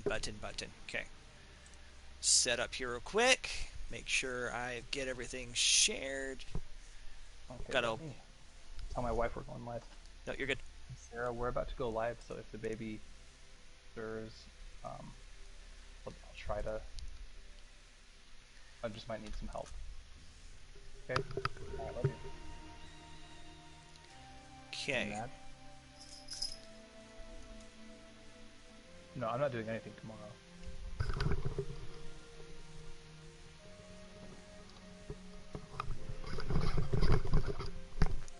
button. Okay. Set up here real quick. Make sure I get everything shared. Okay, Gotta. let me tell my wife we're going live. No, you're good. Sarah, we're about to go live, so if the baby stirs, I'll try to. I just might need some help. Okay. I love you. Okay. Mad? No, I'm not doing anything tomorrow.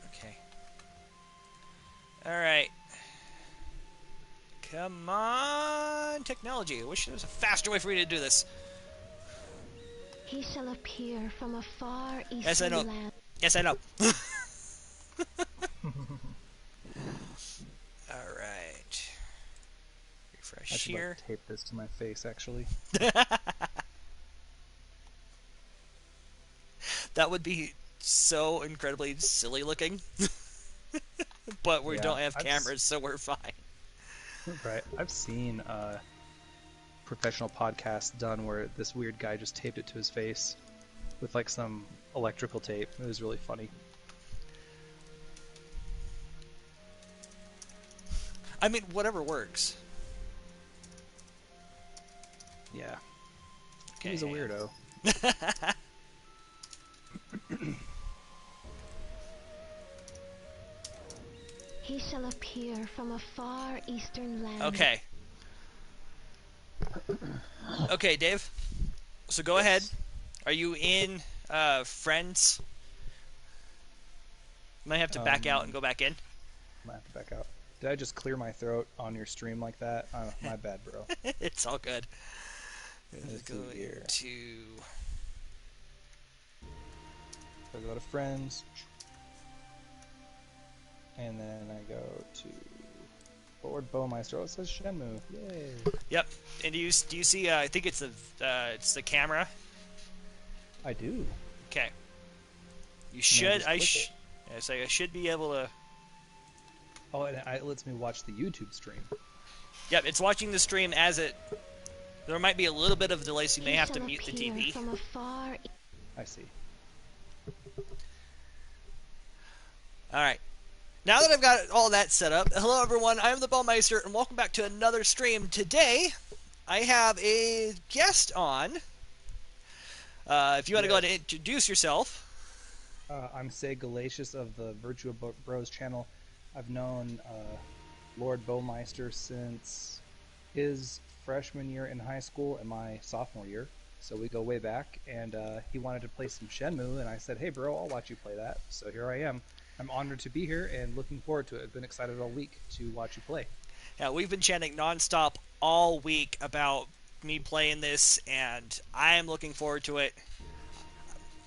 Okay. All right. Come on, technology. I wish there was a faster way for me to do this. He shall appear from a far Yes, I know. eastern land. Yes, I know. All right. I Refresh should here. tape this to my face, actually. That would be so incredibly silly looking. But we don't have cameras, so we're fine. Right. I've seen professional podcasts done where this weird guy just taped it to his face with like some electrical tape. It was really funny. I mean, whatever works. Yeah. Okay. He's a weirdo. He shall appear from a far eastern land. Okay. Okay, Dave. So go ahead. Are you in Friends? You might have to back out and go back in. I might have to back out. Did I just clear my throat on your stream like that? My bad, bro. It's all good. Let's Go see here. to... So I go to Friends. And then I go to Lord Bowmeister. Oh, it says Shenmue. Yay. Yep. And do you see? I think it's the camera. I do. Okay. You should. I should be able to. Oh, and it lets me watch the YouTube stream. Yep. It's watching the stream as it. There might be a little bit of a delay, so you may have to mute the TV. From a far... I see. All right. Now that I've got all that set up, hello everyone, I am the Ballmeister, and welcome back to another stream. Today, I have a guest on. If you want to go ahead and introduce yourself. I'm Segalacious of the Virtua Bros channel. I've known Lord Bowmeister since his freshman year in high school and my sophomore year. So we go way back, and he wanted to play some Shenmue, and I said, hey bro, I'll watch you play that. So here I am. I'm honored to be here and looking forward to it. I've been excited all week to watch you play. Yeah, we've been chatting nonstop all week about me playing this, and I am looking forward to it.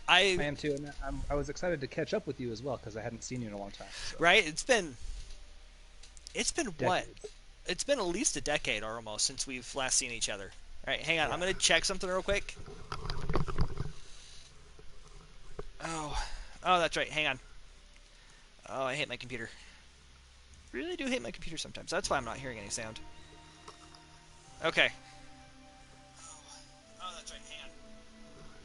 I am too, and I was excited to catch up with you as well because I hadn't seen you in a long time. So. Right? It's been Decades. What? It's been at least a decade or almost since we've last seen each other. All right, hang on. Yeah. I'm going to check something real quick. Oh, that's right. Hang on. Oh, I hate my computer. Really do hate my computer sometimes. That's why I'm not hearing any sound. Okay. Oh, that's right. Hang on.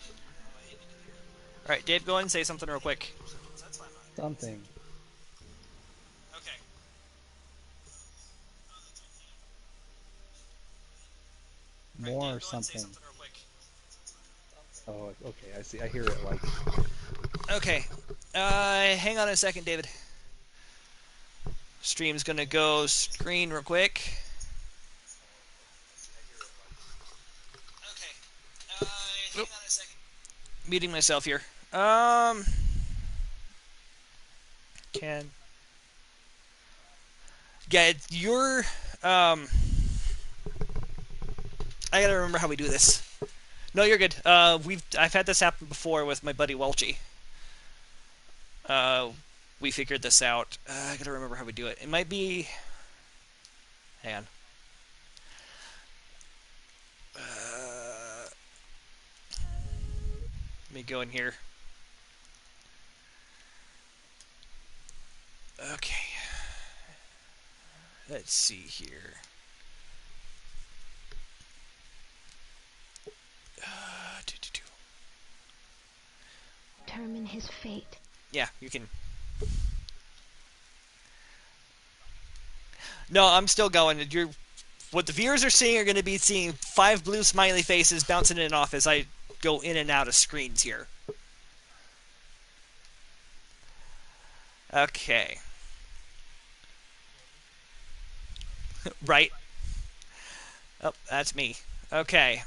Oh, I hate my computer. All right, Dave, go ahead and say something real quick. Something. Okay. More right, Dave, something. Something real quick. Oh, okay. I see. I hear it like. Okay. Hang on a second, David. Stream's gonna go screen real quick. Okay. Hang on a second. Muting myself here. Can. Yeah, you're. I gotta remember how we do this. No, you're good. I've had this happen before with my buddy Welchie. We figured this out. I gotta remember how we do it. It might be... Hang on. Let me go in here. Okay. Let's see here. determine his fate. Yeah, you can. No, I'm still going. What the viewers are seeing are going to be seeing 5 blue smiley faces bouncing in and off as I go in and out of screens here. Okay. Right. Oh, that's me. Okay.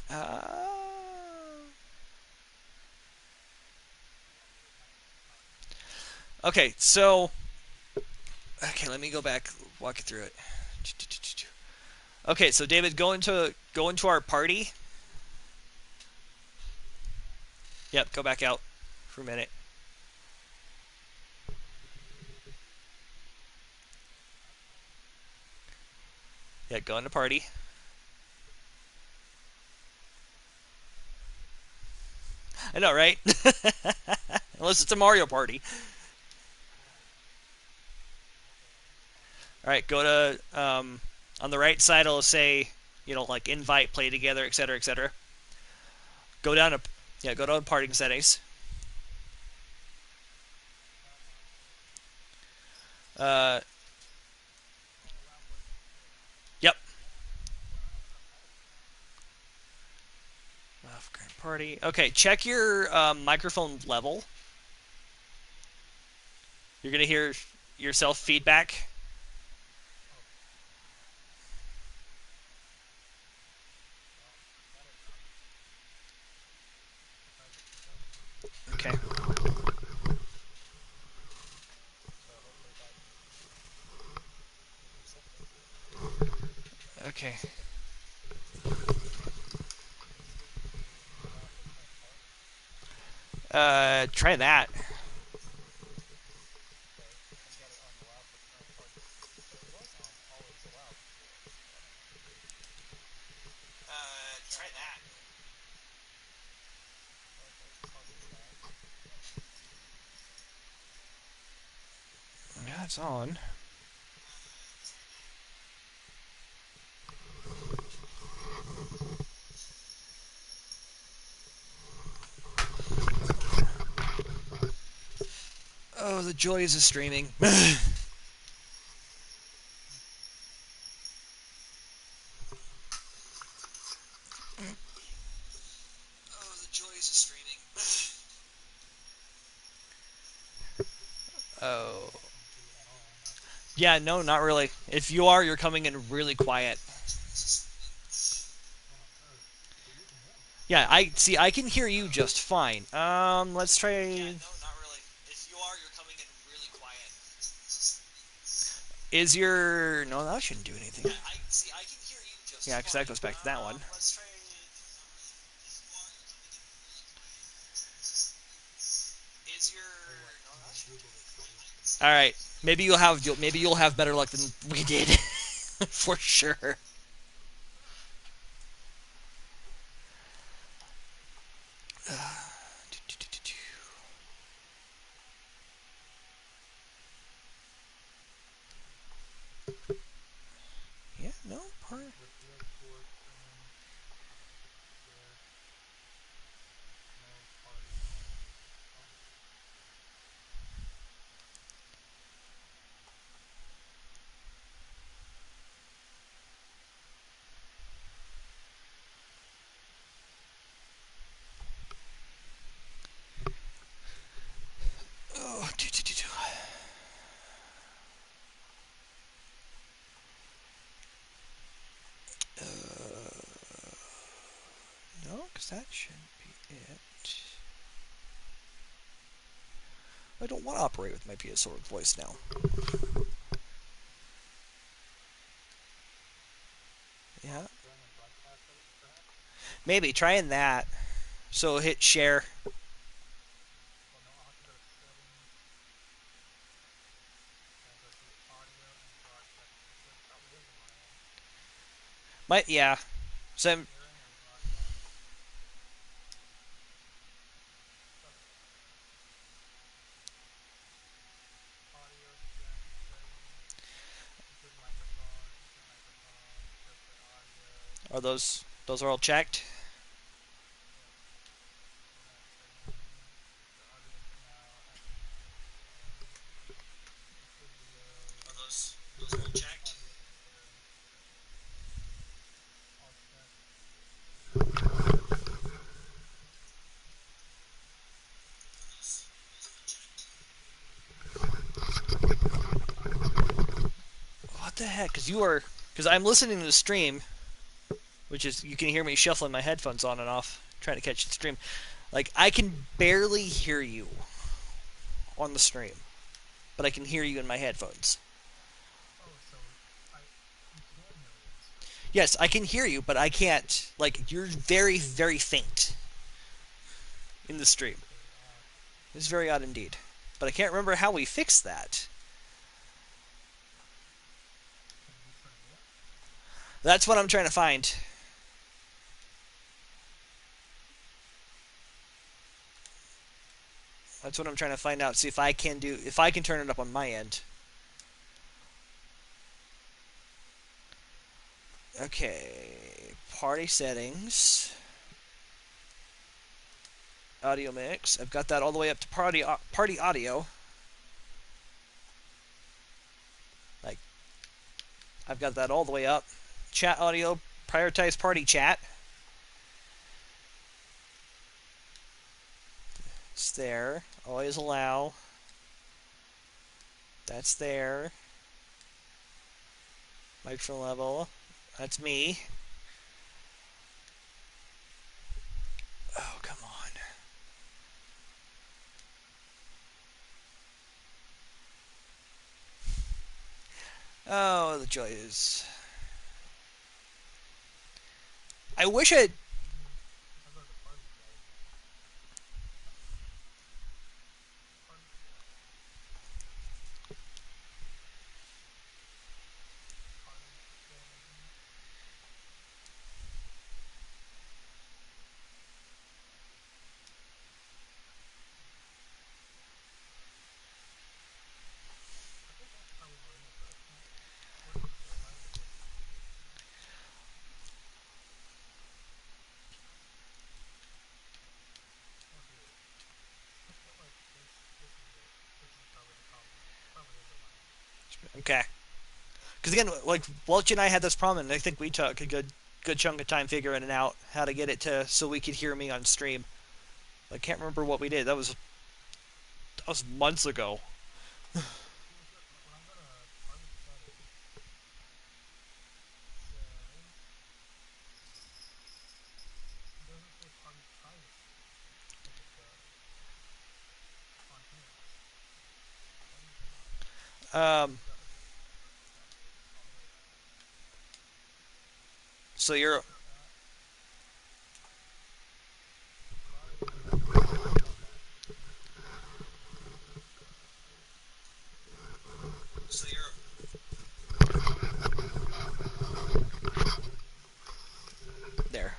Okay, so... Okay, let me go back, walk you through it. Okay, so David, go into our party. Yep, go back out for a minute. Yeah, go into party. I know, right? Unless it's a Mario Party. All right, go to on the right side. It'll say, like invite, play together, etc., etc. Go down to go down to party settings. Uh, yep. Off grand party. Okay, check your microphone level. You're gonna hear yourself feedback. Okay. Okay. Try that. Try that. Yeah, it's on. Oh, the joys of streaming. Oh, the joys of streaming. Oh. Yeah, no, not really. If you are, you're coming in really quiet. Yeah, I see. I can hear you just fine. Let's try. Yeah, no, not really. If you are, you're coming in really quiet. Is your no? That shouldn't do anything. Yeah, I see. I can hear you just. Yeah, because that goes back to that one. Let's try. Is your no? That shouldn't do anything. All right. Maybe you'll have better luck than we did, for sure. Yeah, no part. Oh, no, because that shouldn't be it. I don't want to operate with my PS4 voice now. Yeah. Maybe trying that. So hit share. Yeah. So are those are all checked? heck? Because I'm listening to the stream, which is you can hear me shuffling my headphones on and off, trying to catch the stream. Like I can barely hear you on the stream, but I can hear you in my headphones. Yes, I can hear you, but I can't. Like you're very, very faint in the stream. It's very odd indeed. But I can't remember how we fixed that. That's what I'm trying to find. That's what I'm trying to find out. See if I can turn it up on my end. Okay, party settings, audio mix. I've got that all the way up to party audio. Like I've got that all the way up. Chat audio, prioritize party chat. It's there. Always allow. That's there. Microphone level. That's me. Oh, come on. Oh, the joys. I wish I. Okay. Because again, like Welch and I had this problem, and I think we took a good chunk of time figuring it out how to get it to so we could hear me on stream. I can't remember what we did. That was months ago. Um, so you're there.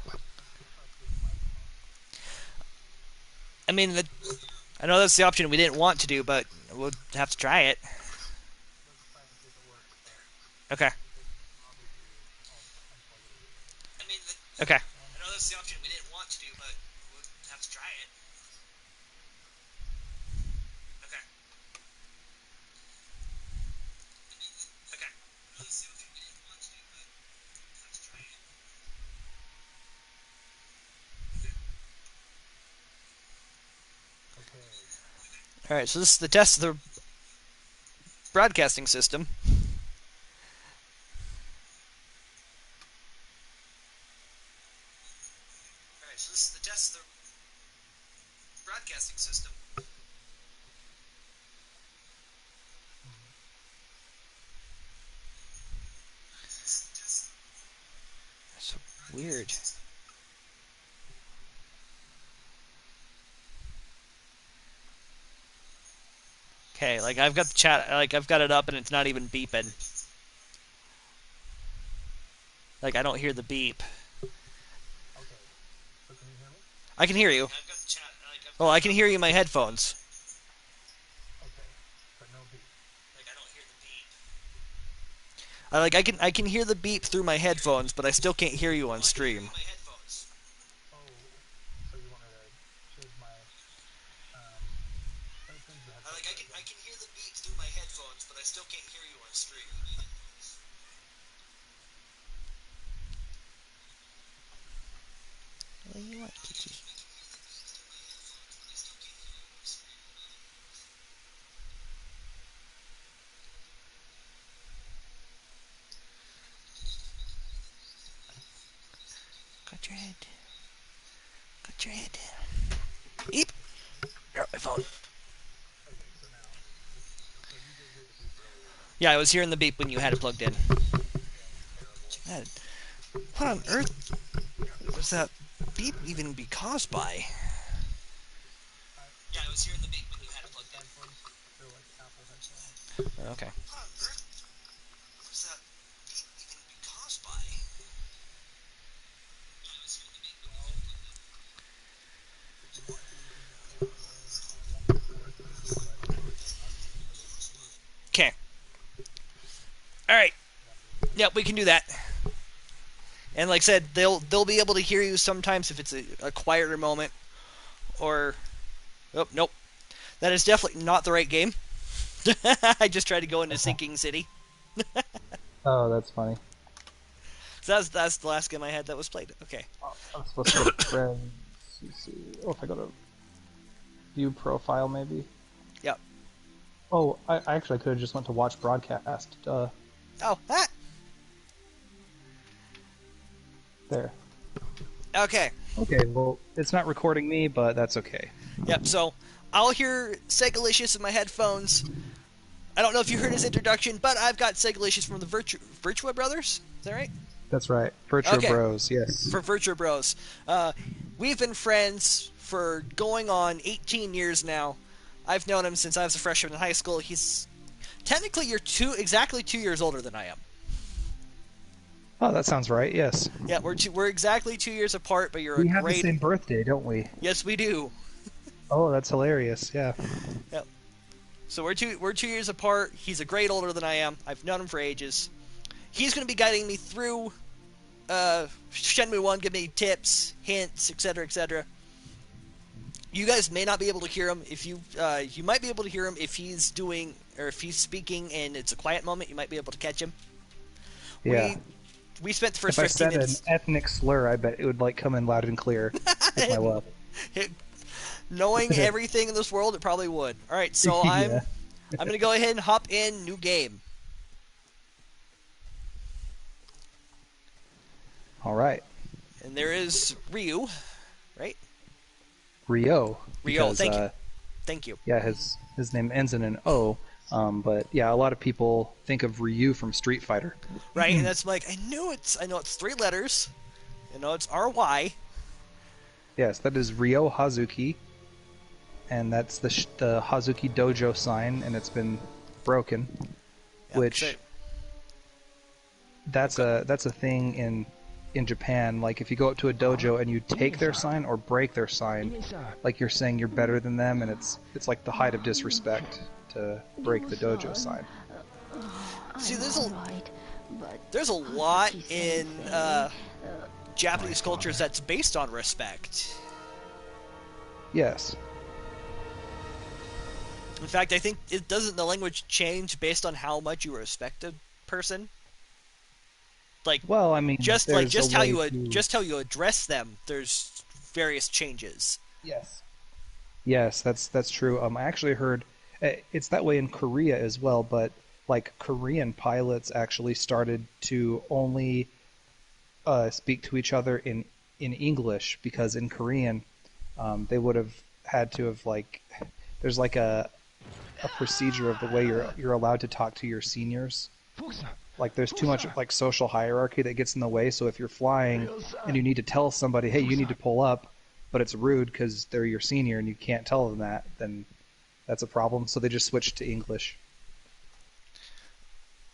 I mean, I know that's the option we didn't want to do, but we'll have to try it. Okay. Okay. I know that's the option we didn't want to do, but we'll have to try it. Okay. Okay. All right. So this is the test of the broadcasting system. All right. So this is the test of the broadcasting system. So weird. Okay, like I've got the chat, like I've got it up and it's not even beeping. Like I don't hear the beep. I can hear you. Oh, I can hear you in my headphones. I can hear the beep through my headphones, but I still can't hear you on stream. I can hear the beep through my headphones, but I still can't hear you on stream. What do you want, Kiki? your head down. Put your head down. Beep. Drop my phone. Yeah, I was hearing the beep when you had it plugged in. God, what on earth was that beep even be caused by? Yeah, I was hearing the beep when you had it plugged in. Okay. What on earth was that beep even be caused by? Yeah, I was hearing the beep when you had it plugged in. Okay. Alright. Yep, we can do that. And like I said, they'll be able to hear you sometimes if it's a quieter moment. Or... Oh, nope. That is definitely not the right game. I just tried to go into Sinking City. Oh, that's funny. So that's the last game I had that was played. Okay. Oh, I'm supposed to go to friends. Let's see. Oh, if I go to view profile, maybe. Yep. Oh, I actually could have just went to watch broadcast. Oh, that. There. Okay. Okay, well, it's not recording me, but that's okay. Yep, so I'll hear Segalacious in my headphones. I don't know if you heard his introduction, but I've got Segalacious from the Virtua Brothers. Is that right? That's right. Virtua Bros, yes. For Virtua Bros. We've been friends for going on 18 years now. I've known him since I was a freshman in high school. He's technically exactly 2 years older than I am. Oh, that sounds right, yes. Yeah, we're exactly 2 years apart, but We have the same birthday, don't we? Yes, we do. Oh, that's hilarious, yeah. Yep. So we're 2 years apart. He's a grade older than I am. I've known him for ages. He's going to be guiding me through Shenmue 1, give me tips, hints, etc., etc. You guys may not be able to hear him. If you might be able to hear him if he's doing or if he's speaking and it's a quiet moment. You might be able to catch him. Yeah. We spent the first if 15 I said minutes. an ethnic slur, I bet it would come in loud and clear with my love. Knowing everything in this world, it probably would. All right, so Yeah. I'm going to go ahead and hop in new game. All right. And there is Ryu, right? Rio. Rio, Because, thank you. Yeah, his name ends in an O. But yeah, a lot of people think of Ryu from Street Fighter. Right, and that's like I know it's 3 letters. It's RY. Yes, that is Ryo Hazuki, and that's the Hazuki Dojo sign, and it's been broken. Yeah, which that's a thing in Japan. Like if you go up to a dojo and you take their sign or break their sign, like you're saying you're better than them, and it's like the height of disrespect to break the dojo sign. See, there's a lot in Japanese cultures that's based on respect. Yes. In fact, I think doesn't the language change based on how much you respect a person? Like, well, I mean, just how you address them. There's various changes. Yes. Yes, that's true. I actually heard it's that way in Korea as well, but like Korean pilots actually started to only speak to each other in English, because in Korean they would have had to have there's like a procedure of the way you're allowed to talk to your seniors. Like there's too much like social hierarchy that gets in the way. So if you're flying and you need to tell somebody, hey, you need to pull up, but it's rude because they're your senior and you can't tell them that, then that's a problem. So they just switched to English.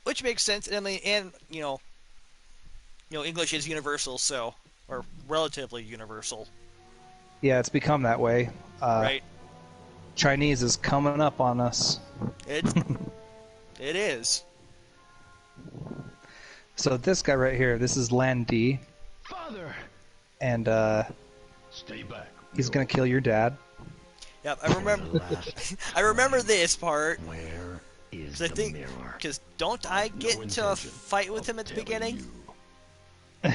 Which makes sense. I mean, and English is universal, or relatively universal. Yeah, it's become that way. Right. Chinese is coming up on us. It is. So this guy right here, this is Lan Di. Father. And Stay back. he's gonna kill your dad. Yep, I remember. I remember this part. Where is I the think mirror? because don't I get into a fight with him at the beginning? I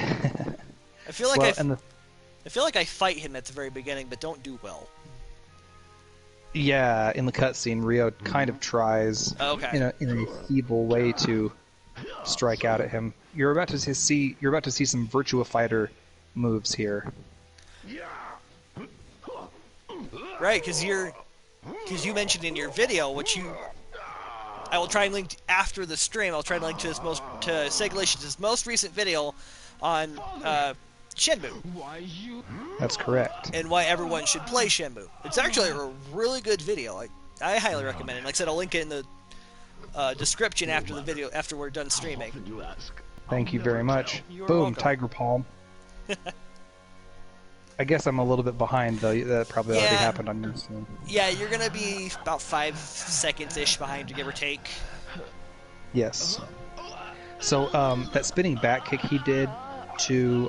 feel like I feel like I fight him at the very beginning, but don't do well. Yeah, in the cutscene, Rio kind of tries in a feeble way to strike out at him. You're about to see some Virtua Fighter moves here. Right, because you mentioned in your video, I will try and link after the stream. I'll try and link to Segalacious' most recent video on Shenmue That's correct. and why everyone should play Shenmue. It's actually a really good video. I highly recommend it. Like I said, I'll link it in the description after the video after we're done streaming. Thank you very much. You're Boom, welcome. Tiger Palm. I guess I'm a little bit behind, though. That probably already happened on your stream. Yeah, you're gonna be about 5 seconds-ish behind, give or take. Yes. So that spinning back kick he did to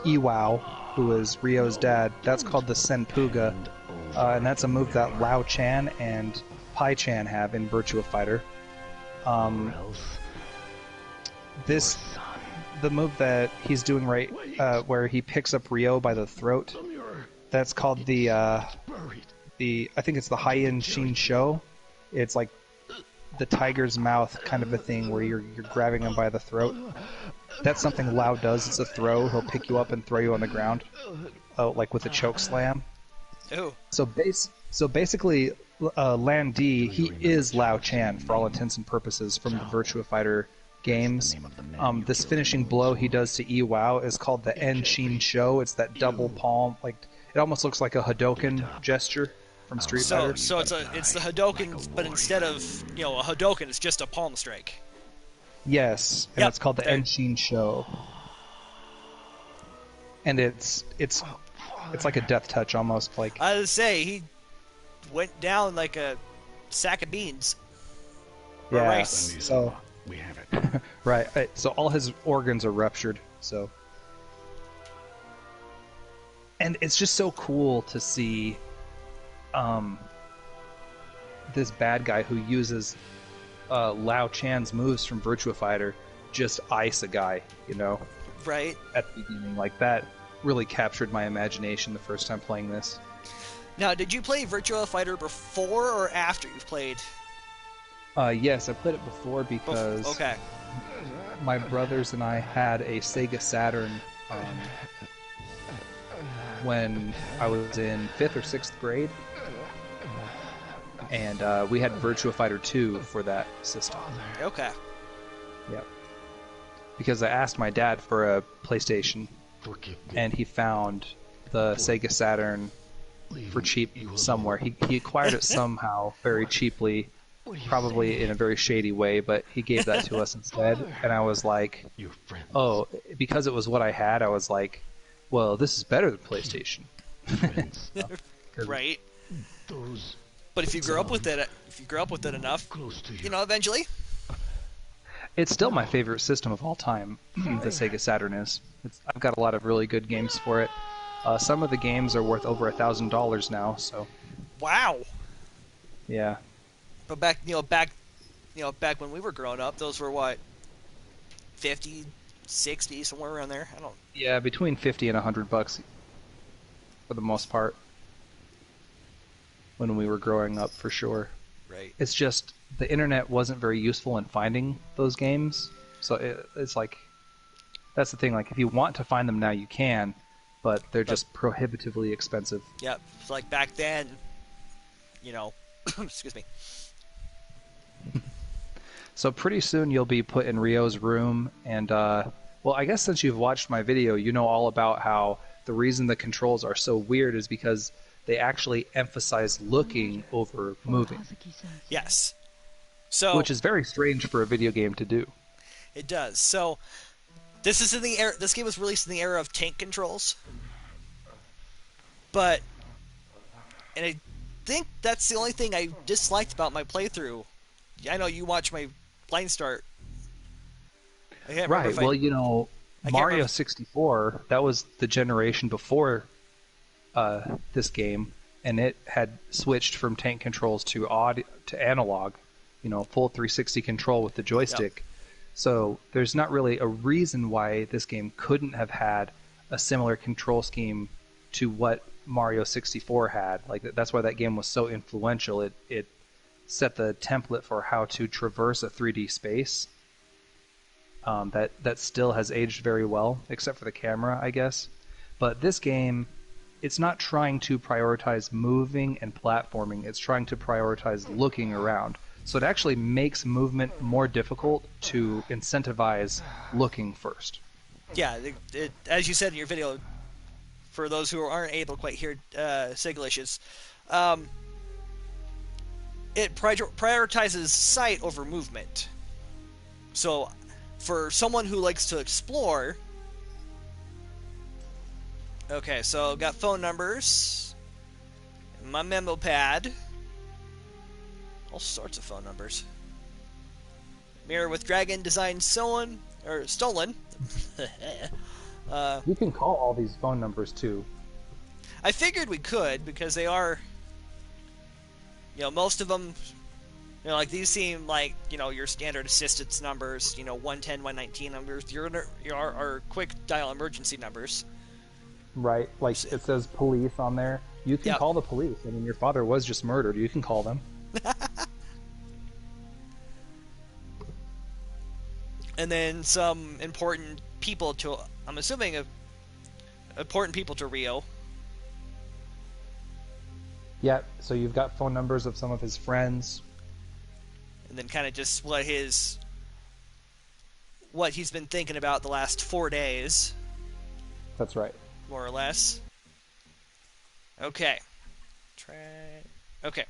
Iwao, who is Ryo's dad, that's called the Senpuga, and that's a move that Lao Chan and Pai Chan have in Virtua Fighter. The move that he's doing right, where he picks up Ryo by the throat, that's called the I think it's the Haiyan Shin Sho. It's like the tiger's mouth kind of a thing where you're grabbing him by the throat. That's something Lao does. It's a throw. He'll pick you up and throw you on the ground, like with a choke slam. Ooh. So basically, Lan Di, he is Lao Chan for all intents and purposes from the Virtua Fighter games. This finishing blow he does to Iwao is called the En Shin Sho. It's that double palm, like it almost looks like a Hadoken gesture from Street Fighter. So it's the Hadoken, but instead of a Hadoken, it's just a palm strike. Yes, and Yep, it's called the there. En Shin Sho. And it's like a death touch almost, like I was say he went down like a sack of beans. Or yeah. rice. So We have it. right, so all his organs are ruptured. So, and it's just so cool to see this bad guy who uses Lao Chan's moves from Virtua Fighter just ice a guy, Right. at the beginning. Like that really captured my imagination the first time playing this. Now, did you play Virtua Fighter before or after you've played? Yes, I played it before because Okay. my brothers and I had a Sega Saturn when I was in 5th or 6th grade. And we had Virtua Fighter 2 for that system. Okay. Yep. Because I asked my dad for a PlayStation, and he found the Sega Saturn for cheap somewhere. He acquired it somehow very cheaply, probably in a very shady way, but he gave that to us instead. And I was like, oh, because it was what I had, I was like, well, this is better than PlayStation. Right. But if you grew up with it, enough, eventually. It's still my favorite system of all time, the Sega Saturn is. I've got a lot of really good games for it. Some of the games are worth over $1,000 now, so Wow. yeah. But back when we were growing up, those were what, 50, 60, somewhere around there. I don't. Yeah, between 50 and $100 for the most part when we were growing up, for sure. Right. It's just the internet wasn't very useful in finding those games, so it's like that's the thing. Like, if you want to find them now, you can, but they're just prohibitively expensive. Yep. It's like back then, excuse me. So pretty soon you'll be put in Ryo's room, and well, I guess since you've watched my video, you know all about how the reason the controls are so weird is because they actually emphasize looking over moving, Yes. So which is very strange for a video game to do. it does. So this is in the era. This game was released in the era of tank controls, and I think that's the only thing I disliked about my playthrough. I know you watched my blind start. I can't remember Right. if Well, I can't Mario remember. 64, that was the generation before this game, and it had switched from tank controls to analog, full 360 control with the joystick. So there's not really a reason why this game couldn't have had a similar control scheme to what Mario 64 had. Like, that's why that game was so influential. It set the template for how to traverse a 3D space. that still has aged very well, except for the camera, I guess. But this game, it's not trying to prioritize moving and platforming. It's trying to prioritize looking around. So it actually makes movement more difficult to incentivize looking first. Yeah, as you said in your video, for those who aren't able to quite hear Segalacious, it prioritizes sight over movement. So, for someone who likes to explore, okay, so got phone numbers, my memo pad, all sorts of phone numbers. Mirror with dragon design stolen. You can call all these phone numbers too. I figured we could because they are, most of them, like these seem like, your standard assistance numbers, 110, 119 numbers. Your quick dial emergency numbers. Right, like it says police on there. You can call the police. I mean, your father was just murdered. You can call them. And then some important people to, I'm assuming, important people to Rio. Yeah, so you've got phone numbers of some of his friends. And then kind of just what he's been thinking about the last 4 days. That's right. More or less. Okay. Okay.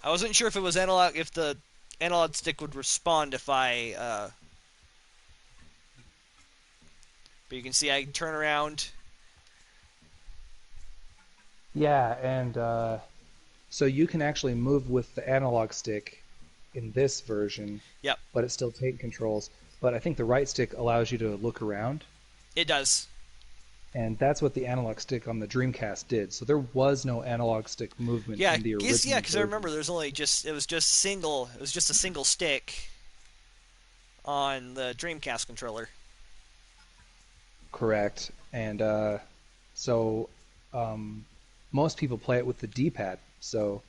I wasn't sure if it was analog, if the analog stick would respond if I, but you can see I turn around. Yeah, and so you can actually move with the analog stick in this version. Yep. But it still take controls. But I think the right stick allows you to look around. It does. And that's what the analog stick on the Dreamcast did. So there was no analog stick movement in the original. Yeah, because I remember it was just a single stick on the Dreamcast controller. Correct. And so most people play it with the D-pad. So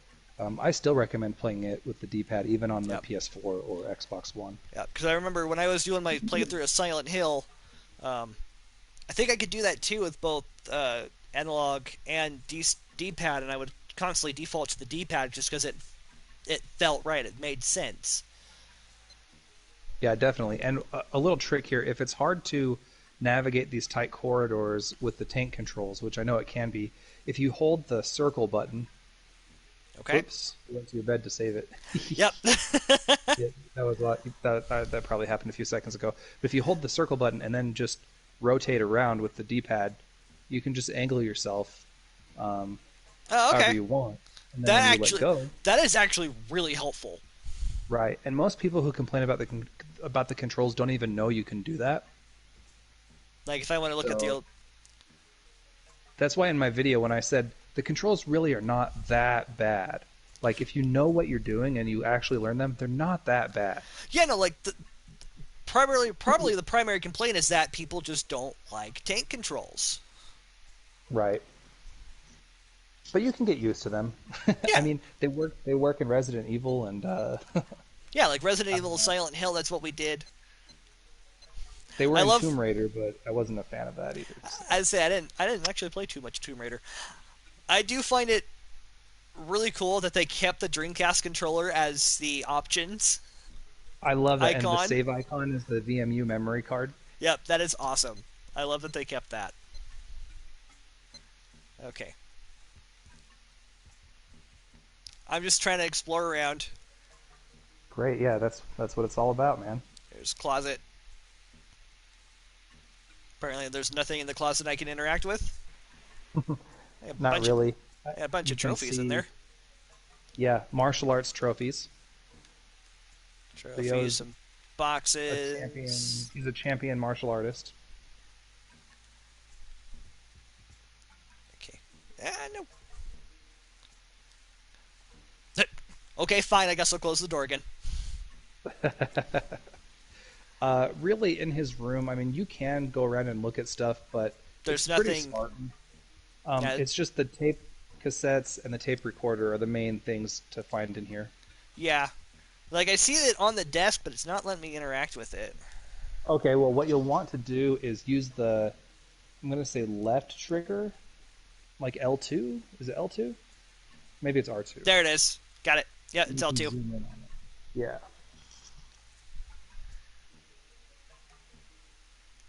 I still recommend playing it with the D-pad, even on the PS4 or Xbox One. Yeah, because I remember when I was doing my playthrough of Silent Hill, I think I could do that too with both analog and D-pad, and I would constantly default to the D-pad just because it felt right. It made sense. Yeah, definitely. And a little trick here, if it's hard to navigate these tight corridors with the tank controls, which I know it can be, if you hold the circle button... Okay. Oops, you went to your bed to save it. Yep. Yeah, that was that probably happened a few seconds ago. But if you hold the circle button and then just rotate around with the D-pad, you can just angle yourself however you want. And then when you let go, that is actually really helpful. Right, and most people who complain about the controls don't even know you can do that. Like if I want to look at the old... That's why in my video when I said the controls really are not that bad. Like if you know what you're doing and you actually learn them, they're not that bad. Yeah, no, like probably the primary complaint is that people just don't like tank controls. Right. But you can get used to them. Yeah. I mean, they work in Resident Evil and yeah, like Resident Evil, Silent Hill, that's what we did. They were in Tomb Raider, but I wasn't a fan of that either. I'd say I didn't actually play too much Tomb Raider. I do find it really cool that they kept the Dreamcast controller as the options. I love it, icon. And the save icon is the VMU memory card. Yep, that is awesome. I love that they kept that. Okay. I'm just trying to explore around. Great, yeah, that's what it's all about, man. There's closet. Apparently there's nothing in the closet I can interact with. Not really. A bunch of trophies in there. Yeah, martial arts trophies. Trophies, some boxes. He's a champion martial artist. Okay. No. Okay, fine. I guess I'll close the door again. Really, in his room, I mean, you can go around and look at stuff, but there's nothing. Pretty Spartan. It's just the tape cassettes and the tape recorder are the main things to find in here. Yeah. Like, I see it on the desk, but it's not letting me interact with it. Okay, well, what you'll want to do is use the, I'm going to say left trigger, like L2. Is it L2? Maybe it's R2. There it is. Got it. Yeah, And it's you can L2. zoom in on it. Yeah.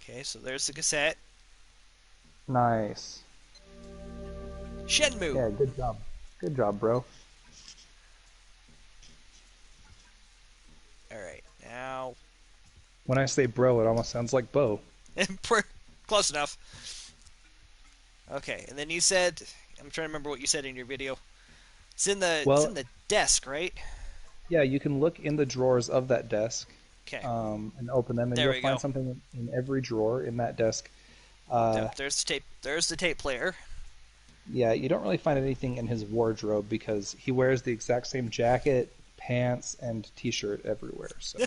Okay, so there's the cassette. Nice. Shenmue. Yeah, good job. Good job, bro. Alright, now... When I say bro, it almost sounds like Bo. Close enough. Okay, and then you said... I'm trying to remember what you said in your video. It's in the desk, right? Yeah, you can look in the drawers of that desk, Okay. and open them, and There you'll we find go. something in every drawer in that desk. Yep, there's the tape. There's the tape player. Yeah, you don't really find anything in his wardrobe because he wears the exact same jacket, pants, and T-shirt everywhere. So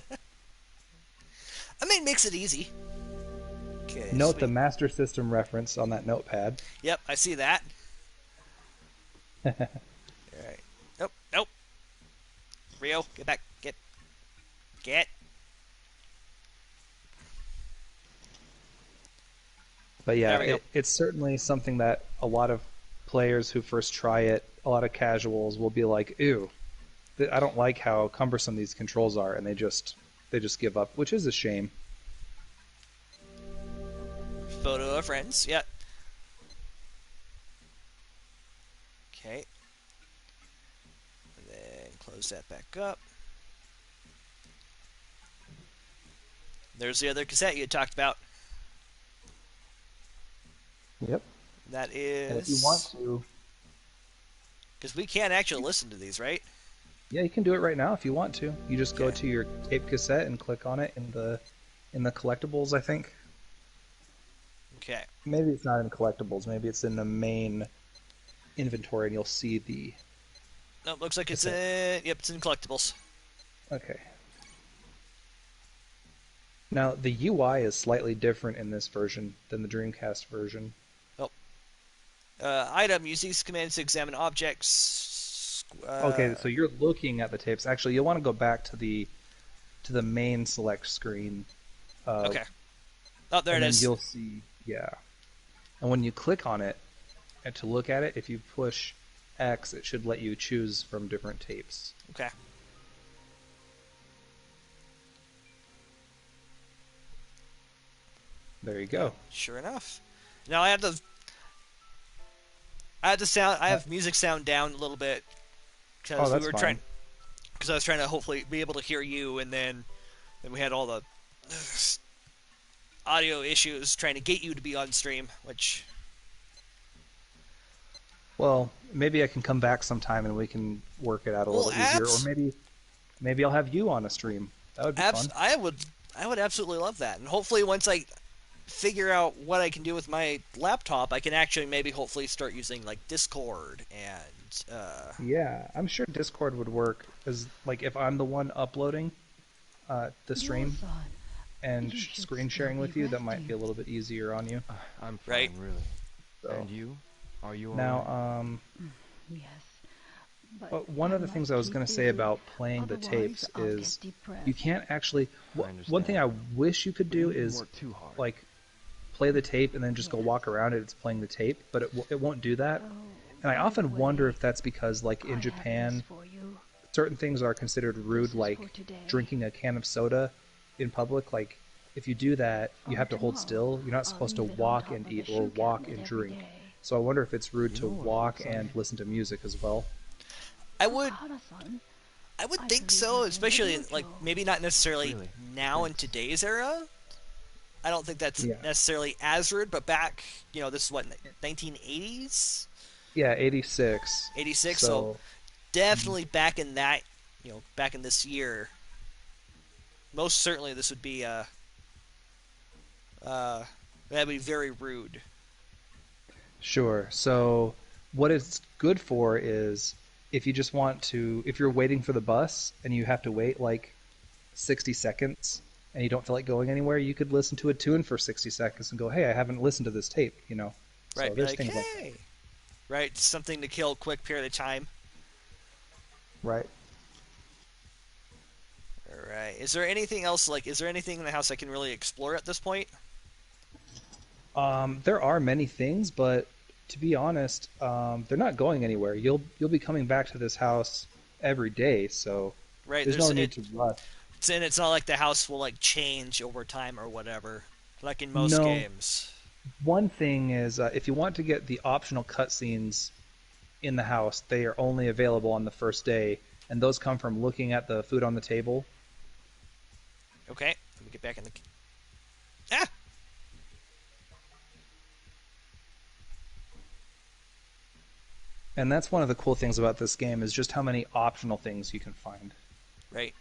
I mean, makes it easy. Okay. note Sweet. the Master System reference on that notepad. Yep, I see that. All right. Nope. Nope. Rio, get back. Get. But yeah, There we go. it's certainly something that a lot of players who first try it, a lot of casuals will be like, "Ew, I don't like how cumbersome these controls are," and they just give up, which is a shame. Photo of friends. Yep. Okay. And then close that back up. There's the other cassette you had talked about. Yep. That And if you want is... to, Because we can't actually listen to these, right? yeah, you can do it right now if you want to. You just go Okay. to your tape cassette and click on it in the collectibles, I think. Okay. Maybe it's not in collectibles. Maybe it's in the main inventory, and you'll see the. No, looks like it's cassette. in... Yep, it's in collectibles. Okay. Now the UI is slightly different in this version than the Dreamcast version. Oh. Item. Use these commands to examine objects. Okay, so you're looking at the tapes. Actually, you'll want to go back to the main select screen. Okay. Oh, there and it then is. you'll see, yeah. And when you click on it and to look at it, if you push X, it should let you choose from different tapes. Okay. There you go. Sure enough. Now I have the sound. I have music sound down a little bit Oh, because we that's were fine. trying. Because I was trying to hopefully be able to hear you, and then we had all the audio issues trying to get you to be on stream, which... Well, maybe I can come back sometime and we can work it out a Well, little easier. Or maybe I'll have you on a stream. That would be fun. I would absolutely love that, and hopefully once I figure out what I can do with my laptop, I can actually maybe hopefully start using like Discord and Yeah, I'm sure Discord would work as like if I'm the one uploading the stream and screen sharing with you, that might be a little bit easier on you. I'm fine, Right. really. So. And you? Are you Now, alright? Yes. but one of the things I was going to say about playing the tapes is you can't actually. One thing I wish you could do You is work too hard. like play the tape and then just go walk around it. It's playing the tape, but it won't do that. And I often wonder if that's because, like in Japan, certain things are considered rude, like drinking a can of soda in public. Like if you do that, you have to hold still. You're not supposed to walk and eat or walk and drink. So I wonder if it's rude to walk and listen to music as well. I would think so, especially like maybe not necessarily Really? now in today's era. I don't think that's Yeah. necessarily as rude, but back, this is what, 1980s, Yeah, 86. 86. So definitely back in that, back in this year, most certainly this would be that'd be very rude. Sure. So what it's good for is if you just want to, if you're waiting for the bus and you have to wait like 60 seconds and you don't feel like going anywhere, you could listen to a tune for 60 seconds and go, hey, I haven't listened to this tape, So Right, be there's like, things like hey, right, something to kill a quick period of time. that. Right. Alright. Is there anything else, like, is there anything in the house I can really explore at this point? There are many things, but to be honest, they're not going anywhere. You'll be coming back to this house every day, so Right, there's no need to rush. it's not like the house will, like, change over time or whatever, like in most No, games. one thing is if you want to get the optional cutscenes in the house, they are only available on the first day, and those come from looking at the food on the table. Okay, let me get back in the... Ah! And that's one of the cool things about this game is just how many optional things you can find. Right.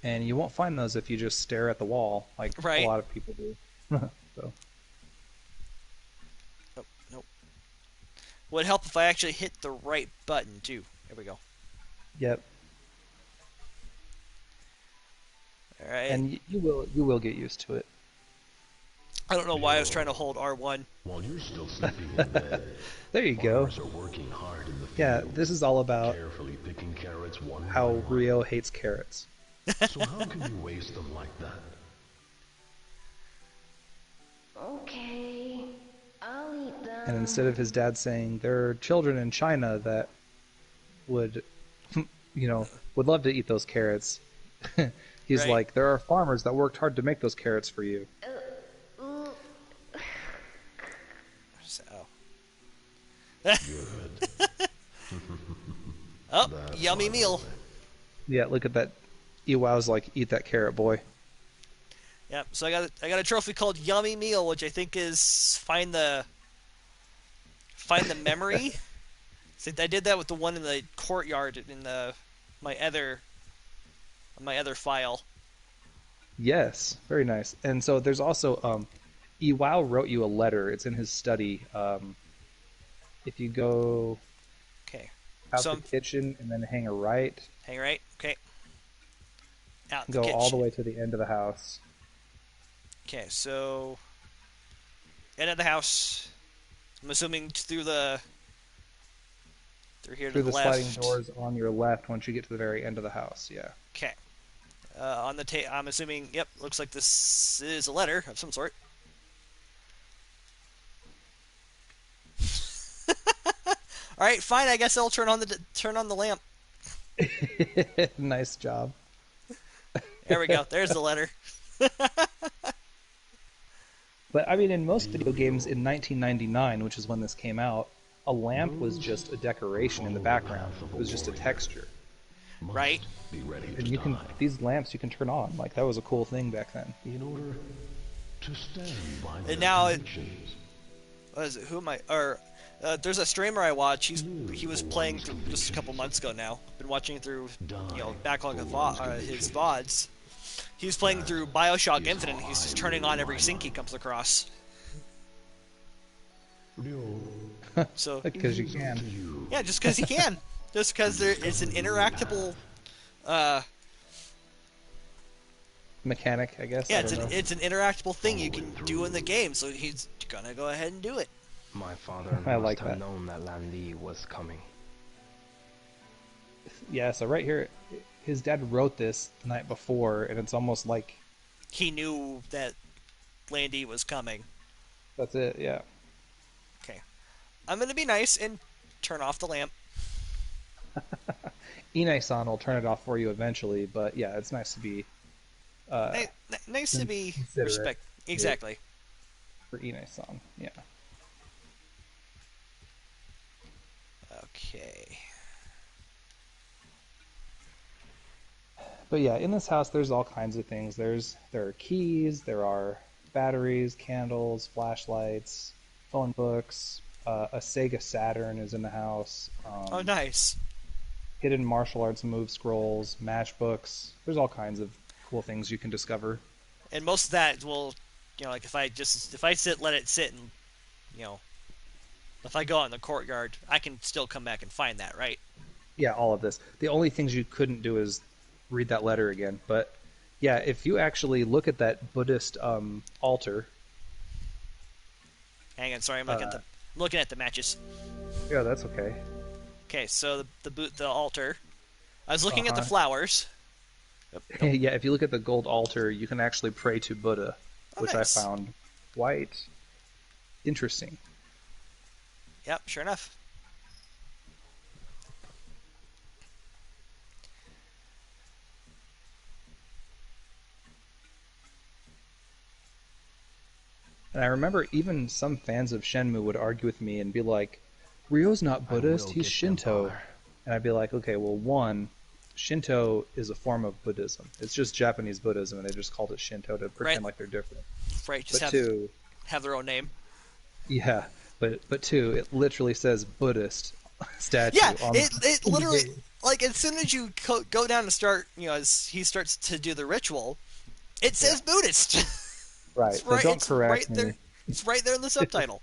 And you won't find those if you just stare at the wall, like a Right. lot of people do. So, Oh, nope. Would help if I actually hit the right button, too. There we go. yep. Alright. And you will get used to it. I don't know why I was trying to hold R1. While you're still sleeping in bed, There you go. farmers are working hard in the Yeah, field, this is all about carefully picking carrots one how by one. Rio hates carrots. So how can you waste them like that? Okay, I'll eat them. And instead of his dad saying there are children in China that would, would love to eat those carrots, he's Right. like, there are farmers that worked hard to make those carrots for you. So. Good. Oh, That's yummy my meal. boy. Yeah, look at that. Ewow's like, eat that carrot, boy. Yep. So I got a trophy called Yummy Meal, which I think is find the memory. So I did that with the one in the courtyard in my other file. Yes, very nice. And so there's also, Ewow wrote you a letter. It's in his study. If you go Okay. out So the kitchen and then hang a right, hang right. Okay. Out in go the all the kitchen. way to the end of the house. Okay. So end of the house. I'm assuming through here to Through the the sliding left. doors on your left once you get to the very end of the house, yeah. Okay. On the I'm assuming. Yep. Looks like this is a letter of some sort. All right. Fine. I guess I'll turn on the lamp. Nice job. There we go. There's the letter. But I mean, in most video games in 1999, which is when this came out, a lamp was just a decoration in the background. It was just a texture. Right. Be ready And to you can die. these lamps you can turn on. Like that was a cool thing back then. In order to stand by their now it- convictions. What is it? Who am I? Or there's a streamer I watch. He was playing through just a couple months ago now. Been watching it through backlog of his VODs. He was playing through BioShock Infinite. And he's just turning on every sync he comes across. So Because you can. yeah, just because he can. Just because it's an interactable. Mechanic, I guess. Yeah, I don't know. it's an interactable thing you can do in the game. So he's gonna go ahead and do it. My father I must like have that. known that Lan Li was coming. Yeah, so right here, his dad wrote this the night before, and it's almost like He knew that Landy was coming. that's it. Yeah. Okay, I'm gonna be nice and turn off the lamp. Inai-san will turn it off for you eventually, but yeah, it's nice to be Nice to be considerate. respect. Exactly. for Inai-san. Yeah. Okay. But yeah, in this house, there's all kinds of things. There are keys, there are batteries, candles, flashlights, phone books. A Sega Saturn is in the house. Oh, nice. Hidden martial arts move scrolls, matchbooks. There's all kinds of cool things you can discover. And most of that will, like if I let it sit, and if I go out in the courtyard, I can still come back and find that, right? Yeah, all of this. The only things you couldn't do is read that letter again. But yeah, if you actually look at that Buddhist altar, Hang on, sorry, I'm looking at the matches. yeah, that's okay. Okay, so the altar. I was looking at the Uh-huh. flowers. Yep, nope. Yeah, if you look at the gold altar, you can actually pray to Buddha, Oh, which I nice. found quite interesting. Yep, sure enough. And I remember even some fans of Shenmue would argue with me and be like, Ryo's not I Buddhist, will he's get them, Shinto. Father. And I'd be like, okay, well, one, Shinto is a form of Buddhism. It's just Japanese Buddhism, and they just called it Shinto to Right, pretend like they're different. right. Just But have two, their own name. yeah, but two, it literally says Buddhist Yeah, statue on it the literally, game. like, as soon as you go down and start, as he starts to do the ritual, it Yeah, says Buddhist. right. So don't It's right correct there. me. It's right there in the subtitle.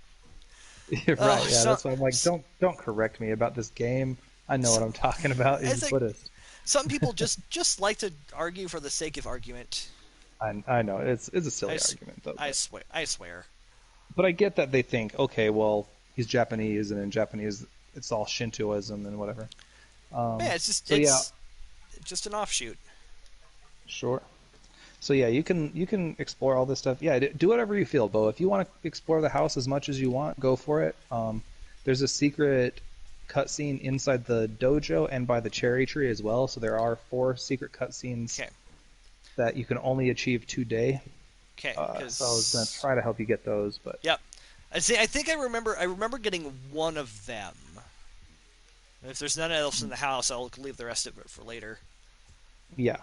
You're Oh, right. Yeah, so that's why I'm like, don't correct me about this game. I know what I'm talking about. He's it's like Buddhist. some people just like to argue for the sake of argument. I know it's a I, silly s- argument though. I swear. I swear. But I get that they think, okay, well, he's Japanese, and in Japanese, it's all Shintoism and whatever. Yeah, it's just So yeah, it's just an offshoot. sure. So yeah, you can explore all this stuff. Yeah, do whatever you feel, Bo. If you want to explore the house as much as you want, go for it. There's a secret cutscene inside the dojo and by the cherry tree as well. So there are 4 secret cutscenes Okay. that you can only achieve today. Okay. So I was gonna Because try to help you get those, but yep. I see. I think I remember. I remember getting one of them. If there's none else in the house, I'll leave the rest of it for later. yeah,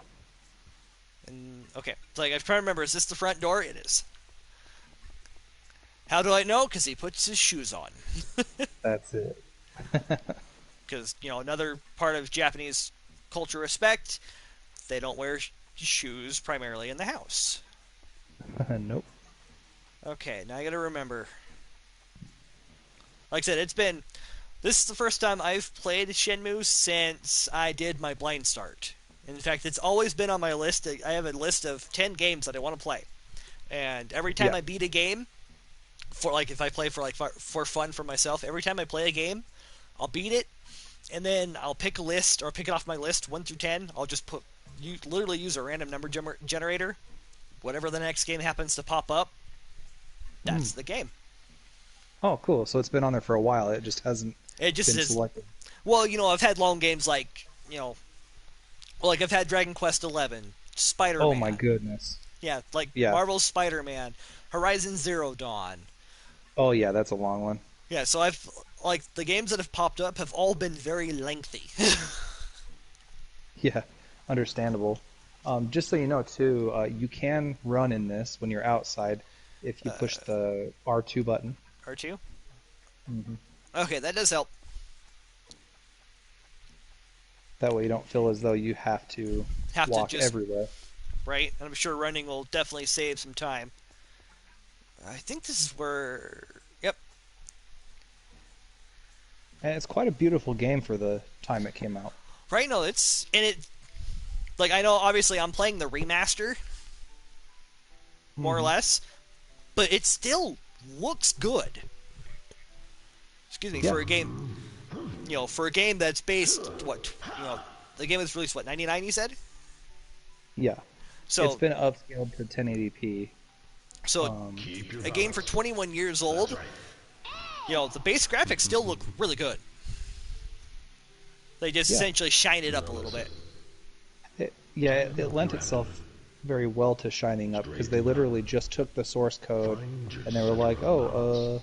And okay, it's like I'm trying to remember. Is this the front door? It is. How do I know? Because he puts his shoes on. that's it. Because another part of Japanese culture respect, they don't wear shoes primarily in the house. Nope. Okay, now I gotta remember. Like I said, this is the first time I've played Shenmue since I did my blind start. In fact, it's always been on my list. I have a list of 10 games that I want to play. And every time Yeah. I beat a game, if I play for fun for myself, every time I play a game, I'll beat it, and then I'll pick a list or pick it off my list 1 through 10. I'll just literally use a random number generator. Whatever the next game happens to pop up, that's the game. Oh, cool. So it's been on there for a while. It just hasn't It just been is. selected. Well, I've had long games like I've had Dragon Quest 11, Spider-Man. Oh my goodness. Yeah, like Yeah. Marvel's Spider-Man, Horizon Zero Dawn. Oh yeah, that's a long one. Yeah, so the games that have popped up have all been very lengthy. Yeah, understandable. Just so you know too, you can run in this when you're outside if you push the R2 button. R2? Hmm. Okay, that does help. That way you don't feel as though you have to Have to walk just everywhere. right? And I'm sure running will definitely save some time. I think this is where. Yep. And it's quite a beautiful game for the time it came out. Right. No, it's and it. Like I know, obviously, I'm playing the remaster, more or less, but it still looks good. Excuse me, Yeah. for a game. For a game that's based what the game was released 99 you said? Yeah. So It's been upscaled to 1080p. so Keep your a game for 21 years old, the base graphics still look really good. They just Yeah. essentially shine it up a little bit. It lent itself very well to shining up because they literally just took the source code and they were like, oh,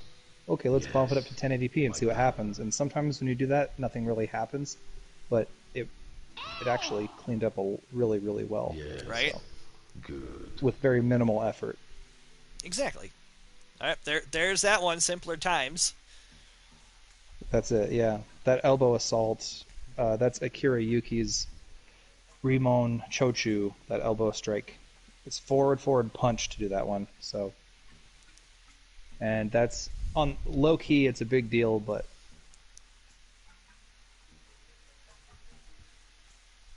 okay, let's bump it up to 1080p and see what happens. And sometimes when you do that, nothing really happens, but it actually cleaned up really, really well. Yes. Right? So, Good. with very minimal effort. Exactly. All right, there's that one. Simpler times. That's it. Yeah, that elbow assault. That's Akira Yuki's Rimon Chochu. That elbow strike. It's forward punch to do that one. So, and that's on low key. It's a big deal, but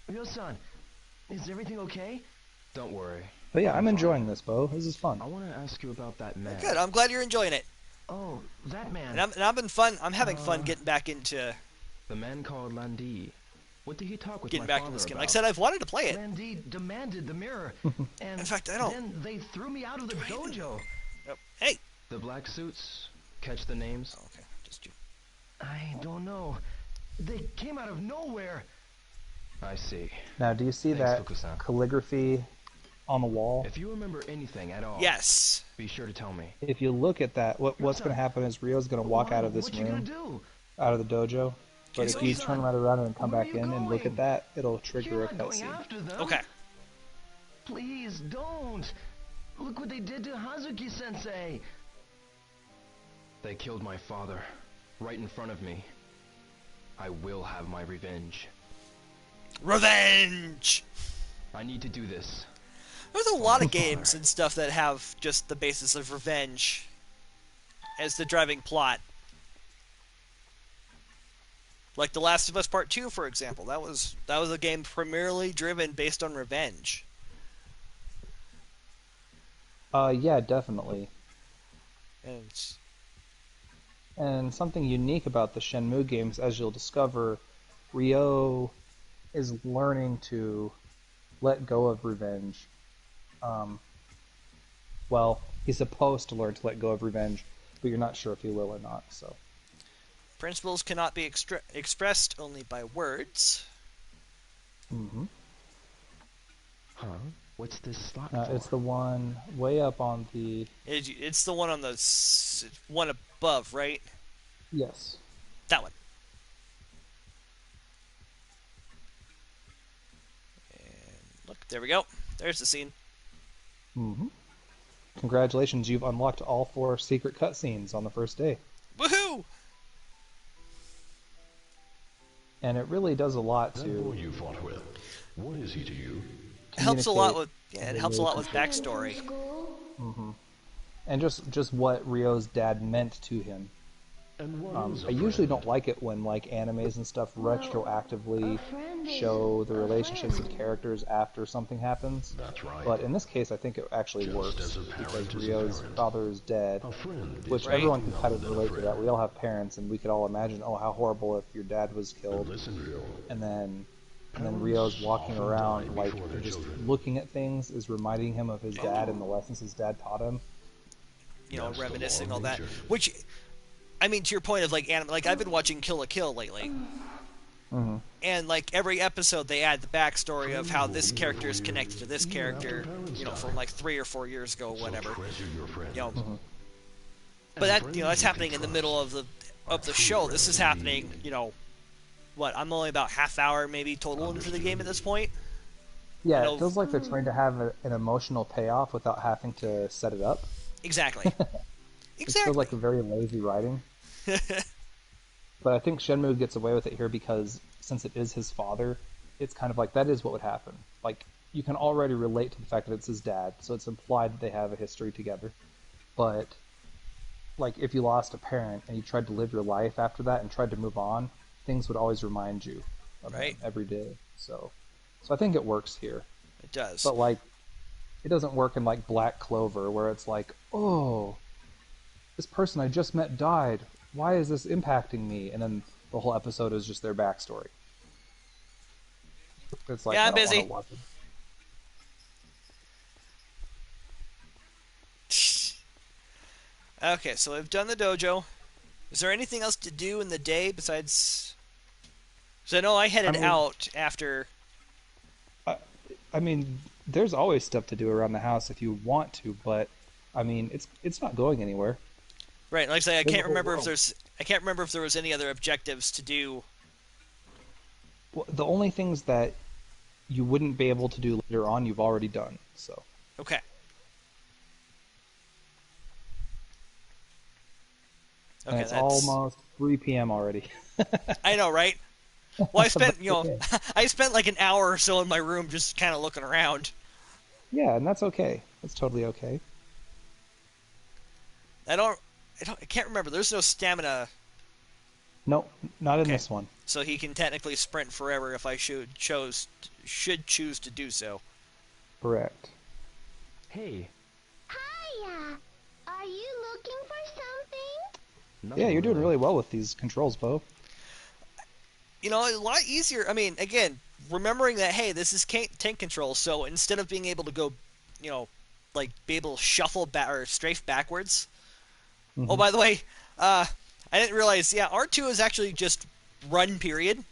Ryo-san, is everything okay? Don't worry. yeah, I'm enjoying this, Bo. This is fun. I want to ask you about that man. Good. I'm glad you're enjoying it. Oh, that man. And I'm having fun getting back into. The man called Landi. What did he talk with getting my back father into this game. about? Like I said, I've wanted to play it. Randy demanded the mirror, and In fact, I don't. then they threw me out of the dojo. Oh, hey. The black suits, catch the names? Oh, okay, just you. I don't know. They came out of nowhere. I see. Now, do you see Thanks, that Fuku-san. calligraphy on the wall? If you remember anything at all, Yes. be sure to tell me. If you look at that, what's going to happen is Ryo's going to walk out of this What you gonna room, do? out of the dojo. But if you turn right around and come Where are back you in and look going? at that, it'll You're trigger a not going cutscene. after them. Okay. Please don't. Look what they did to Hazuki-sensei. They killed my father, right in front of me. I will have my revenge. Revenge! I need to do this. There's a lot of games and stuff that have just the basis of revenge as the driving plot. Like The Last of Us Part 2, for example. That was a game primarily driven based on revenge. Yeah, definitely. And And something unique about the Shenmue games, as you'll discover, Ryo is learning to let go of revenge. Well, he's supposed to learn to let go of revenge, but you're not sure if he will or not. So, principles cannot be expressed only by words. Huh? What's this slot it's the one way up on the It's the one on the one above, right? yes. That one. And look, there we go. There's the scene. Congratulations, you've unlocked all 4 secret cutscenes on the first day. Woohoo! And it really does a lot That to boy you fought with, what is he to you? It helps a lot with communicate it helps a lot with From backstory. school? and just what Ryo's dad meant to him. And what is a I usually friend? don't like it when like animes and stuff retroactively a friend is show the a relationships of friend. characters after something happens. That's right. But in this case, I think it actually Just works as a parent because is a Ryo's parent. father is dead, A friend is which Right. everyone can nothing kind other of than a relate to that. friend. We all have parents, and we could all imagine, oh, how horrible if your dad was But killed, listen, Ryo. and then Parents Ryo's walking often around die like before their and just children. looking at things is reminding him of his dad and the lessons his dad taught him. You know, That's the law reminiscing of all that. nature. Which, I mean, to your point of like anime, like I've been watching Kill la Kill lately, and like every episode they add the backstory of how this character is connected to this character, you know, from like 3 or 4 years ago, whatever. Treasure your friend. You know, but that that's happening in the middle of the show. This is happening, you know, what? I'm only about half hour maybe total into the game at this point. Yeah, You know- it feels like they're trying to have an emotional payoff without having to set it up. Exactly. It Exactly. feels like a very lazy writing. But I think Shenmue gets away with it here because since it is his father, it's kind of like that is what would happen. Like you can already relate to the fact that it's his dad, so it's implied that they have a history together. But like if you lost a parent and you tried to live your life after that and tried to move on, things would always remind you of Right. him every day. So I think it works here. It does. But like it doesn't work in like Black Clover where it's like, oh, this person I just met died. Why is this impacting me? And then the whole episode is just their backstory. It's like, Yeah, I I'm don't wanna busy. watch it. Okay, so we've done the dojo. Is there anything else to do in the day besides? Because I know I headed out after. I mean, there's always stuff to do around the house if you want to, but I mean, it's not going anywhere. Right, like I say, I There's a can't whole remember if world. there's. I can't remember if there was any other objectives to do. Well, the only things that you wouldn't be able to do later on, you've already done. So Okay. and Okay, it's that's. almost 3 p.m. already. I know, right? Well, I spent, you know, Okay. I spent like an hour or so in my room just kind of looking around. Yeah, and that's okay. That's totally okay. I can't remember. There's no stamina, No, not in Okay. this one. so he can technically sprint forever if I should choose to do so. Correct. Hey, Hiya! Are you looking for something? nothing Yeah, you're doing really well with these controls, Bo. you know, a lot easier. I mean, again, remembering that, hey, this is tank control, so instead of being able to go, you know, like be able to shuffle back or strafe backwards. Oh, Hmm. by the way, I didn't realize. Yeah, R2 is actually just run. Period.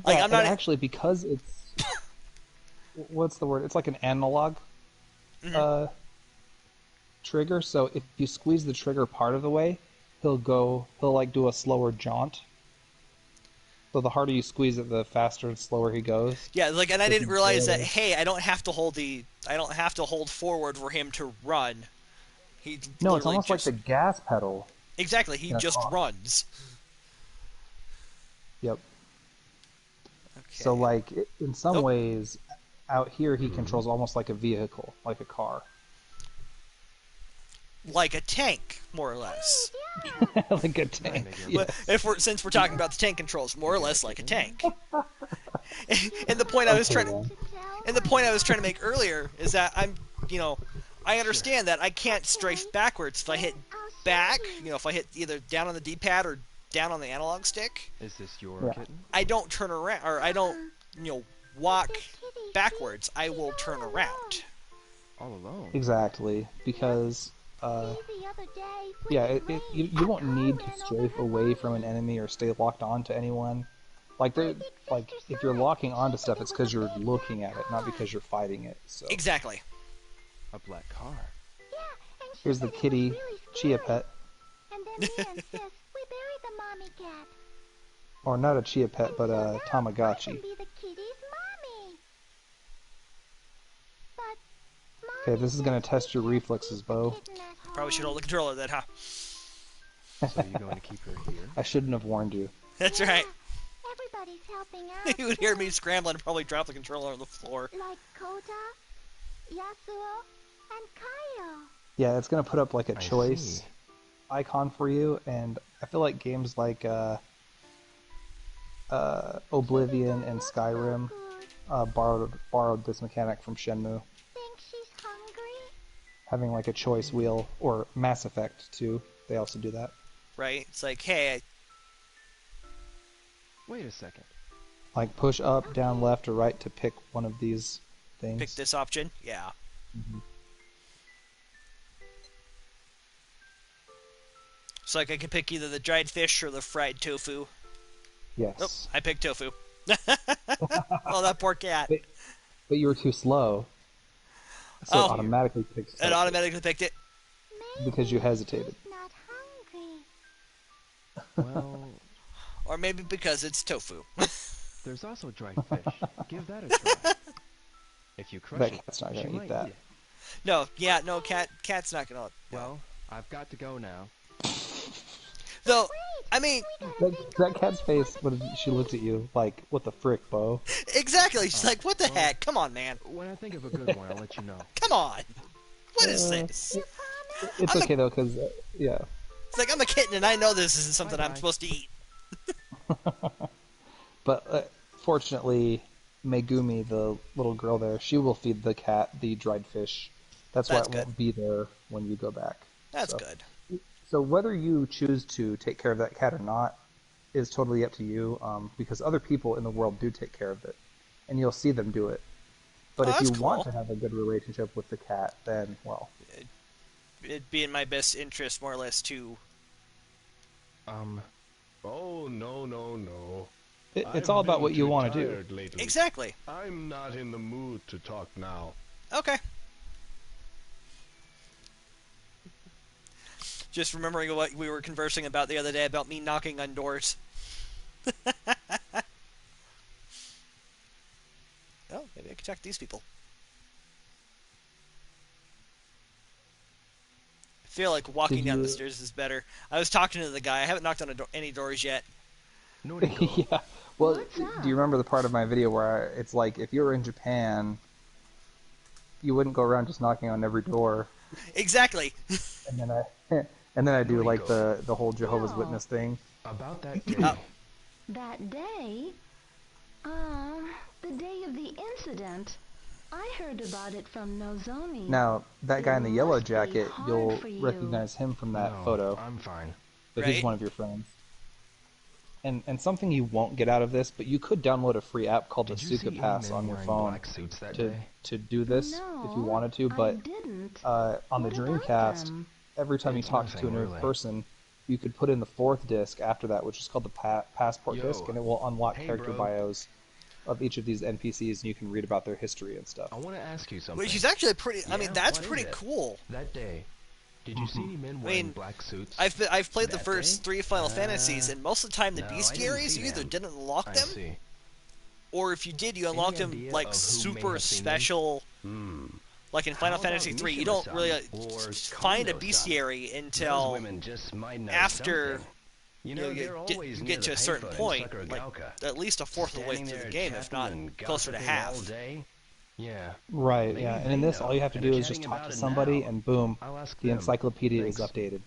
Like Yeah, I'm and not. actually, because it's what's the word? It's like an analog Mhm. uh, trigger. So if you squeeze the trigger part of the way, he'll like do a slower jaunt. So the harder you squeeze it, the faster and slower he goes. Yeah, like, and I So if didn't you realize that. barely, Hey, I don't have to hold forward for him to run. He no, it's literally almost like the just gas pedal exactly. He in a just car. runs. Yep. So Okay. like in some Oh, ways, out here he Hmm? controls almost like a vehicle, like a car, like a tank, more or less. like a Hi, tank. Megumi. Well, Yes. if we're since we're talking about the tank controls, more or You got a less like a kitten? tank. and the point I was Okay trying to, then. and the point I was trying to make earlier is that you know, I Sure. understand that I can't strafe backwards if I hit back. You know, if I hit either down on the D-pad or down on the analog stick, Is this your Yeah. kitten? I don't turn around or I don't, you know, walk backwards. I will turn around. All alone? Exactly, because yeah, you won't need to strafe away from an enemy or stay locked on to anyone. Like they like if you're locking onto stuff, it's because you're looking at it, not because you're fighting it. So Exactly. A black car. here's the kitty chia pet, And then me and Sis, we buried the mommy cat. or not a chia pet, And but so a now I can Tamagotchi. be the kitty's mommy. But Okay, mommy this is gonna says we test your can't reflexes, keep the Bo. kitten at Probably should hold home. the controller then, huh? So you going to keep her here? I shouldn't have warned you. That's Yeah, right. everybody's helping out You would hear me too. scrambling and probably drop the controller on the floor. Like Kota, Yasuo, and Kaio. Yeah, it's gonna put up like a I see. choice icon for you, and I feel like games like She Oblivion don't and look so Skyrim good. borrowed this mechanic from Shenmue, Think she's hungry? having like a choice wheel, or Mass Effect too. They also do that. Right? It's like, hey, Wait a second. Like push up, down, left, or right to pick one of these I picked things. this option. Yeah. Mhm. It's like I can pick either the dried fish or the fried tofu. Oh, Yes, I picked tofu. Oh, that poor cat. but, but you were too slow, so it Oh, Dear. automatically picks it tofu automatically picked it. because you Maybe hesitated. she's not hungry. Well, Or maybe because it's tofu. there's also dried fish. Give that a try. If you crush That it, cat's not she gonna eat might that. eat it. No, yeah, no, cat's not gonna. No. Well, I've got to go now. Though, I mean, That cat's face when she looks at you, like, what the frick, Bo? exactly. She's Oh, like, what the well, heck? Come on, man. when I think of a good one, I'll let you know. Come on. What is Uh, this? It's I'm a, okay though, because yeah. it's like I'm a kitten and I know this isn't something I'm Bye-bye. supposed to eat. But fortunately, Megumi, the little girl there, she will feed the cat the dried fish. That's why That's it good. won't be there when you go back. That's So, good. so whether you choose to take care of that cat or not is totally up to you, because other people in the world do take care of it, and you'll see them do it. But Oh, if that's you want cool. to have a good relationship with the cat, then well, It'd be in my best interest, more or less, to. Um, Oh, no, no, no. it's I've all about been what you too want to do. tired lately. Exactly. I'm not in the mood to talk now. Okay. Just remembering what we were conversing about the other day about me knocking on doors. Oh, maybe I can talk to these people. I feel like walking Did down the you? stairs is better. I was talking to the guy. I haven't knocked on any doors yet. Noriko. Yeah. Well, What's do up? you remember the part of my video where it's like if you were in Japan, you wouldn't go around just knocking on every door, Exactly. and then I and then I do like Noriko. the whole Jehovah's No. Witness thing. About that day. Oh. That day? The day of the incident. I heard about it from Nozomi. Now, that guy in the It yellow must be jacket, hard you'll for you. recognize him from that No, photo. I'm fine. So he's Right. one of your friends. and something you won't get out of this, but you could download a free app called the Did you Suka see any Pass men on your wearing phone black suits that to day? to do this if you No, wanted to. I But didn't. on the What about Dreamcast, them? every time you It's talked to a nothing, new really. person, you could put in the fourth disc after that, which is called the passport disc, Yo. and it will unlock Hey, character bro. bios of each of these NPCs, and you can read about their history and stuff. I want to ask you something. Which is actually pretty. I mean, Yeah? that's What is pretty it? cool. That day, did you see any men I wearing mean, black suits? I've played the That first day? 3 Final Fantasies, and most of the time the No, I didn't bestiaries see you either them. didn't unlock I them, see. or if you did, you unlocked them idea like of who may super have seen them? special. Like in Final How about Fantasy 3, you don't really Mishima-san or find a Kondo-san? bestiary Those until women just might know after something. You know, they're always you near get the to a certain payphone in point, like Sakura-Gauka. at least a fourth of the way Standing through the there game, if chatting not and closer to gossiping all half. day. Yeah. Right, Maybe yeah. And they in this, all know, you have to and do they're is just chatting talk about to it somebody, now. and boom, I'll ask the them. encyclopedia is Thanks. updated. And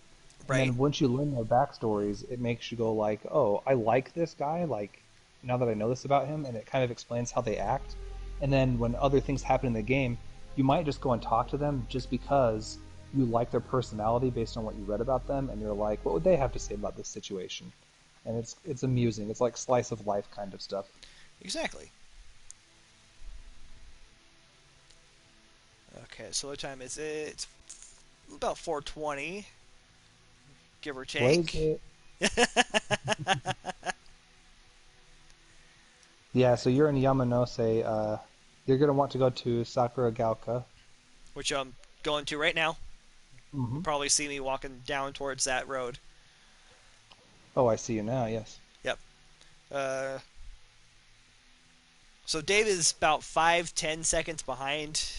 Right. then once you learn their backstories, it makes you go like, oh, I like this guy, like, now that I know this about him, and it kind of explains how they act. And then when other things happen in the game, you might just go and talk to them just because you like their personality based on what you read about them, and you're like, what would they have to say about this situation? And it's amusing. It's like slice of life kind of stuff. Exactly. Okay, so what time is it? It's about 4:20, give or Blaze take. it. Yeah, so you're in Yamanose. You're gonna want to go to Sakuragaoka. Which I'm going to right now. Mm-hmm. Probably see me walking down towards that road. Oh, I see you now. Yes. Yep. Uh, so Dave is about 5-10 seconds behind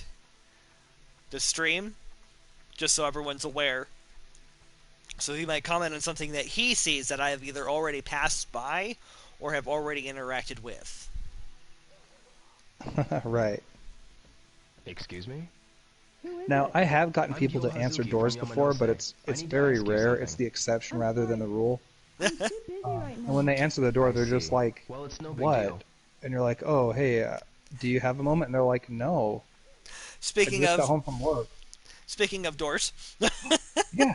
the stream, just so everyone's aware. So he might comment on something that he sees that I have either already passed by or have already interacted with. Right. Excuse me? Now, I have gotten I'm people Gil to answer Hazuki doors from before, but Yamanose. it's I it's need to very ask you rare. It's something. the exception I'm rather than sorry. the rule. I'm too busy right now. And when they answer the door, I they're just see. like, Well, it's no big "What?" deal. And you're like, "Oh, hey, do you have a moment?" And they're like, "No, I Speaking just got of home from work." doors, Yeah.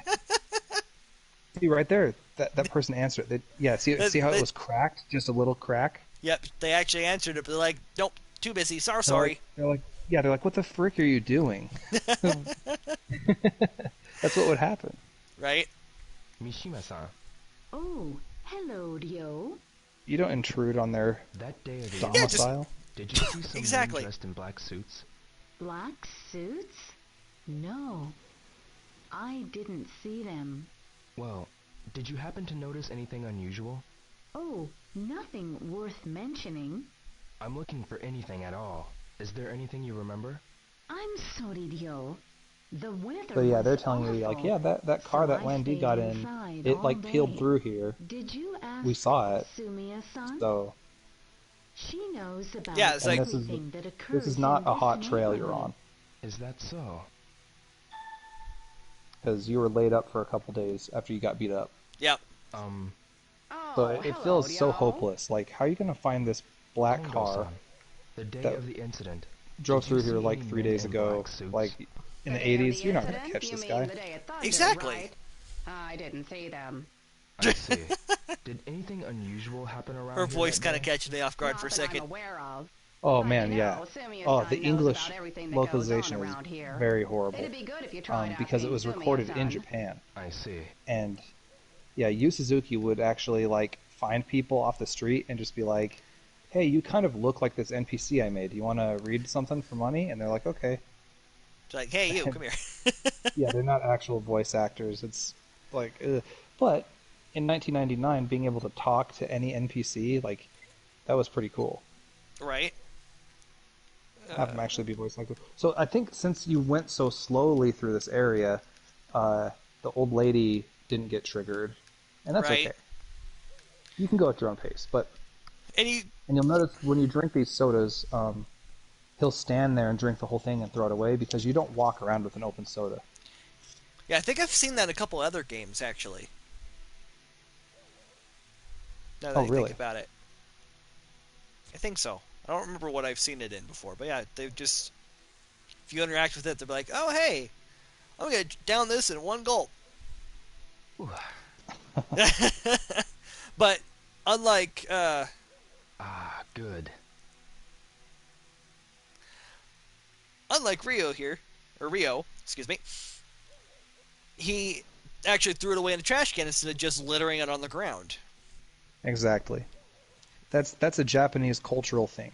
See right there, that person answered. Yeah, see how it They- was cracked, just a little crack. yep, they actually answered it, but they're like, nope, too busy. They're Sorry. like, yeah, they're like, "What the frick are you doing?" That's what would happen. Right? Mishima-san, Oh, hello, Ryo. You don't intrude on their that day of the domicile. did you see some Exactly. men dressed in black suits? Black suits? No, I didn't see them. Well, did you happen to notice anything unusual? Oh, nothing worth mentioning. I'm looking for anything at all. Is there anything you remember? I'm sorry, Ryo. The weather So yeah, was they're telling you like, awful, yeah, that car so that I Landy stayed got in, inside it all like peeled day. through here. Did you ask We saw it. Sumiya-san? So She knows about Yeah, it's like- and everything that occurs this is not in a this hot trail you're neighborhood. on Is that so? because you were laid up for a couple days after you got beat up. Yep. So it feels so hopeless. Like, how are you gonna find this black car? Kondo-san, the day that of the incident. Drove Did you through here see like any 3 men days in ago, black suits? like in the 80s. You're not gonna catch this guy. Exactly. I didn't see them. I see. Did anything unusual happen around Her here voice that kind of day? catches me off guard for a Not that I'm second. aware of. Oh But man, you yeah. know, Sumiya-san Oh, the knows English about everything that goes on localization is around here. very horrible It'd be good if you tried because it asking was recorded in Sumiya-san. Japan. I see. And yeah, Yu Suzuki would actually like find people off the street and just be like, "Hey, you kind of look like this NPC I made. You want to read something for money?" And they're like, "Okay." It's like, hey, you, come here. Yeah, they're not actual voice actors. It's like, ugh. But in 1999, being able to talk to any NPC, like, that was pretty cool. Right? Have them actually be voice actors. So I think since you went so slowly through this area, the old lady didn't get triggered, and that's Right. okay. You can go at your own pace, but And you, and you'll notice when you drink these sodas, he'll stand there and drink the whole thing and throw it away because you don't walk around with an open soda. yeah, I think I've seen that in a couple other games, actually. Now that Oh, I really? think about it. I think so. I don't remember what I've seen it in before, but yeah, they've just... If you interact with it, they'll be like, oh, hey, I'm going to down this in one gulp. But unlike Ah, good. unlike Rio, excuse me, he actually threw it away in a trash can instead of just littering it on the ground. Exactly. That's a Japanese cultural thing.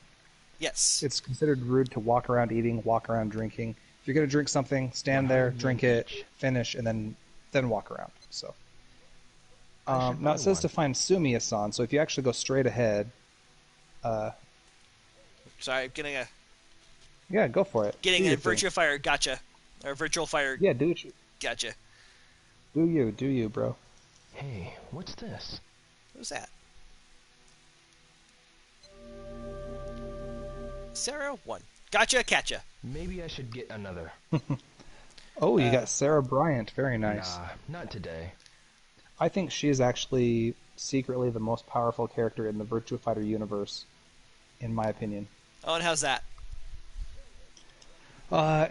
Yes. It's considered rude to walk around eating, walk around drinking. If you're gonna drink something, stand there, 100 yen drink it, each. finish, and then walk around. So I should now buy it says one. to find Sumiya-san. So if you actually go straight ahead, Sorry, getting a go for it. Do your thing. Virtua Fire gotcha. Or Virtual Fire Yeah, gotcha. do you, bro. Hey, what's this? What was that? Sarah 1. Gotcha, catcha. Maybe I should get another. Oh, you got Sarah Bryant. Very nice. Nah, not today. I think she is actually secretly the most powerful character in the Virtua Fighter universe, in my opinion. Oh, and how's that?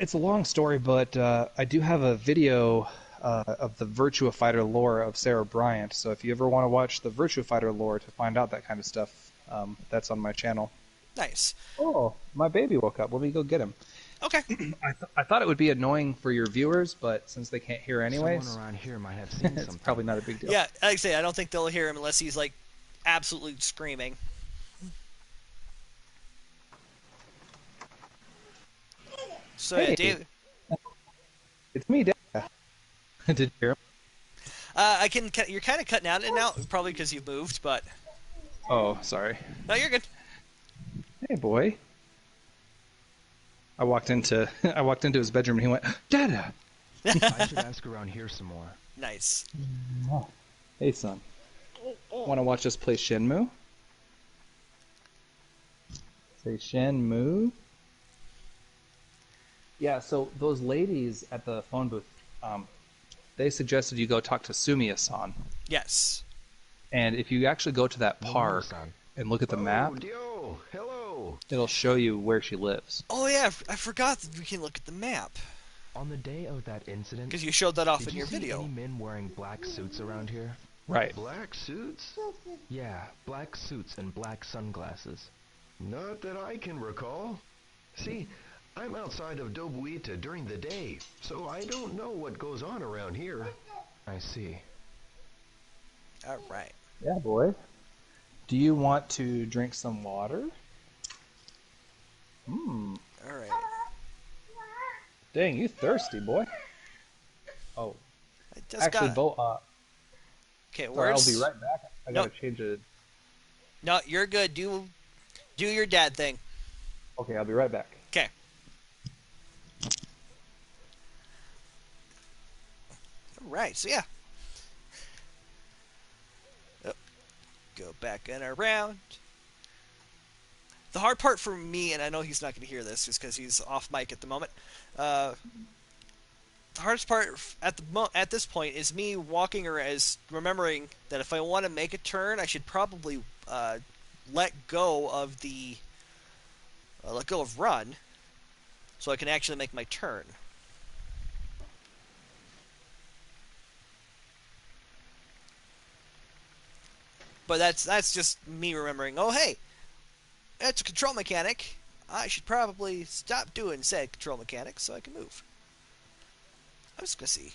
It's a long story, but I do have a video of the Virtua Fighter lore of Sarah Bryant. So if you ever want to watch the Virtua Fighter lore to find out that kind of stuff, that's on my channel. Nice. Oh, my baby woke up. Let me go get him. Okay. I thought it would be annoying for your viewers, but since they can't hear anyways, Someone around here might have seen it's something. probably not a big deal. Yeah, like I say, I don't think they'll hear him unless he's like absolutely screaming. So Hey. yeah, Dave, It's me, Dad. Did you hear him? I can. You're kind of cutting out and out, probably because you've moved, but Oh, sorry. no, you're good. Hey, boy. I walked into his bedroom and he went, Dada. I should ask around here some more. Nice. Hey, son. Want to watch us play Shenmue? Say Shenmue. Yeah, so those ladies at the phone booth, they suggested you go talk to Sumiya-san. Yes. And if you actually go to that park Nomura-san. and look at the map, Oh, Dio, hello. it'll show you where she lives. Oh yeah, I forgot that we can look at the map On the day of that incident, because you showed that off did in you your see video. any men wearing black suits around here? Right. Black suits? Yeah, black suits and black sunglasses. Not that I can recall. See, I'm outside of Dobuita during the day, so I don't know what goes on around here. I see. All right. Yeah, boy. Do you want to drink some water? All right. Dang, you thirsty, boy. Oh, I just actually, got. Okay, sorry, where's? I'll be right back. I gotta change it. No, you're good. Do your dad thing. Okay, I'll be right back. Okay. All right. So yeah. Oh, go back and around. The hard part for me, and I know he's not going to hear this just because he's off mic at the moment. The hardest part at this point is me walking or as remembering that if I want to make a turn, I should probably let go of run, so I can actually make my turn. But that's just me remembering. Oh hey, it's a control mechanic. I should probably stop doing said control mechanics so I can move. I'm just gonna see.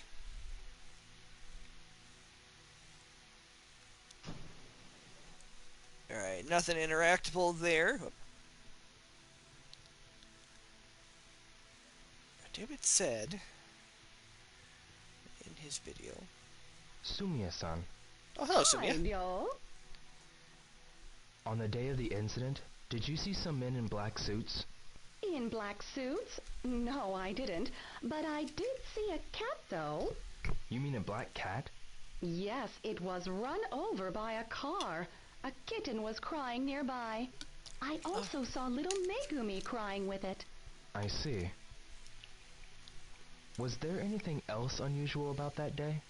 Alright, nothing interactable there. David said in his video. Sumiya-san, Oh, hello, Sumia. Yo. on the day of the incident, did you see some men in black suits? In black suits? No, I didn't. But I did see a cat, though. You mean a black cat? Yes, it was run over by a car. A kitten was crying nearby. I also saw little Megumi crying with it. I see. Was there anything else unusual about that day?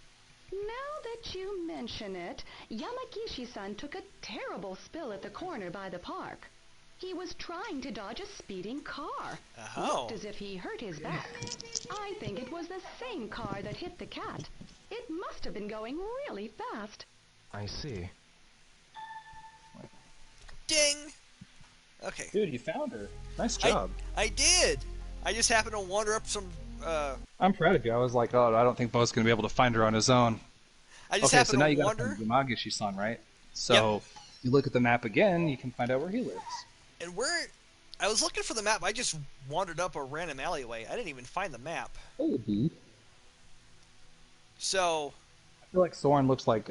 Now that you mention it, Yamagishi-san took a terrible spill at the corner by the park. He was trying to dodge a speeding car. Oh. Looked as if he hurt his back. I think it was the same car that hit the cat. It must have been going really fast. I see. Ding! Okay. Dude, you found her. Nice I, job. I did! I just happened to wander up some, I'm proud of you. I was like, oh, I don't think Bo's going to be able to find her on his own. I just Okay, so happened now to you got to wander, find Yamagishi-san, right? So you look at the map again, you can find out where he lives. and I was looking for the map, I just wandered up a random alleyway. I didn't even find the map. Hey, dude. So, I feel like Soren looks like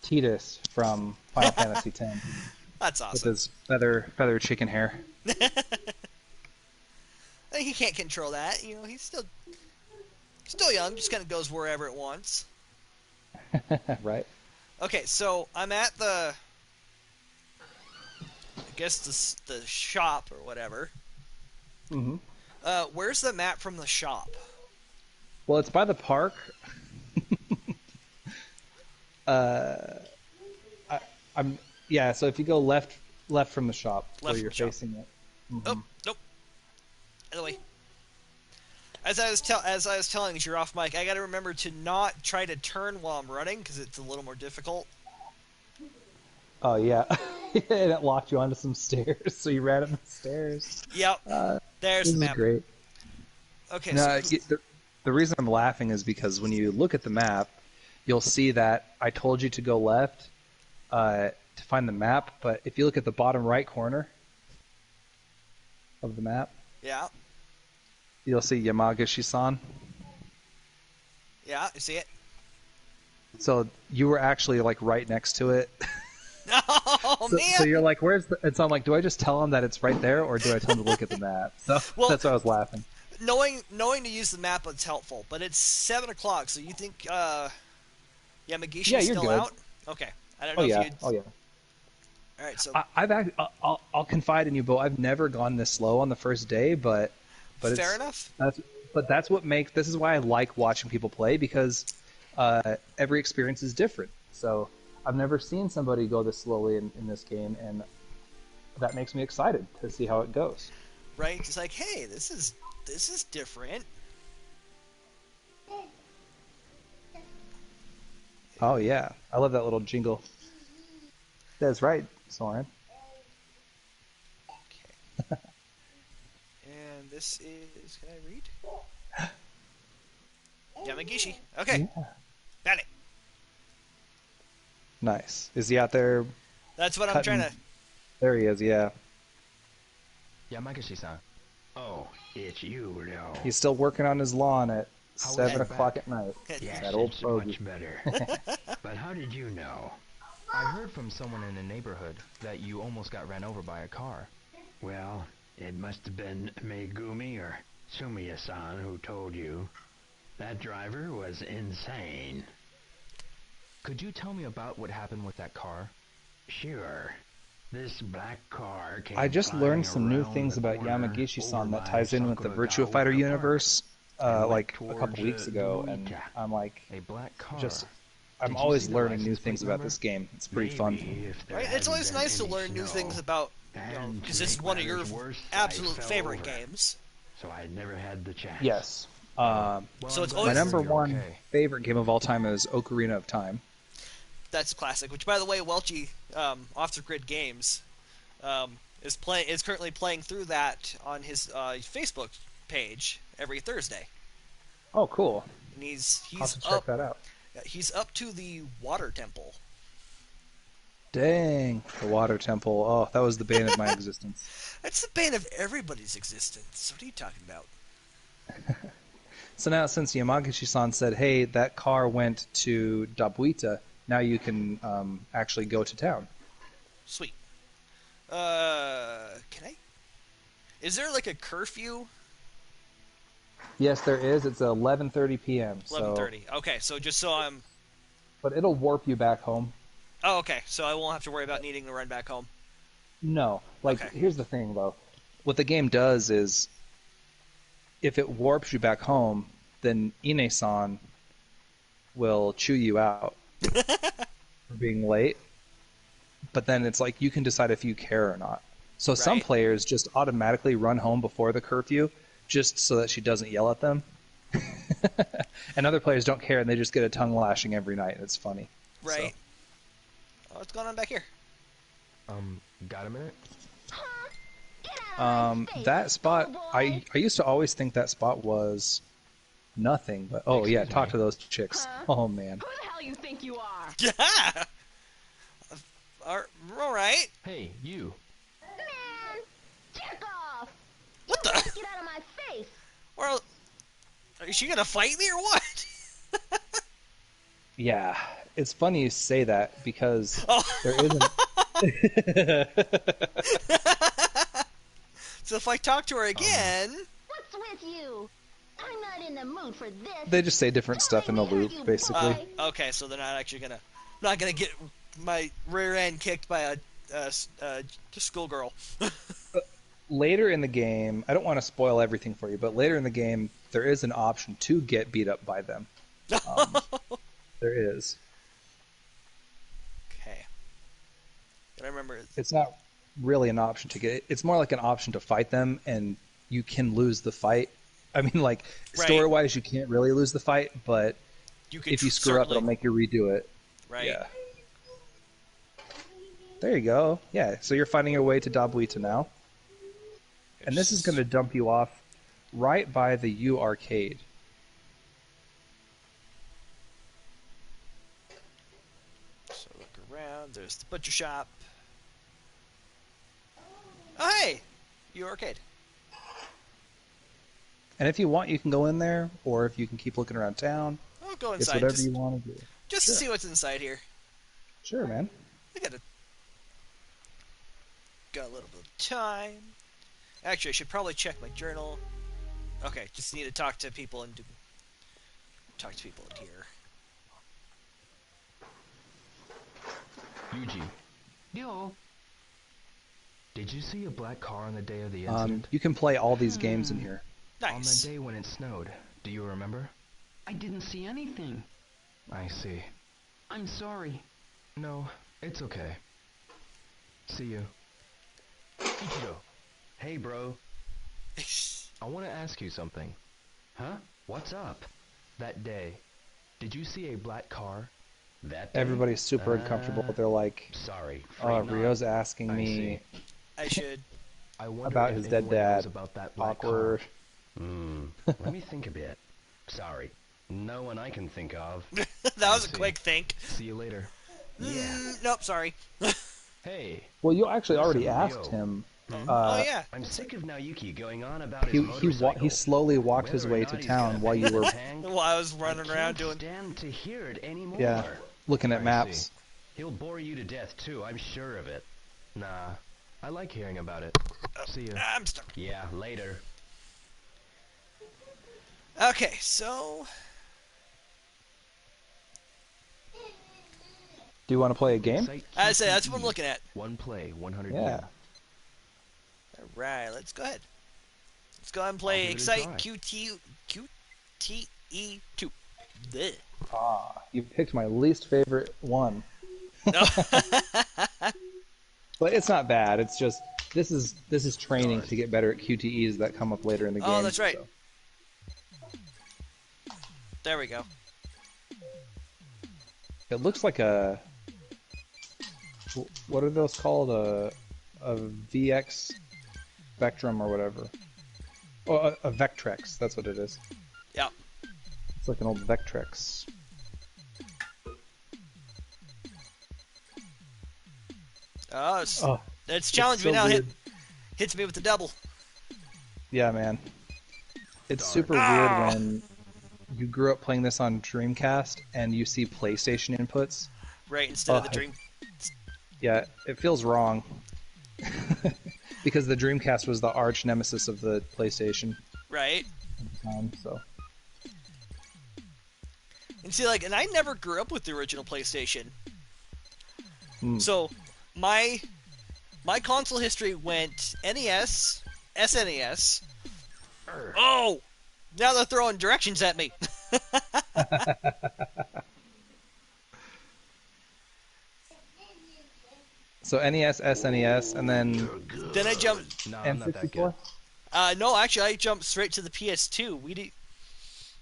Tidus from Final Fantasy X that's with awesome. his feather chicken hair. He can't control that, you know, he's still young, just kind of goes wherever it wants. Right? Okay, so I'm at I guess the shop or whatever. Mm-hmm. Where's the map from the shop? Well, it's by the park. So if you go left from the shop, Left where from you're the shop. facing it. Oh, nope. Anyway, as I was telling you off mic, I got to remember to not try to turn while I'm running because it's a little more difficult. Oh yeah, and it locked you onto some stairs, so you ran up the stairs. Yep. There's This the is map. great. Okay, No, so the reason I'm laughing is because when you look at the map, you'll see that I told you to go left to find the map, but if you look at the bottom right corner of the map, yeah, you'll see Yamagishi-san. you see it? So you were actually like right next to it. Oh So, man! so you're like, where's the... And so I'm like, do I just tell him that it's right there, or do I tell him to look at the map? So Well, that's why I was laughing. knowing to use the map is helpful, but it's 7 o'clock, so you think Yamagishi's Yeah, you're still good. out? Okay, I don't Oh know yeah, if you'd... oh yeah. All right, so I'll confide in you, Bo. I've never gone this slow on the first day, but fair it's, enough. that's what makes... This is why I like watching people play, because every experience is different. So I've never seen somebody go this slowly in this game, and that makes me excited to see how it goes. Right? It's like, hey, this is different. Oh yeah, I love that little jingle. That's right, Soren. Okay. And this is... Can I read? Yamagishi. Okay. Yeah. Got it. Nice. Is he out there? That's what I'm Cutting- trying to... There he is. Yeah, Yamagishi-san. Oh, it's you now. he's still working on his lawn at How was 7 your o'clock back? at night. Yes, That old it's fogey. much better. But how did you know? I heard from someone in the neighborhood that you almost got ran over by a car. Well, it must have been Megumi or Sumiya-san who told you. That driver was insane. Could you tell me about what happened with that car? Sure. This black car came I just flying learned some new around things the about corner Yamagishi-san over that by ties in with the Virtua Sakuragaoka Fighter Park universe, and went like a couple towards, weeks ago, and Dobuita. I'm like, A black car. I'm Did you always see the learning new license things plate about number? this game. It's pretty Maybe fun. if there Right? It's hadn't always been nice to any learn new snow. things about... And because to this is make one of your matters worse, I absolute fell favorite over, games. so I never had the chance. Yes. Well, So it's I'm glad always- My to number hear you're one okay. favorite game of all time is Ocarina of Time. That's classic. Which, by the way, Welchie, Off the Grid Games, is currently playing through that on his Facebook page every Thursday, Oh, cool. and he's I'll have to check up that out. he's up to the Water Temple. Dang, the Water Temple. Oh, that was the bane of my existence. That's the bane of everybody's existence. What are you talking about? So now, since Yamagishi-san said, hey, that car went to Dobuita, now you can actually go to town. Sweet. Can I? Is there like a curfew? Yes, there is. It's 11:30 p.m. 11:30. Okay, so just so I'm. But it'll warp you back home. Oh, okay. So I won't have to worry about needing to run back home. No. Like, Okay. here's the thing, though. What the game does is, if it warps you back home, then Ine-san will chew you out for being late. But then it's like, you can decide if you care or not. So some Right. players just automatically run home before the curfew, just so that she doesn't yell at them. And other players don't care, and they just get a tongue lashing every night, and it's funny. Right. Oh, what's going on back here? Got a minute? That spot, I used to always think that spot was nothing, but oh yeah, Excuse talk me. to those chicks. Oh man. Who the hell you think you are? Yeah. All right. Hey, you. Man, jerk off! What You the? guys get out of my face! Well, is she gonna fight me or what? Yeah, it's funny you say that because Oh. there isn't. So if I talk to her again, What's with you? I'm not in the mood for this. They just say different stuff in the loop, basically. okay, so they're not actually not gonna get my rear end kicked by a schoolgirl. Later in the game, I don't want to spoil everything for you, but later in the game, there is an option to get beat up by them. There is. Okay. But I remember. It's not really an option to get. It's more like an option to fight them, and you can lose the fight. I mean, like Right. story-wise, you can't really lose the fight, but You could if you screw up, it'll make you redo it. Right. Yeah. There you go. Yeah. So you're finding your way to Dabuita now, and this is going to dump you off right by the U arcade. So look around. There's the butcher shop. Oh hey, you arcade. And if you want, you can go in there, or if you can keep looking around town. I'll go It's inside whatever just, you want to do. just to see what's inside here. Sure, man. I got a little bit of time. Actually, I should probably check my journal. Okay, just need to talk to people and talk to people in here. Yuji, Yo. did you see a black car on the day of the incident? You can play all these games in here. On the Nice. day when it snowed, do you remember? I didn't see anything. I see. I'm sorry. No, it's okay. See you. Ichigo. Hey, bro. I want to ask you something. Huh? What's up? That day, did you see a black car? That day? Everybody's super uncomfortable. They're like, Sorry. "Oh, afraid not. Rio's asking I me see. I should. I wonder about if his dead anyone knows dad." about that black Awkward. car. Let me think a bit. Sorry. No one I can think of. That was a see. quick think. See you later. Yeah. Nope, sorry. Hey, Well, you actually already Listen, asked yo. him. Oh yeah. I'm sick of Naoyuki going on about He his he motorcycle. he slowly walked his Whether or way not to he's town gonna while pay you the were tank, While I was running I around can't doing. stand to hear it anymore. looking at I maps. see. He'll bore you to death too, I'm sure of it. Nah, I like hearing about it. See you. I'm stuck. Yeah, later. Okay, so Do you want to play a game? Excite I say that's what I'm QTE. looking at. One play, 100 Yeah. win. All right, let's go ahead. Let's go ahead and I'll play give it a Excite try. QTE2. Bleh. Ah, you picked my least favorite one. No. But it's not bad. It's just this is training to get better at QTEs that come up later in the game. Oh, that's right. so. There we go. It looks like a what are those called? A VX Spectrum or whatever. Oh, a Vectrex. That's what it is. Yeah. It's like an old Vectrex. Oh, it's Oh, challenged me so now. weird. Hits me with the double. Yeah, man. It's super Ah! weird when you grew up playing this on Dreamcast and you see PlayStation inputs. Right, instead of the Oh, dream. Yeah, it feels wrong. Because the Dreamcast was the arch nemesis of the PlayStation Right. at the time, so. And see, like, and I never grew up with the original PlayStation. Hmm. So, my console history went NES, SNES. Oh! Now they're throwing directions at me. So NES, SNES, and then Then I jumped. No, I'm not that N64? good. No, actually, I jumped straight to the PS2. We did.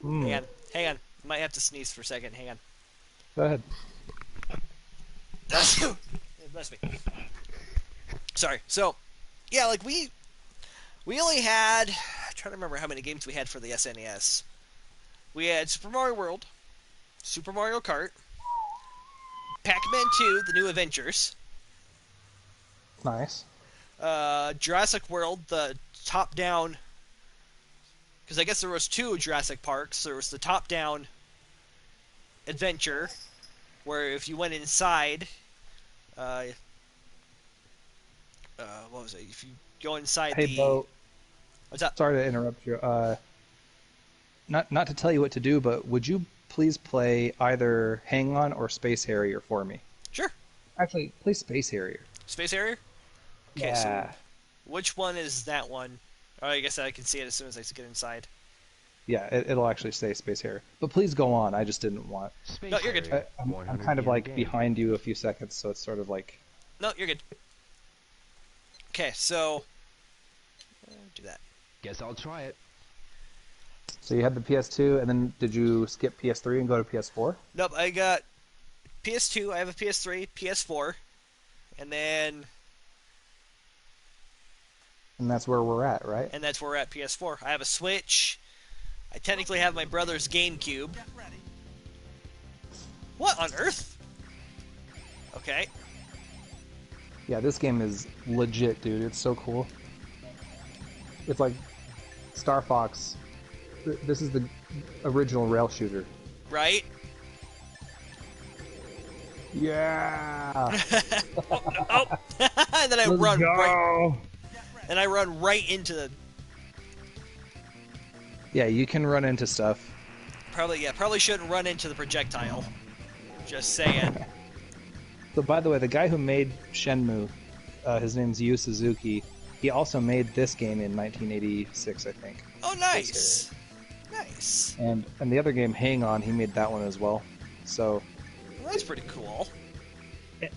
Hmm. Hang on. Might have to sneeze for a second. Hang on. Go ahead. Bless me. Sorry. So, yeah, like we only had. I'm trying to remember how many games we had for the SNES. We had Super Mario World, Super Mario Kart, Pac-Man 2: The New Adventures, Nice. Jurassic World, the top-down. Because I guess there was two Jurassic Parks. There was the top-down adventure, where if you went inside, uh, what was it? If you go inside Hey, the. Bo. What's up? Sorry to interrupt you. Not to tell you what to do, but would you please play either Hang On or Space Harrier for me? Sure. Actually, play Space Harrier. Space Harrier? Okay, Yeah. so which one is that one? Oh, I guess I can see it as soon as I get inside. Yeah, it'll actually say Space Harrier. But please go on. I just didn't want. Space No, you're good. Harrier, I'm 100 kind of yen like game. behind you a few seconds, so it's sort of like. No, you're good. Okay, so do that. Guess I'll try it. So you had the PS2, and then did you skip PS3 and go to PS4? Nope, I got PS2. I have a PS3, PS4, and then And that's where we're at, right? that's where we're at. PS4. I have a Switch. I technically have my brother's GameCube. What on earth? Okay. Yeah, this game is legit, dude. It's so cool. It's like Star Fox. This is the original rail shooter. Right? Yeah. Oh, and then I Let's run go. right. And I run right into the. Yeah, you can run into stuff. Probably shouldn't run into the projectile. Just saying. So, by the way, the guy who made Shenmue, his name's Yu Suzuki. He also made this game in 1986, I think. Oh, nice. Nice. And the other game, Hang On, he made that one as well. So, Well, that's pretty cool.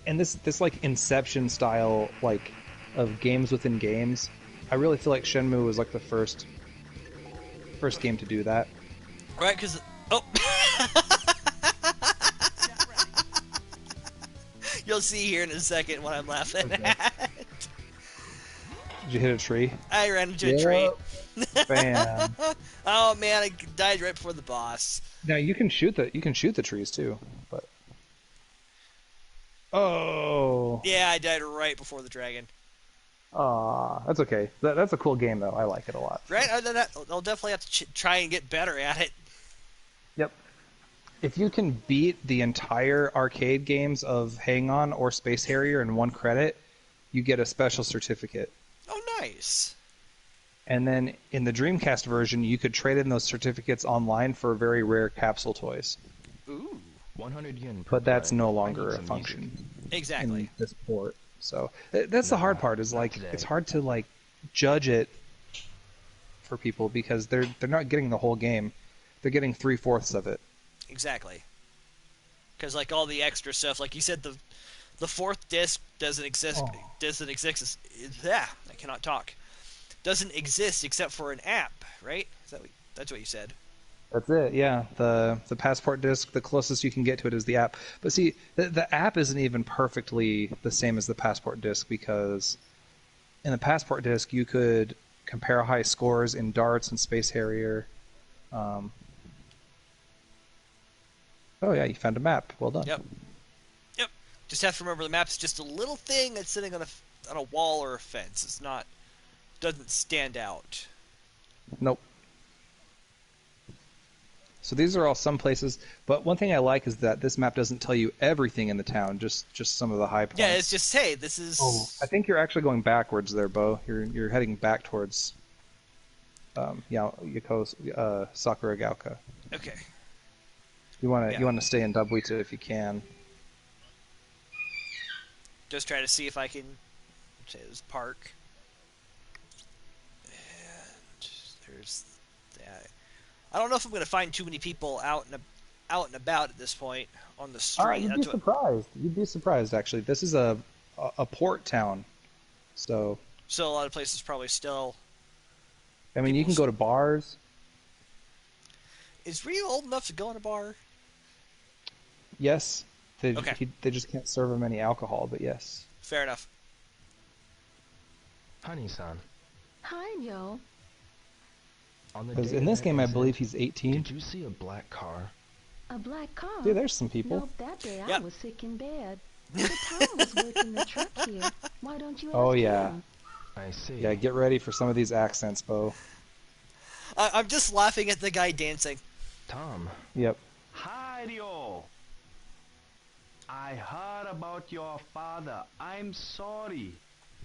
and this like Inception style like of games within games, I really feel like Shenmue was like the first game to do that. Right, because... Oh! You'll see here in a second what I'm laughing at. Did you hit a tree? I ran into a tree. Bam. Oh, man, I died right before the boss. Now you can shoot the trees too, but oh, Yeah, I died right before the dragon. that's okay. That's a cool game though. I like it a lot. Right? Other than that, I'll definitely have to try and get better at it. Yep. If you can beat the entire arcade games of Hang On or Space Harrier in one credit, you get a special certificate. Oh, nice. And then in the Dreamcast version, you could trade in those certificates online for very rare capsule toys. Ooh. 100 yen. per But that's play. no I longer need a some function music. Exactly. in this port. So that's the hard part. Is like Not today. it's hard to like judge it for people because they're not getting the whole game. They're getting 3/4 of it. Exactly. Because, like, all the extra stuff, like you said, the fourth disc doesn't exist. Oh. Doesn't exist. Yeah, I cannot talk. Doesn't exist except for an app, right? That's what you said. That's it. Yeah, the passport disc. The closest you can get to it is the app. But see, the app isn't even perfectly the same as the passport disc because in the passport disc you could compare high scores in darts and Space Harrier. Oh yeah, you found a map. Well done. Yep. Yep. Just have to remember the map's just a little thing that's sitting on a wall or a fence. It's not. Doesn't stand out. Nope. So these are all some places, but one thing I like is that this map doesn't tell you everything in the town, just some of the high points. Yeah, it's just, hey, this is. Oh, I think you're actually going backwards there, Bo. You're heading back towards Sakuragaoka. Okay. You want to Yeah. you want to stay in Dubwita if you can. Just try to see if I can. Say this park. And there's that. I don't know if I'm going to find too many people out and about at this point on the street. You'd be That's what- surprised. You'd be surprised actually. This is a port town, so So a lot of places probably still. I mean you can go to bars. Is Ryu old enough to go in a bar? Yes, they Okay. they just can't serve him any alcohol, but yes. Fair enough. Honey-san, Hi, Yo. on the Because day in of this that game, I incident, believe he's 18. did you see a black car? A black car? See, there's some people. Nope, that day I Yep. was sick in bed. But Tom was working the truck here. Why don't you ask Oh, yeah. him? I see. Yeah, get ready for some of these accents, Bo. I'm just laughing at the guy dancing. Tom, Yep. Hi, Dio. I heard about your father. I'm sorry.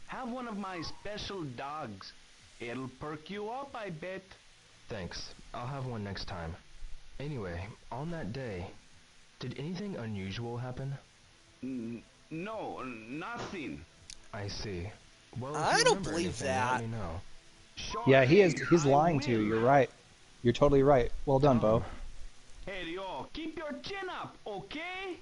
Have one of my special dogs. It'll perk you up, I bet. thanks. I'll have one next time. Anyway, on that day, did anything unusual happen? No, nothing. I see. Well, if I you don't remember believe anything, that. let me know. Sure Yeah, he's thing, I lying to you. will. You're right. You're totally right. Well done, Bo. Hey, Dio, keep your chin up, okay?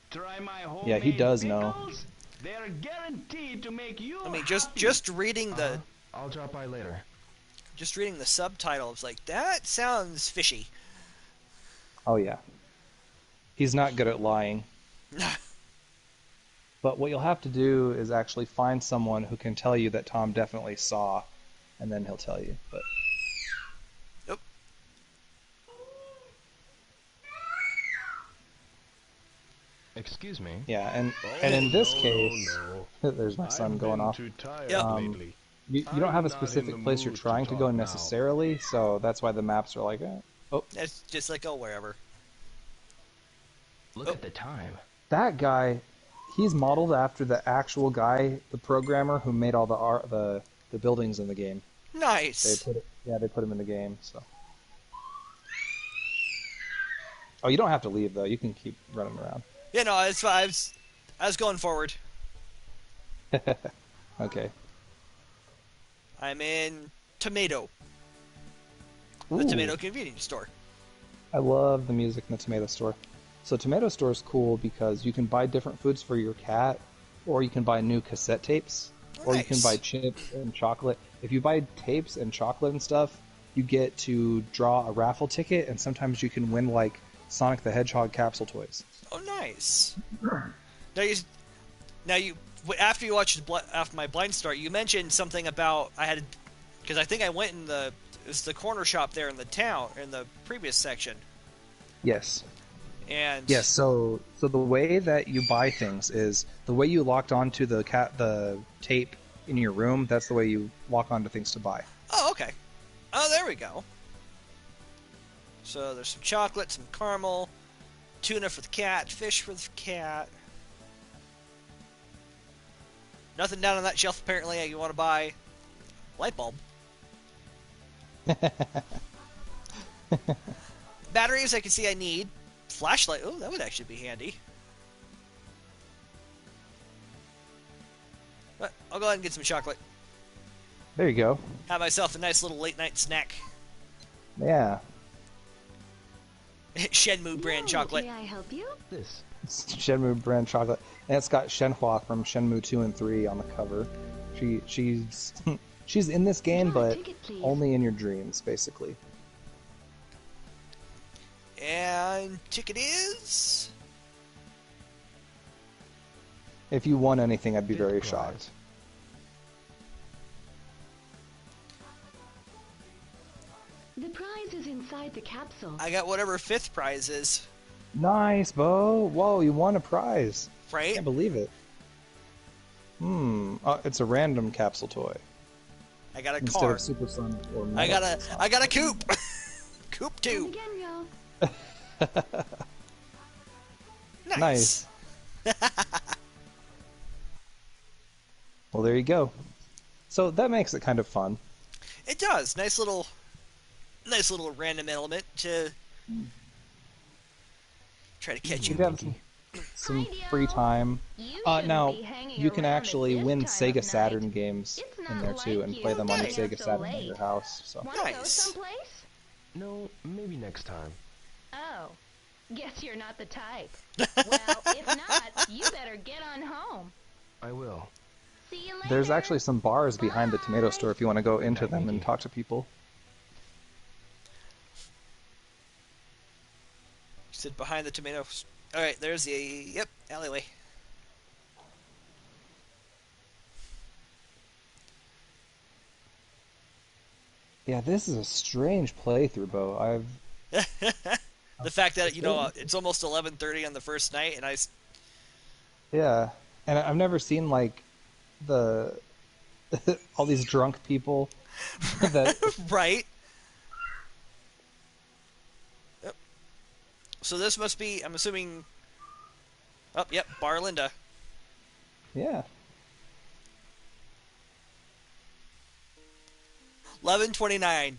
Try my homemade Yeah, he does know. pickles. They're guaranteed to make you I mean, happy. just reading the I'll drop by later. subtitle, it's like that sounds fishy. Oh, yeah. He's not good at lying. But what you'll have to do is actually find someone who can tell you that Tom definitely saw, and then he'll tell you. But Nope. Excuse me. yeah, and in this case, there's my son going off. Yep. You don't have a specific place you're trying to go necessarily, so that's why the maps are like, oh, It's just like, oh, wherever. Look at the time. that guy, he's modeled after the actual guy, the programmer who made all the art, the buildings in the game. Nice. They put him in the game. So. Oh, you don't have to leave though. You can keep running around. Yeah, no, it's fine. I was going forward. Okay. I'm in Tomato. The Ooh. Tomato convenience store. I love the music in the tomato store. So tomato store is cool because you can buy different foods for your cat, or you can buy new cassette tapes, or you can Nice. buy chips and chocolate. If you buy tapes and chocolate and stuff, you get to draw a raffle ticket, and sometimes you can win like Sonic the Hedgehog capsule toys. Oh, nice. Now you after you watched after my blind start, you mentioned something about because I think I went in it was the corner shop there in the town in the previous section. Yes. And Yes, so the way that you buy things is the way you locked onto the tape in your room. That's the way you lock onto things to buy. Oh, okay. Oh, there we go. So there's some chocolate, some caramel, tuna for the cat, fish for the cat. Nothing down on that shelf apparently. You want to buy light bulb. Batteries I can see I need. Flashlight. Oh, that would actually be handy. But I'll go ahead and get some chocolate. There you go. Have myself a nice little late night snack. Yeah. Shenmue brand Yo, chocolate. May I help you? This. It's Shenmue brand chocolate. And it's got Shenhua from Shenmue 2 and 3 on the cover. She's she's in this game, Draw a but ticket, please. only in your dreams, basically. And ticket is... If you won anything, I'd be Fifth very prize. shocked. The prize is inside the capsule. I got whatever fifth prize is. Nice, Bo! Whoa, you won a prize. Right? Can't believe it. It's a random capsule toy I got a instead car. of Supersonic or I Metal. got a coupe. Coupe And 2. again, Yo. Nice. Well, there you go. So that makes it kind of fun. It does. Nice little random element to try to catch You you. have some free time. You shouldn't Now be hanging you can around at actually this win time of Sega night. Saturn games It's in not there too, like and you play them on your staying up Sega so Saturn in late. your house. So Want to go Nice. someplace? No, maybe next time. Oh, guess you're not the type. Well, if not, you better get on home. I will. See you later. there's actually some bars behind the tomato Bye. store if you want to go into them and Mickey. talk to people. Sit behind the tomatoes. All right, there's the alleyway. Yeah, this is a strange playthrough, Bo. The fact that it's almost 11:30 on the first night, and Yeah, and I've never seen like the all these drunk people that. right. Yep. So this must be. I'm assuming. Oh, yep, Bar Linda. Yeah. 11:29.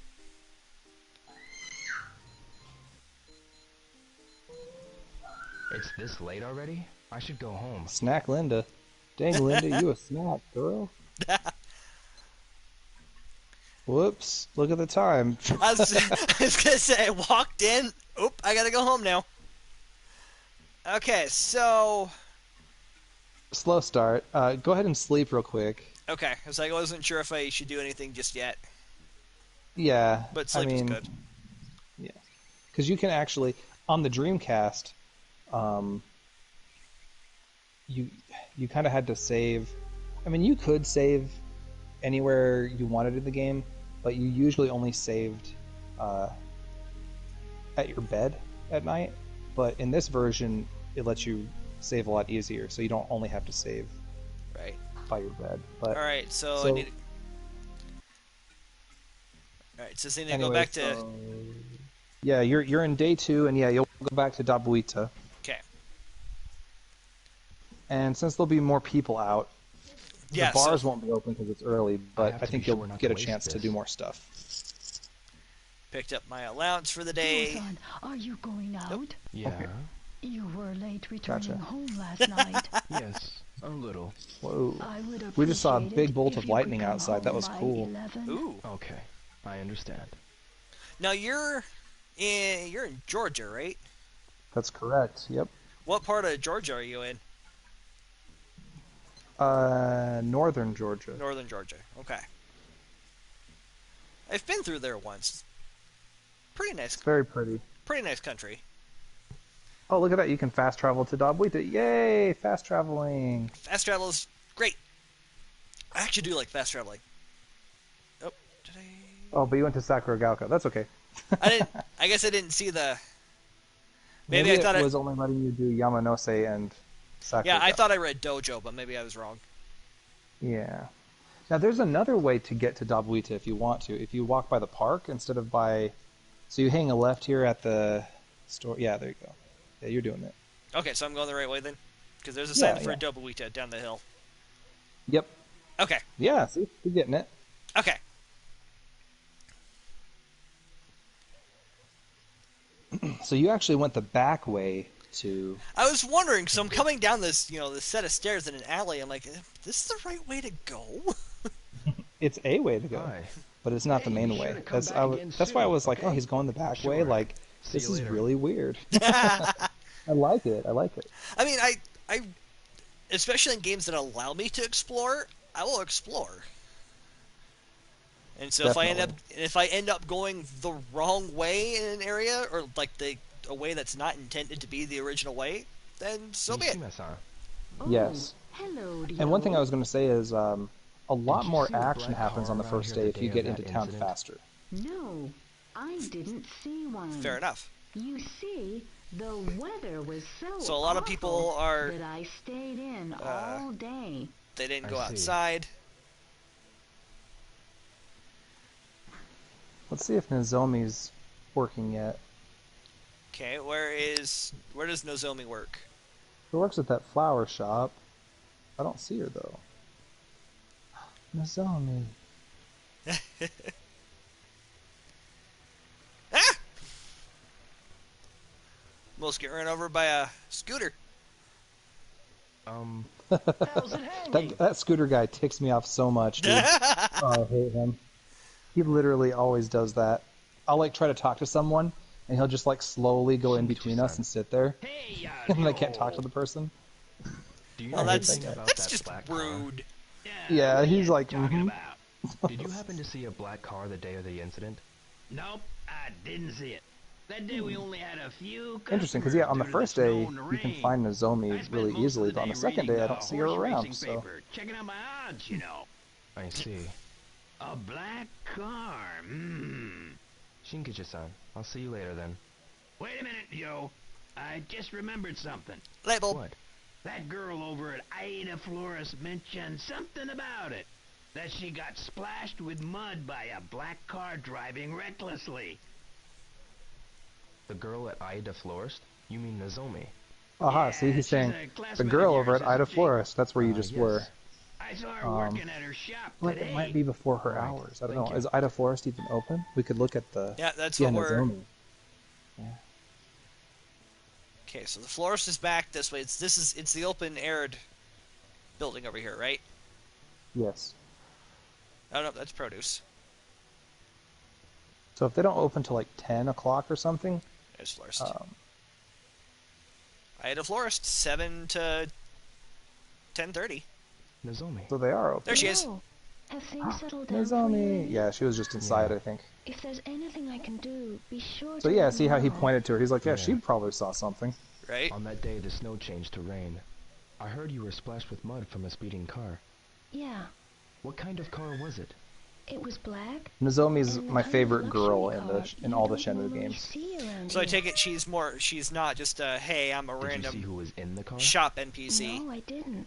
It's this late already? I should go home. Snack Linda. Dang, Linda, you a snack, girl. Whoops, look at the time. I was gonna say, I walked in. Oop, I gotta go home now. Okay, so Slow start. Go ahead and sleep real quick. okay, because I wasn't sure if I should do anything just yet, Yeah, but sleep is good. Yeah, because you can actually on the Dreamcast, you kind of had to save. I mean, you could save anywhere you wanted in the game, but you usually only saved at your bed at night. But in this version, it lets you save a lot easier, so you don't only have to save Right. by your bed. But All right, so I need. All right, so I need to go anyway, back to. so, yeah, you're in day 2, and yeah, you'll go back to Dabuita. Okay. And since there'll be more people out, Yeah. the bars won't be open because it's early, but have I to think be sure you'll not get to a waste chance to this. do more stuff. Picked up my allowance for the day. Son, are you going out? Yeah? You were late returning Gotcha. home last night. Yes, a little. Whoa. I would We just saw a appreciate big it bolt if of you could lightning come outside. That home was by cool. 11. Ooh. Okay, I understand. Now you're in Georgia, right? That's correct. Yep. What part of Georgia are you in? Northern Georgia. Northern Georgia. Okay. I've been through there once. Pretty nice. It's very pretty. Pretty nice country. Oh, look at that. You can fast travel to Dabuita. Yay! Fast traveling. Fast travel is great. I actually do like fast traveling. Oh, did I? Oh, but you went to Sakuragaoka. That's okay. I didn't. I guess I didn't see the. Maybe I thought it was only letting you do Yamanose and Sakuragaoka. Yeah, I thought I read dojo, but maybe I was wrong. Yeah. Now, there's another way to get to Dabuita if you want to. If you walk by the park instead of by... So you hang a left here at the store. Yeah, there you go. Yeah, you're doing it. Okay, so I'm going the right way then? Because there's a sign for yeah. Dobuita down the hill. Yep. Okay. Yeah, see? You're getting it. Okay. So you actually went the back way to... I was wondering, so I'm coming down this, this set of stairs in an alley. I'm like, this is the right way to go? It's a way to go, Hi. but it's not the Hey, main be sure way. to come That's back again that's why I soon, was like, okay? oh, he's going the back way. Sure. Like, See this you is later. really weird. I like it. I like it. I mean, I, especially in games that allow me to explore, I will explore. And so if I end up going the wrong way in an area, or like a way that's not intended to be the original way, then so be it. Mishima-san, Oh, Yes. hello, And one thing I Dio. was going to say is a lot you more see a action black happens car on the around first here day the if you day get of into that town incident? faster. No, I didn't see one. Fair enough. You see, the weather was So a lot of people awful are- that I stayed in all day. They didn't I go see. outside. Let's see if Nozomi's working yet. Okay, where does Nozomi work? She works at that flower shop. I don't see her though. Nozomi. Ah! Almost get run over by a scooter. How's it hanging? That scooter guy ticks me off so much, dude. Oh, I hate him. He literally always does that. I'll like try to talk to someone, and he'll just like slowly go in between us and sit there, Hey, and I can't talk to the person. do you Well, know that's anything about that's that just black car? rude. Yeah, what he's you like, talking mhm. about? Did you happen to see a black car the day of the incident? Nope, I didn't see it. That day we only had a few. Interesting, because yeah, on the customers first due to day snow and you can rain. find I Nozomi spent really most easily, of the but on day the second reading day I the don't see her horse around. racing So paper, checking out my odds, I see. A black car. Shinkichi-san, I'll see you later then. Wait a minute, Yo. I just remembered something. Light bulb. What? That girl over at Aida Flores mentioned something about it. That she got splashed with mud by a black car driving recklessly. The girl at Aida Florist? You mean Nozomi? Aha, Yeah, see, he's she's saying a the classmate girl of over yours, at Ida isn't she? Florist. That's where you just Yes. were. I saw her working at her shop But today. it might be before her Right. hours. I don't Thank know. you. Is Ida Florist even open? We could look at the... Yeah, that's yeah, what we're... Nozomi. Yeah. Okay, so the florist is back this way. It's the open-aired building over here, right? Yes. Oh, no, that's produce. So if they don't open till like 10 o'clock or something... There's florist. I had a florist, 7 to 10:30. Nozomi. So they are open. There she is. Hello. Have things settled down for you? Nozomi. Yeah, she was just inside, Yeah. I think. If there's anything I can do, be sure So to yeah, let see me how he know. pointed to her. He's like, yeah, Yeah. she probably saw something. Right? On that day, the snow changed to rain. I heard you were splashed with mud from a speeding car. Yeah, What kind of car was it? it was black. Nozomi's and the my kind of favorite girl luxury in car in you all the don't Shenmue normally games. see around So I here. take it she's not just a, hey, I'm a Did you see random who was in the car? shop NPC. No, I didn't.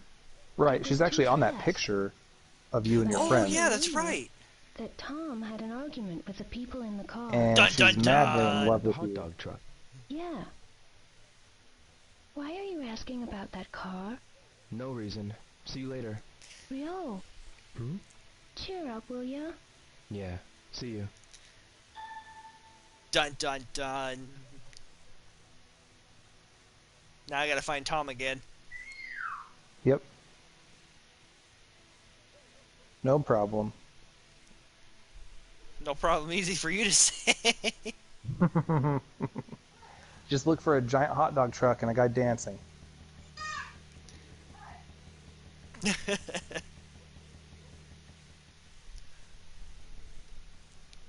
Right, It she's was actually too on that fast. picture of you and your Oh, friend. yeah, that's right. That Tom had an argument with the people in the car. And Dun, she's dun, madly dun. in love The with hot you. dog truck. Yeah. Why are you asking about that car? No reason. See you later. Rio, Hmm? cheer up, will ya? Yeah. See you. Dun, dun, dun. Now I gotta find Tom again. Yep. No problem. No problem, easy for you to say. Just look for a giant hot dog truck and a guy dancing.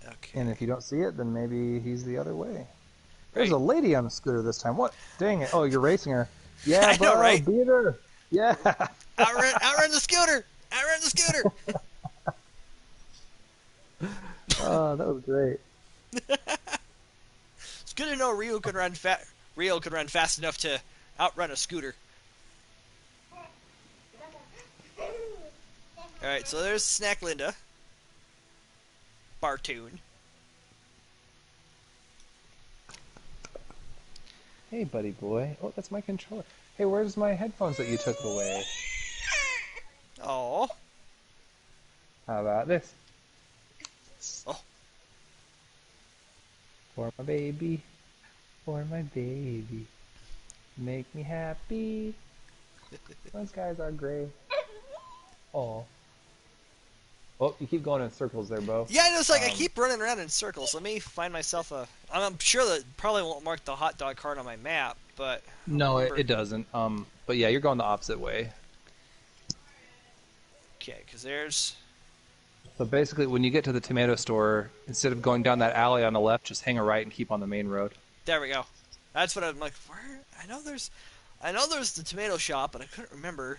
Okay. And if you don't see it, then maybe he's the other way. There's Right. a lady on the scooter this time. What? Dang it. Oh, you're racing her. Yeah, I know, bro, right? beat her. Yeah. outrun the scooter! Outrun the scooter! Oh, that was great. It's good to know Rio could run fast enough to outrun a scooter. Alright, so there's Snack Linda. Bartoon. Hey, buddy boy. Oh, that's my controller. Hey, where's my headphones that you took away? Oh. How about this? Oh. For my baby. For my baby. Make me happy. Those guys are great. Oh. Oh, you keep going in circles there, Bo. Yeah, it's like I keep running around in circles. Let me find myself a... I'm sure that probably won't mark the hot dog cart on my map, but... No, it doesn't. But yeah, you're going the opposite way. Okay, because there's... So basically, when you get to the tomato store, instead of going down that alley on the left, just hang a right and keep on the main road. There we go. That's what I'm like, where? I know there's the tomato shop, but I couldn't remember.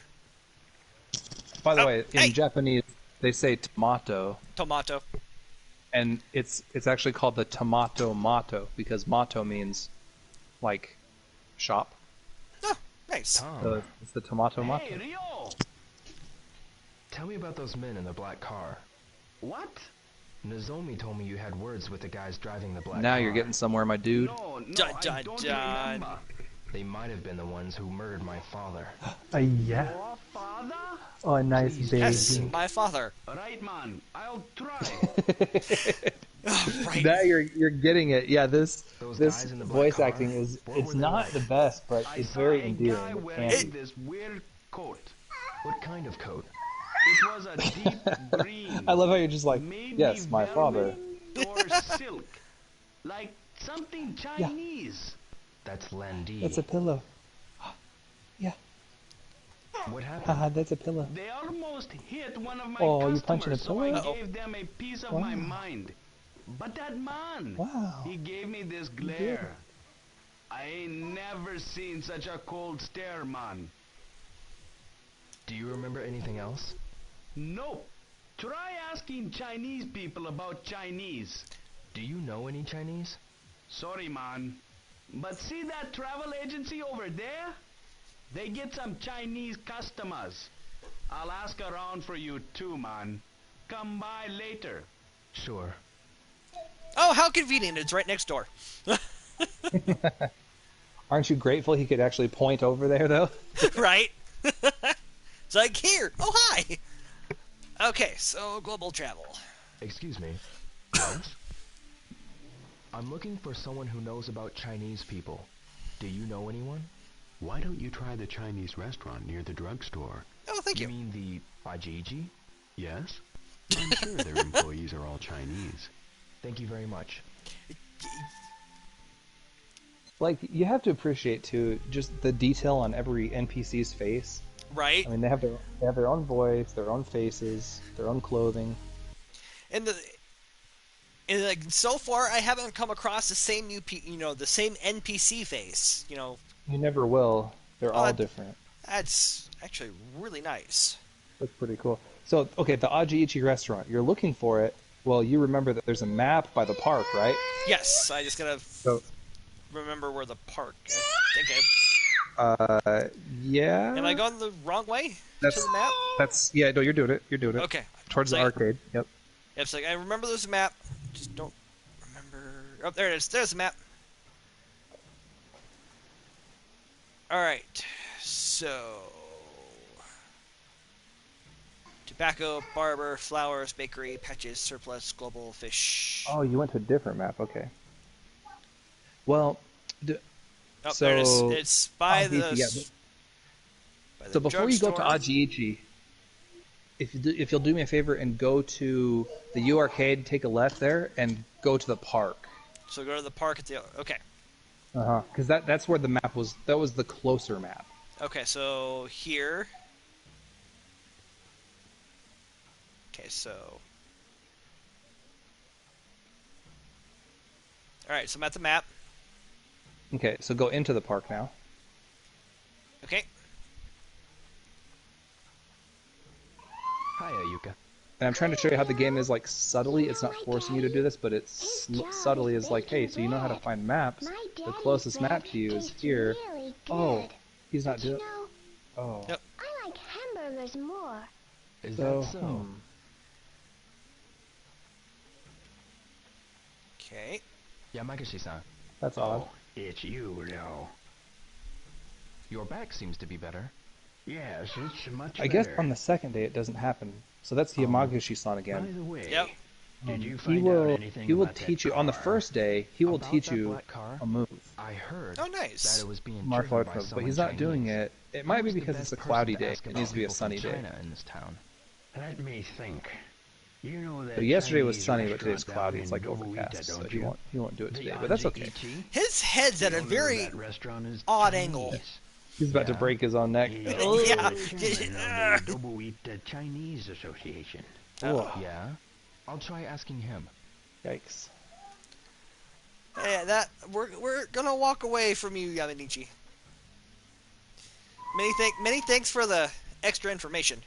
By the Oh, way, in hey! Japanese, they say tomato, Tomato. and it's actually called the tomato mato because mato means like shop. Oh, nice. Tom, So it's the tomato mato. Hey, Rio! tell me about those men in the black car. What? Nozomi told me you had words with the guys driving the black Now car. you're getting somewhere, my dude. No, Dun, I dun, don't dun. remember. They might have been the ones who murdered my father. Yeah. Your father? Oh, nice Please, Yes, baby. my father. Right, man. I'll try. Oh, right. Now you're getting it. Yeah, this Those this guys in the black voice car, acting is what it's were they not like? the best, but I it's saw very a guy endearing. It wearing can be. this weird coat. What kind of coat? It was a deep green. I love how you're just like, Maybe yes, my father. velvet or silk. Like something Chinese. That's Landy. That's a pillow. Yeah, What happened? haha, that's a pillow. They almost hit one of my Oh, you customers, punching a so I pillow? gave them a piece of my Wow. mind. But that man, Wow. he gave me this glare. I ain't never seen such a cold stare, man. Do you remember anything else? Nope. Try asking Chinese people about Chinese. Do you know any Chinese? Sorry, man. But see that travel agency over there? They get some Chinese customers. I'll ask around for you too, man. Come by later. Sure. Oh, how convenient. It's right next door. Aren't you grateful he could actually point over there, though? Right? It's like, here. Oh, hi. Okay, so global travel. Excuse me. Yes? I'm looking for someone who knows about Chinese people. Do you know anyone? Why don't you try the Chinese restaurant near the drugstore? Oh, thank you. You mean the Bajiji? Yes? I'm sure their employees are all Chinese. Thank you very much. Like, you have to appreciate, too, just the detail on every NPC's face. Right? I mean, they have their own voice, their own faces, their own clothing. And like so far, I haven't come across the same the same NPC face. You never will. They're all different. That's actually really nice. That's pretty cool. So, okay, the Ajiichi restaurant. You're looking for it. Well, you remember that there's a map by the park, right? Yes, I just gotta remember where the park. I think yeah. Am I going the wrong way That's, to the map? Yeah. No, you're doing it. You're doing it. Okay. Towards the arcade. Yep. It's like I remember there's a map. Just don't remember. Oh, there it is. There's the map. All right. So, tobacco, barber, flowers, bakery, patches, surplus, global fish. Oh, you went to a different map. Okay. Well, Oh, so there it is. It's by Ajiichi, the. yeah, By the so before you go to drugstore. Ajiichi, if you'll do me a favor and go to the U Arcade, take a left there, and go to the park. So go to the park at the. Okay. Because that's where the map was. That was the closer map. Okay, so here. Okay, so. Alright, so I'm at the map. Okay, so go into the park now. Okay. Hi, Ayuka. And I'm trying to show you how the game is like subtly. It's not forcing you to do this, but it's subtly is like, hey, so you know how to find maps. The closest map to you is here. Oh, he's not doing. Oh. Yep. I like hamburgers more. Is So, that so? Okay. Yamaguchi-san, That's odd. Oh, it's you now. your back seems to be better. Yes, it's much I better. guess on the second day it doesn't happen. So that's Yamaguchi-san By again. the way, Yep. did you He find out will anything he will about that teach you on the car? first day. He will About teach that you black car? a move, I heard Oh, nice. that it was being martial driven arts by move, but someone he's not Chinese. doing it. It might be Who's the because best it's a person cloudy to day. ask It about needs to be a people sunny from day. China in this town? Let me think. You know that So yesterday was Chinese sunny, but today's restaurant cloudy. It's down like in Dobuita, overcast, so don't he you? won't do it The today. But that's okay. Ajiichi? His head's at The a owner of very that restaurant is odd Chinese. angle. He's about to Yeah. break his own neck. He's Yeah. also the chairman of the Dobuita Chinese Association. Ugh. Yeah? I'll try asking him. Yikes. Yeah, we're gonna walk away from you, Yamanichi. Many thanks for the extra information.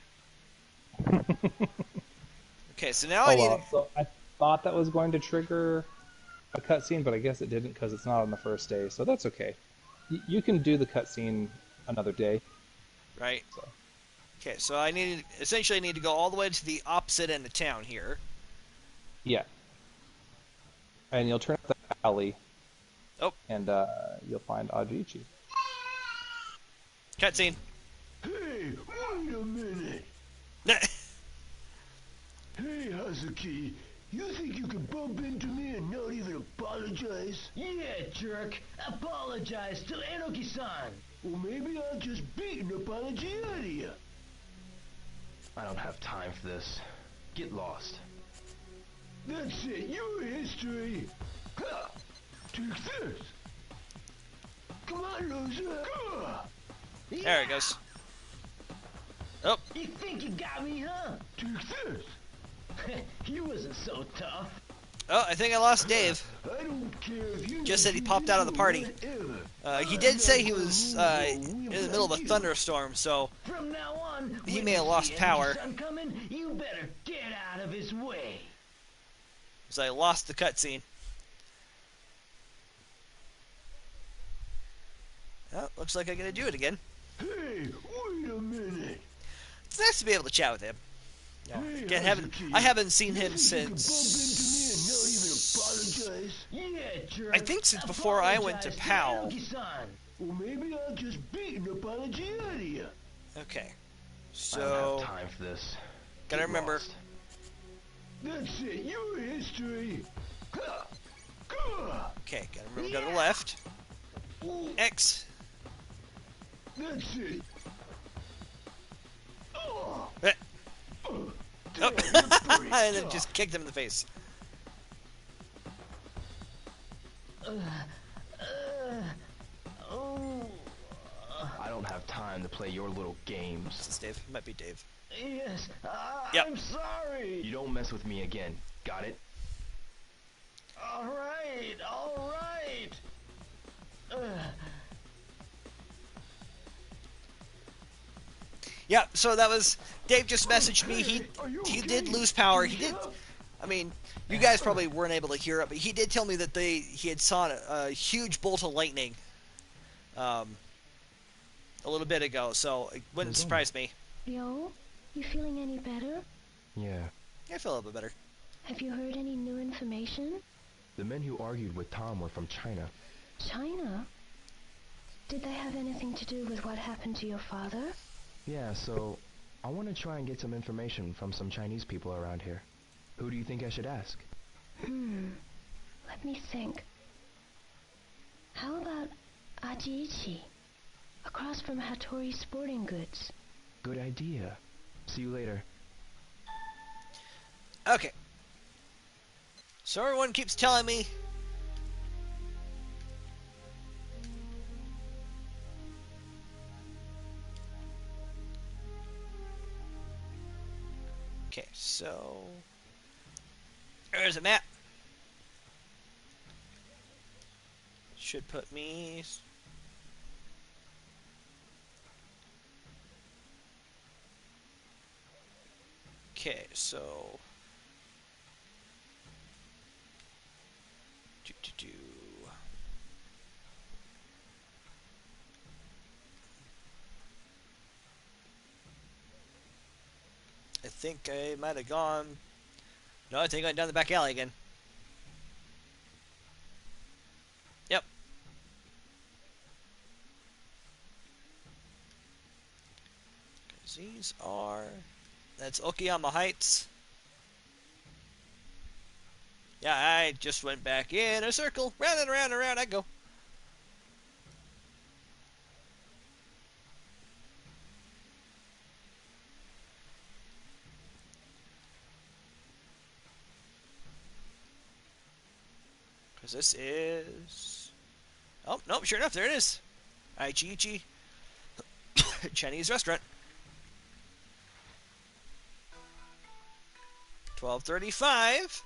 Okay, so now I Oh need. well. So I thought that was going to trigger a cutscene, but I guess it didn't because it's not on the first day. So that's okay. You can do the cutscene another day. Right. So. Okay, so I essentially need to go all the way to the opposite end of town here. Yeah. And you'll turn up the alley. Oh. And you'll find Ajiichi. Cutscene. Hey, wait a minute. Hey, Hazuki, you think you can bump into me and not even apologize? Yeah, jerk. Apologize to Enoki-san. Well, maybe I'll just beat an apology out of you. I don't have time for this. Get lost. That's it, your history. Ha! Take this. Come on, loser. Gah! There it goes. Oh, You think you got me, huh? Take this. He wasn't so tough. Oh, I think I lost Dave. I don't care if you Just said he you popped can out of the do party. whatever. He I'm did not say he gonna was move a in the wimp middle of a like you. thunderstorm, so From now on, he when may have you lost see power. Enoki-san coming, you better get out of his way. So I lost the cutscene. Oh, looks like I'm gonna do it again. Hey, wait a minute. It's nice to be able to chat with him. Hey, Again, Hazuki, I haven't seen you him think you can bump into me and not even apologize? Yeah, jerk. I think since before I went to Apologize PAL. Enoki-san. Well, maybe I'll just beat an apology out of you. Okay. I don't have So time for this. gotta Get remember. lost. That's it, your history. Ha! Gah! Okay, gotta remember. Go to the left. X. That's it. Oh, Eh. oh, Oh. damn, you're pretty And then tough. just kicked him in the face. I don't have time to play your little games. This is Dave. It might be Dave. Yes, Yep. I'm sorry. You don't mess with me again. Got it? All right, all right. Yeah, so that was Dave just messaged me. He okay? did lose power. He Get did. up. I mean, you guys probably weren't able to hear it, but he did tell me that he had saw a huge bolt of lightning a little bit ago. So it wouldn't surprise me. Yo, you feeling any better? Yeah. I feel a little bit better. Have you heard any new information? The men who argued with Tom were from China. China? Did they have anything to do with what happened to your father? Yeah, so I want to try and get some information from some Chinese people around here. Who do you think I should ask? Let me think. How about Ajiichi? Across from Hattori Sporting Goods. Good idea. See you later. Okay. So everyone keeps telling me. Okay, so there's a map. Should put me. Okay, so. Do. I think I might have gone. No, I think I went down the back alley again. Yep. These are. That's Okayama Heights. Yeah, I just went back in a circle. Round and around and around I go. Because this is... Oh, nope, sure enough, there it is. Aichi Chinese restaurant. 12:35.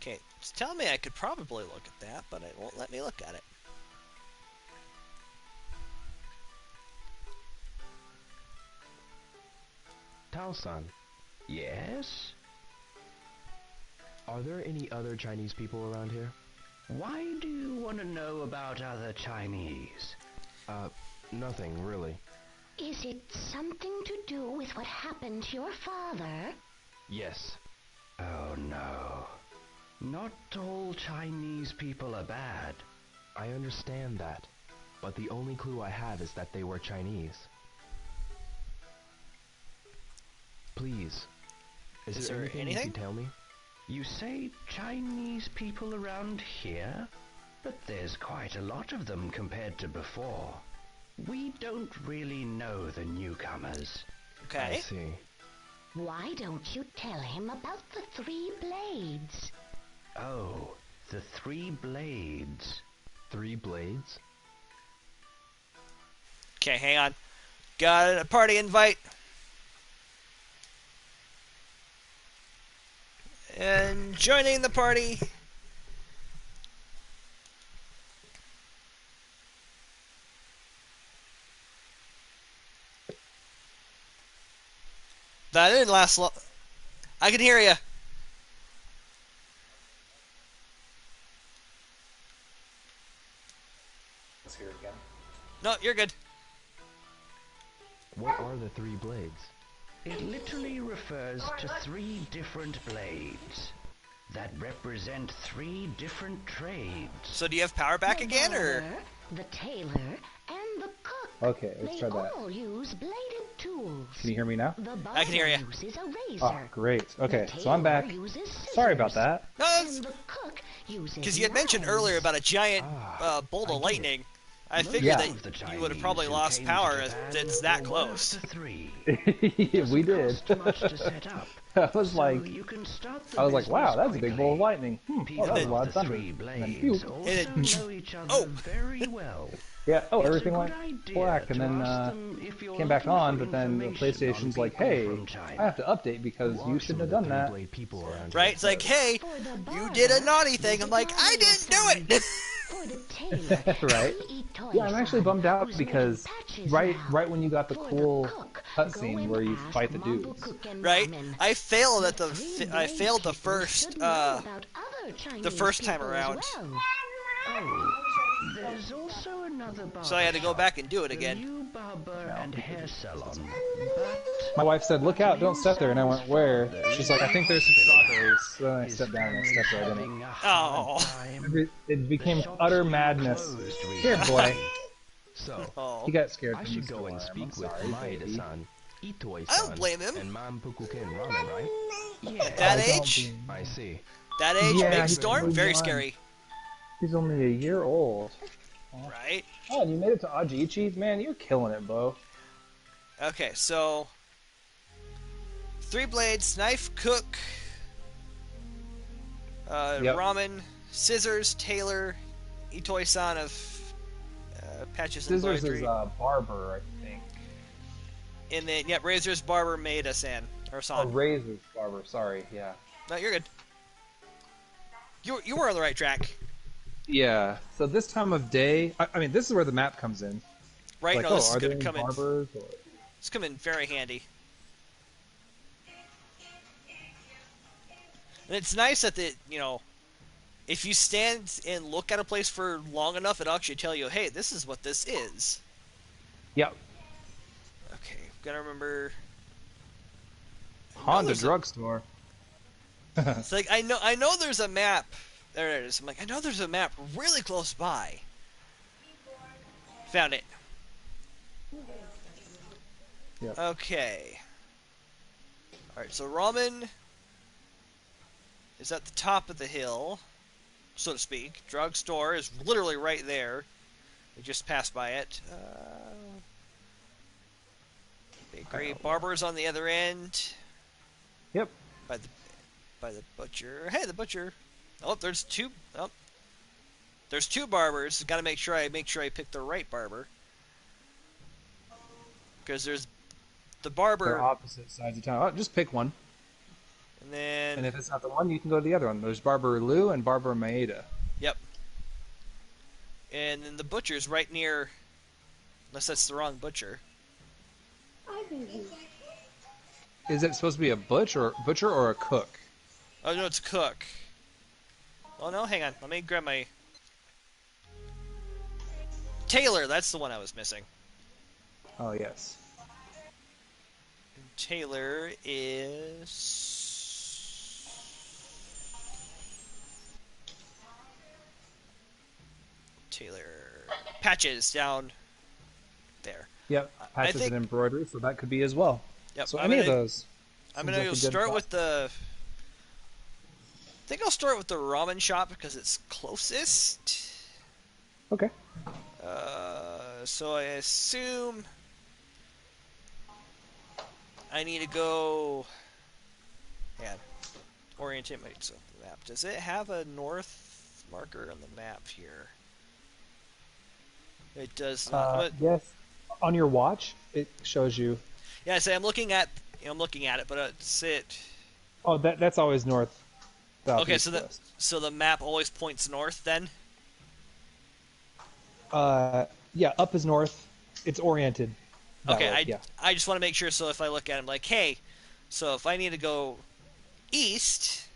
Okay, it's telling me I could probably look at that, but it won't let me look at it. Tao-san, Yes? are there any other Chinese people around here? Why do you want to know about other Chinese? Nothing, really. Is it something to do with what happened to your father? Yes. Oh no. Not all Chinese people are bad. I understand that, but the only clue I have is that they were Chinese. Please, is there anything you can tell me? You say Chinese people around here? But there's quite a lot of them compared to before. We don't really know the newcomers. I Okay. see. Why don't you tell him about the 3 blades? Oh, the 3 blades. 3 blades? Okay, hang on. Got a party invite. And joining the party. That didn't last long. I can hear you. Let's hear it again. No, you're good. What are the 3 blades? It literally refers to 3 different blades that represent 3 different trades. So do you have power back The again, or? barber, the tailor, and the cook. Okay, let's They try that. all use bladed tools. Can you hear me now? The I can hear barber you. uses a razor. Oh, great. Okay, The so I'm tailor back. uses scissors. Sorry about that. No, And the cook uses because you had mentioned knives. earlier about a giant bolt I of get lightning. I Most figured Yeah. of the that you would have Chinese probably who lost came power to as Japan it's that were one close. of the 3. We did. Doesn't cost much to set up. I was So like, you can start the wow, business that's a big bolt of quickly. lightning. Oh, People that was a lot of of the thunder. 3 And then, blades phew. also And know each other Oh. very well. Yeah, It's everything a went good idea black, and to then ask them if you're came back looking on, for but then the information on PlayStation's like, people hey, from China. I have to update because Who you are some shouldn't of have the done 3 that. blade people around Right? here? It's like, hey, For the you barber, did a naughty thing. the I'm like, I didn't do it. For the tailor, Right. Yeah, I'm actually bummed out because right when you got the cool cutscene where you fight the dudes. Right? I failed at I failed the first time around. Oh, there's also another barber So I had to go shop, back and do it the again. New barber and hair salon. But My wife said, look out, don't step there. And I went, where? She's like, I think there's some strawberries. So then I stepped down and I stepped right in it. Oh. It became utter madness. Here, boy. So, Oh. He got scared I from should the go and storm. speak I'm with sorry, baby. Maeda-san, I Itoi-san, don't blame him. and Mampuku-ken Ramen, right? yeah, At that I don't age, blame I see. that age, Yeah, big he's storm, only very one. scary. He's only a year old. Right? Oh, and you made it to Ajiichi? Man, you're killing it, Bo. Okay, so 3 blades, knife, cook, Yep. ramen, scissors, tailor, Itoi-san of patches and Scissors embroidery. is barber, I think. And then, yep, razors, barber, Maeda-san. Or Oh, san. razors barber. Sorry, yeah. No, you're good. You were on the right track. Yeah. So this time of day, I mean, this is where the map comes in. Right? Like, No, this is are going there to any come in. barbers? Or... It's come in very handy. And it's nice that if you stand and look at a place for long enough, it'll actually tell you, hey, this is what this is. Yep. Okay, gotta remember. Honda there's a- drugstore. It's like I know there's a map. There it is. I'm like, I know there's a map really close by. Found it. Yep. Okay. Alright, so ramen is at the top of the hill, so to speak. Drugstore is literally right there. We just passed by it. Bakery. Barber's on the other end. Yep. By the butcher. Hey, the butcher. Oh, there's two. Oh, there's 2 barbers. Got to make sure I pick the right barber. Because there's the barber. They're opposite sides of town. Oh, just pick one. And then. And if it's not the one, you can go to the other one. There's Barber Lou and Barber Maeda. Yep. And then the butcher's right near. Unless that's the wrong butcher. Is it supposed to be a butcher or a cook? Oh no, it's a cook. Oh no, hang on. Let me grab my. Taylor, that's the one I was missing. Oh, yes. Taylor is. Taylor. Patches down there. Yep. Patches think- and embroidery, so that could be as well. Yep. So I'm any of gonna- those. I'm Seems gonna like go a good start thought. with the. I think I'll start with the ramen shop because it's closest. Okay. So I assume I need to go. Man, orientate myself on the map. Does it have a north marker on the map here? It does not. Yes. On your watch, it shows you. Yeah, I say I'm looking at it, but it's it. Oh, that's always north. South, Okay, east, west. so the map always points north then. Yeah, up is north. It's oriented. Okay, way, yeah. I just want to make sure. So if I look at it, I'm like, hey, so if I need to go east,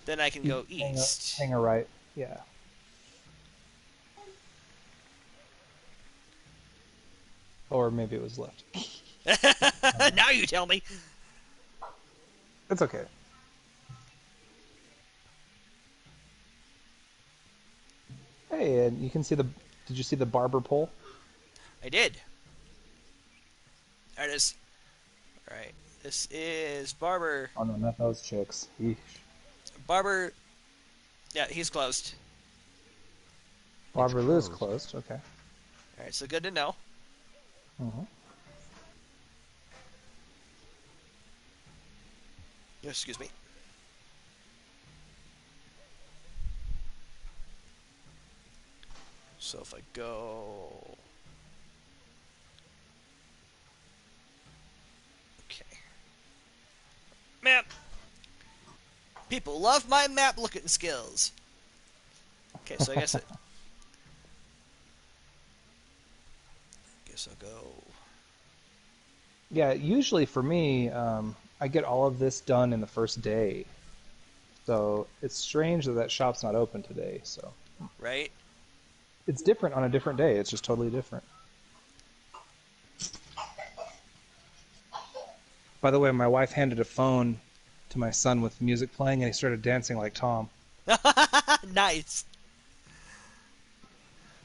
then I can go east. Hang a right. Yeah. Or maybe it was left. Now you tell me. It's okay. Hey, and you can see the. Did you see the barber pole? I did. There it is. All right, this is Barber. Oh no, not those chicks. Yeesh. Barber. Yeah, he's closed. Barber Lou's closed. Okay. All right, so good to know. Mm-hmm. Excuse me. So if I go... Okay. Map! People love my map looking skills. Okay, so I guess it... guess I'll go... Yeah, usually for me, I get all of this done in the first day. So it's strange that shop's not open today. So right? It's different on a different day. It's just totally different. By the way, my wife handed a phone to my son with music playing, and he started dancing like Tom. Nice.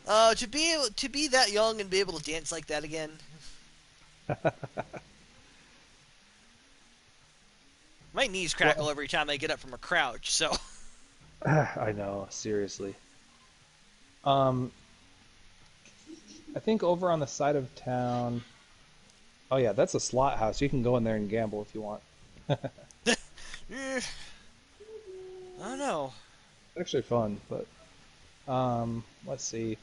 To be that young and be able to dance like that again. My knees crackle every time I get up from a crouch, so. I know, seriously. I think over on the side of town. Oh yeah, that's a slot house. You can go in there and gamble if you want. I don't know. It's actually fun, but let's see.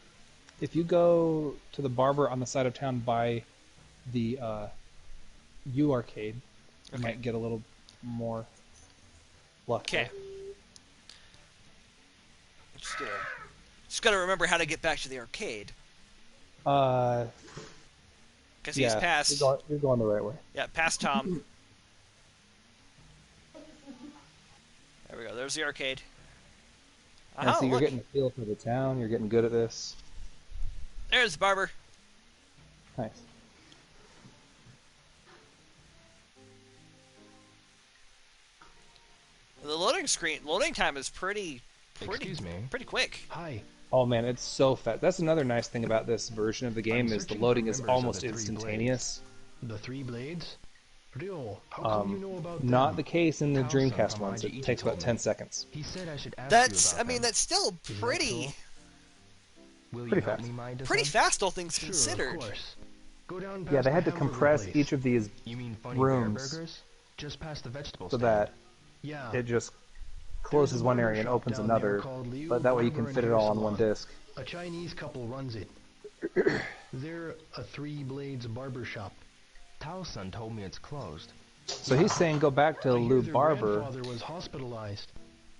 If you go to the barber on the side of town by the U arcade, you might get a little more luck. Okay. Just gotta remember how to get back to the arcade. Because he's past. You're going the right way. Yeah, past Tom. There we go. There's the arcade. And so you're getting a feel for the town. You're getting good at this. There's the barber. Nice. The loading time is pretty Excuse me. pretty quick. Hi. Oh man, it's so fast. That's another nice thing about this version of the game is the loading is almost instantaneous. The three blades? Ryo, how come you know about them? Not the case in the Dreamcast ones. It takes about 10 seconds. He said I should ask That's, you about I mean, them. that's still pretty, Will you pretty help fast. me mind pretty this fast, all things Sure, considered. of course. Go down Yeah, past they had the to hamburger compress place. each of these You mean funny rooms bear burgers? Just past the vegetable so stand. that Yeah. it just closes There's a one barber area and shop opens down there another, called Liu but that way you Barber can and fit it Hair all on one Salon. disc. A Chinese couple runs it. They're a three blades barber shop. Tao-san told me it's closed. So he's saying go back to I hear Lou their Barber, grandfather was hospitalized,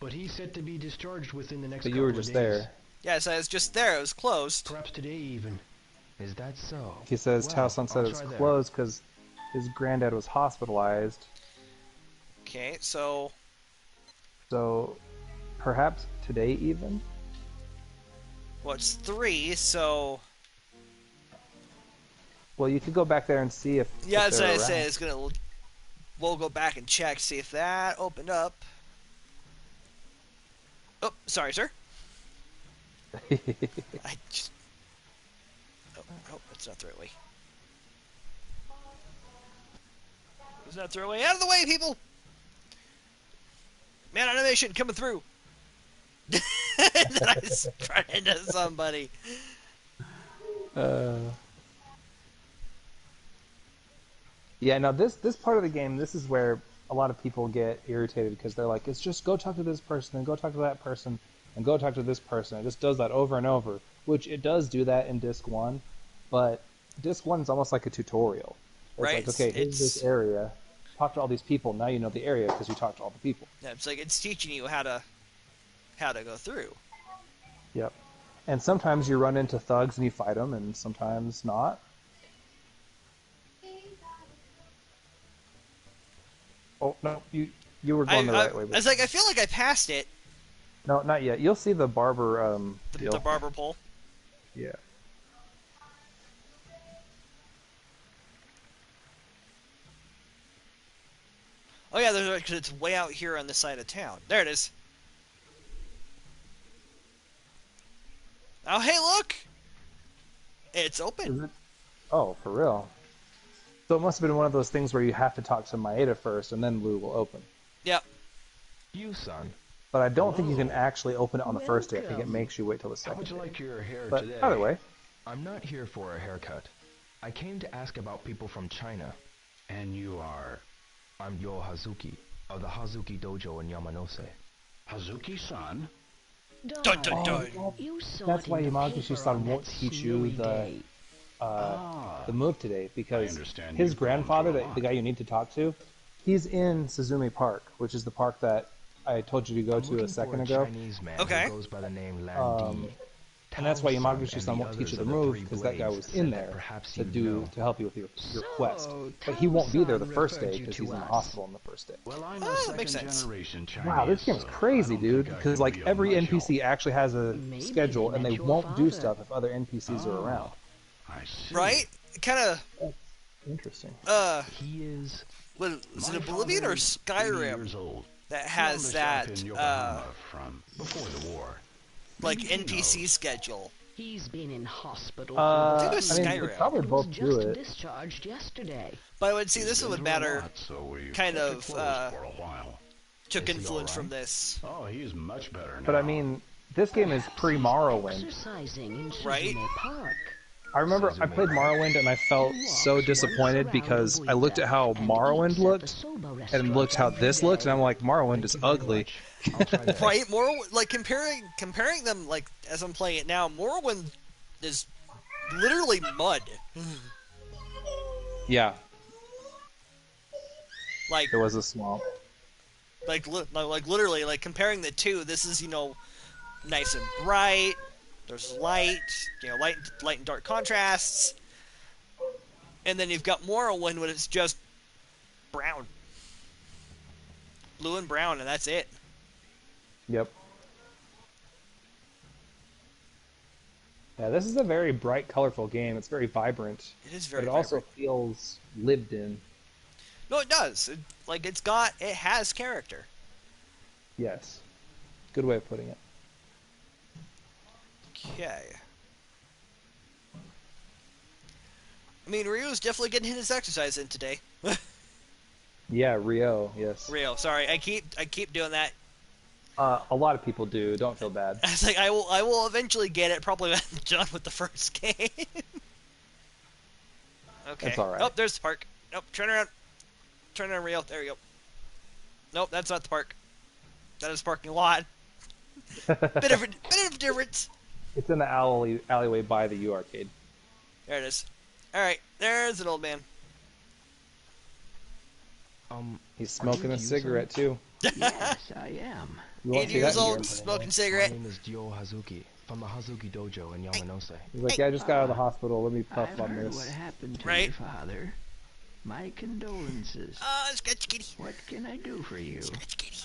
but he's set to be discharged within the next but couple you were of just days. there. Yeah, so I was just there. It was closed. Perhaps today even. Is that so? He says Well, Tao-san said I'll it's try there. closed because his granddad was hospitalized. Okay, so So perhaps today even? what's 3? So Well, you could go back there and see if yeah, if as they're I say, around. it's gonna. We'll go back and check, see if that opened up. Oh, sorry, sir. I just. Oh, that's not the right way. It's not the right way. Out of the way, people! Man, animation coming through. And then I just run into somebody. Yeah, now this part of the game, this is where a lot of people get irritated because they're like, it's just go talk to this person and go talk to that person and go talk to this person. It just does that over and over, which it does do that in Disc 1, but Disc 1 is almost like a tutorial. It's Right? like, okay, here's this area, talk to all these people, now you know the area because you talked to all the people. Yeah, it's like it's teaching you how to go through. Yep. And sometimes you run into thugs and you fight them, and sometimes not. Oh, no, you were going the right way. I was like, I feel like I passed it. No, not yet. You'll see the barber deal. The barber pole. Yeah. Oh yeah, because it's way out here on the side of town. There it is. Oh hey, look! It's open. Is it? Oh, for real? So it must have been one of those things where you have to talk to Maeda first, and then Lou will open. Yep. You, son. But I don't think you can actually open it on the first day. I think it makes you wait till the How second would you day. like your hair But today? either way. I'm not here for a haircut. I came to ask about people from China. And you are I'm Yo Hazuki, of the Hazuki Dojo in Yamanose. Hazuki-san? Dun dun dun. You saw That's it why in the Yamaguchi-san paper on won't that teach you snowy the day. the move today because understand his you've grown grandfather, through a lot. the guy you need to talk to, he's in Suzumi Park, which is the park that I told you to go I'm to looking a second for a ago. Chinese man Okay. who goes by the name Lan Di. And that's why Tao-san Yamaguchi-san and the won't teach you others the of move Three because that guy Blades was said in that there perhaps to you'd do know. to help you with your quest. So, But he won't be there the Tao-san first day referred you because to he's in the us. hospital on the first day. Well, I'm Oh, a that makes sense. second-generation Chinese. Wow, this game's so crazy, I don't dude. think I Because can like be of every much NPC help. actually has a Maybe schedule, they and they met your won't do father. stuff if other NPCs are around. I see. Right? Kind of. Interesting. He is What is it? My Oblivion or father's 80 Skyrim years old. that From has the that shop in Yokohama from before the war. like You know. NPC schedule? He's been in hospital I think for it was I mean, Skyrim. they probably and was both just do it. discharged yesterday. But I would see He's this been would through a matter. lot, so we've kind kept it of, closed for a while. Took Is he influence all from right? this. Oh, he's much better now. But I mean, this game is pre-Morrowind. Exercising in Right? Suzume Park. I remember I played Morrowind and I felt so disappointed because I looked at how Morrowind looked and looked how this looked, and I'm like, Morrowind is ugly. I'll try that. Right? Morrowind, like comparing them, like as I'm playing it now, Morrowind is literally mud. Yeah, Like there was a swamp. like literally, like comparing the two. This is nice and bright. There's light, light and dark contrasts. And then you've got Morrowind when it's just brown. Blue and brown, and that's it. Yep. Yeah, this is a very bright, colorful game. It's very vibrant. It is But very it also vibrant. feels lived in. No, it does. It has character. Yes. Good way of putting it. Okay. I mean, Ryu's definitely getting his exercise in today. Yeah, Rio, yes. Ryo, sorry, I keep doing that. A lot of people do. Don't feel bad. It's like I will eventually get it. Probably when I'm done with the first game. Okay. That's all right. Oh, there's the park. Nope. Turn around. Turn around, Rio. There you go. Nope, that's not the park. That is parking lot. bit of difference. It's in the alleyway by the U Arcade. There it is. All right, there's an old man. He's smoking you a the cigarette too. Yes, I am. You won't 80 see that years in old, gameplay, smoking though. cigarette. My name is Yo Hazuki, from the Hazuki Dojo in Yamanose. He's like, yeah, I just got out of the hospital. Let me puff I've on heard this. what happened to Right. your father. My condolences. Scratch kitty. What can I do for you? Scratch kitty.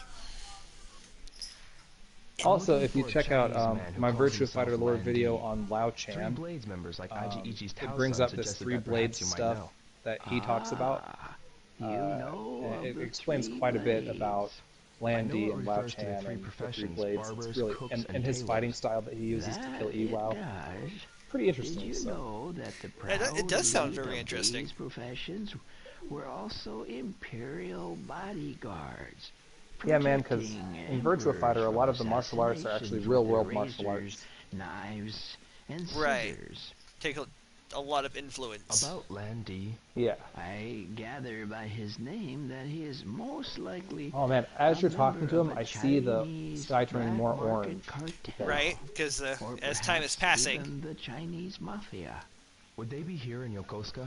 Also, looking if you for a check out Chinese man who my calls Virtua himself Fighter Lord Lan video Di. on Lao Three Chan, Blades members like Aji Ichi's it brings Tao-san up this suggested Three that Blades perhaps you might stuff know. that he talks about. You know And of it the explains three quite a bit blades. about I Lan know Di it and Lao refers to the Chan three and the Three professions, Blades. barbers, It's really cooks, and and his fighting tailors. style that he uses to That kill it Iwao. does. Pretty Did interesting. you So. know that the Yeah, proud it does sound elite very of interesting. these professions were also imperial bodyguards? Yeah, man, 'cause protecting in Virtua emperors Fighter, a from lot of the martial arts are actually assassinations real with their world martial razors, arts. knives, and Right. scissors. Take a a lot of influence. About Landy. Yeah. I gather by his name that he is most likely Oh man, as a you're talking to member him, of a I see the Chinese sky turning black more market orange. cartel, Right? Because or as time is perhaps passing. even the Chinese mafia. Would they be here in Yokosuka?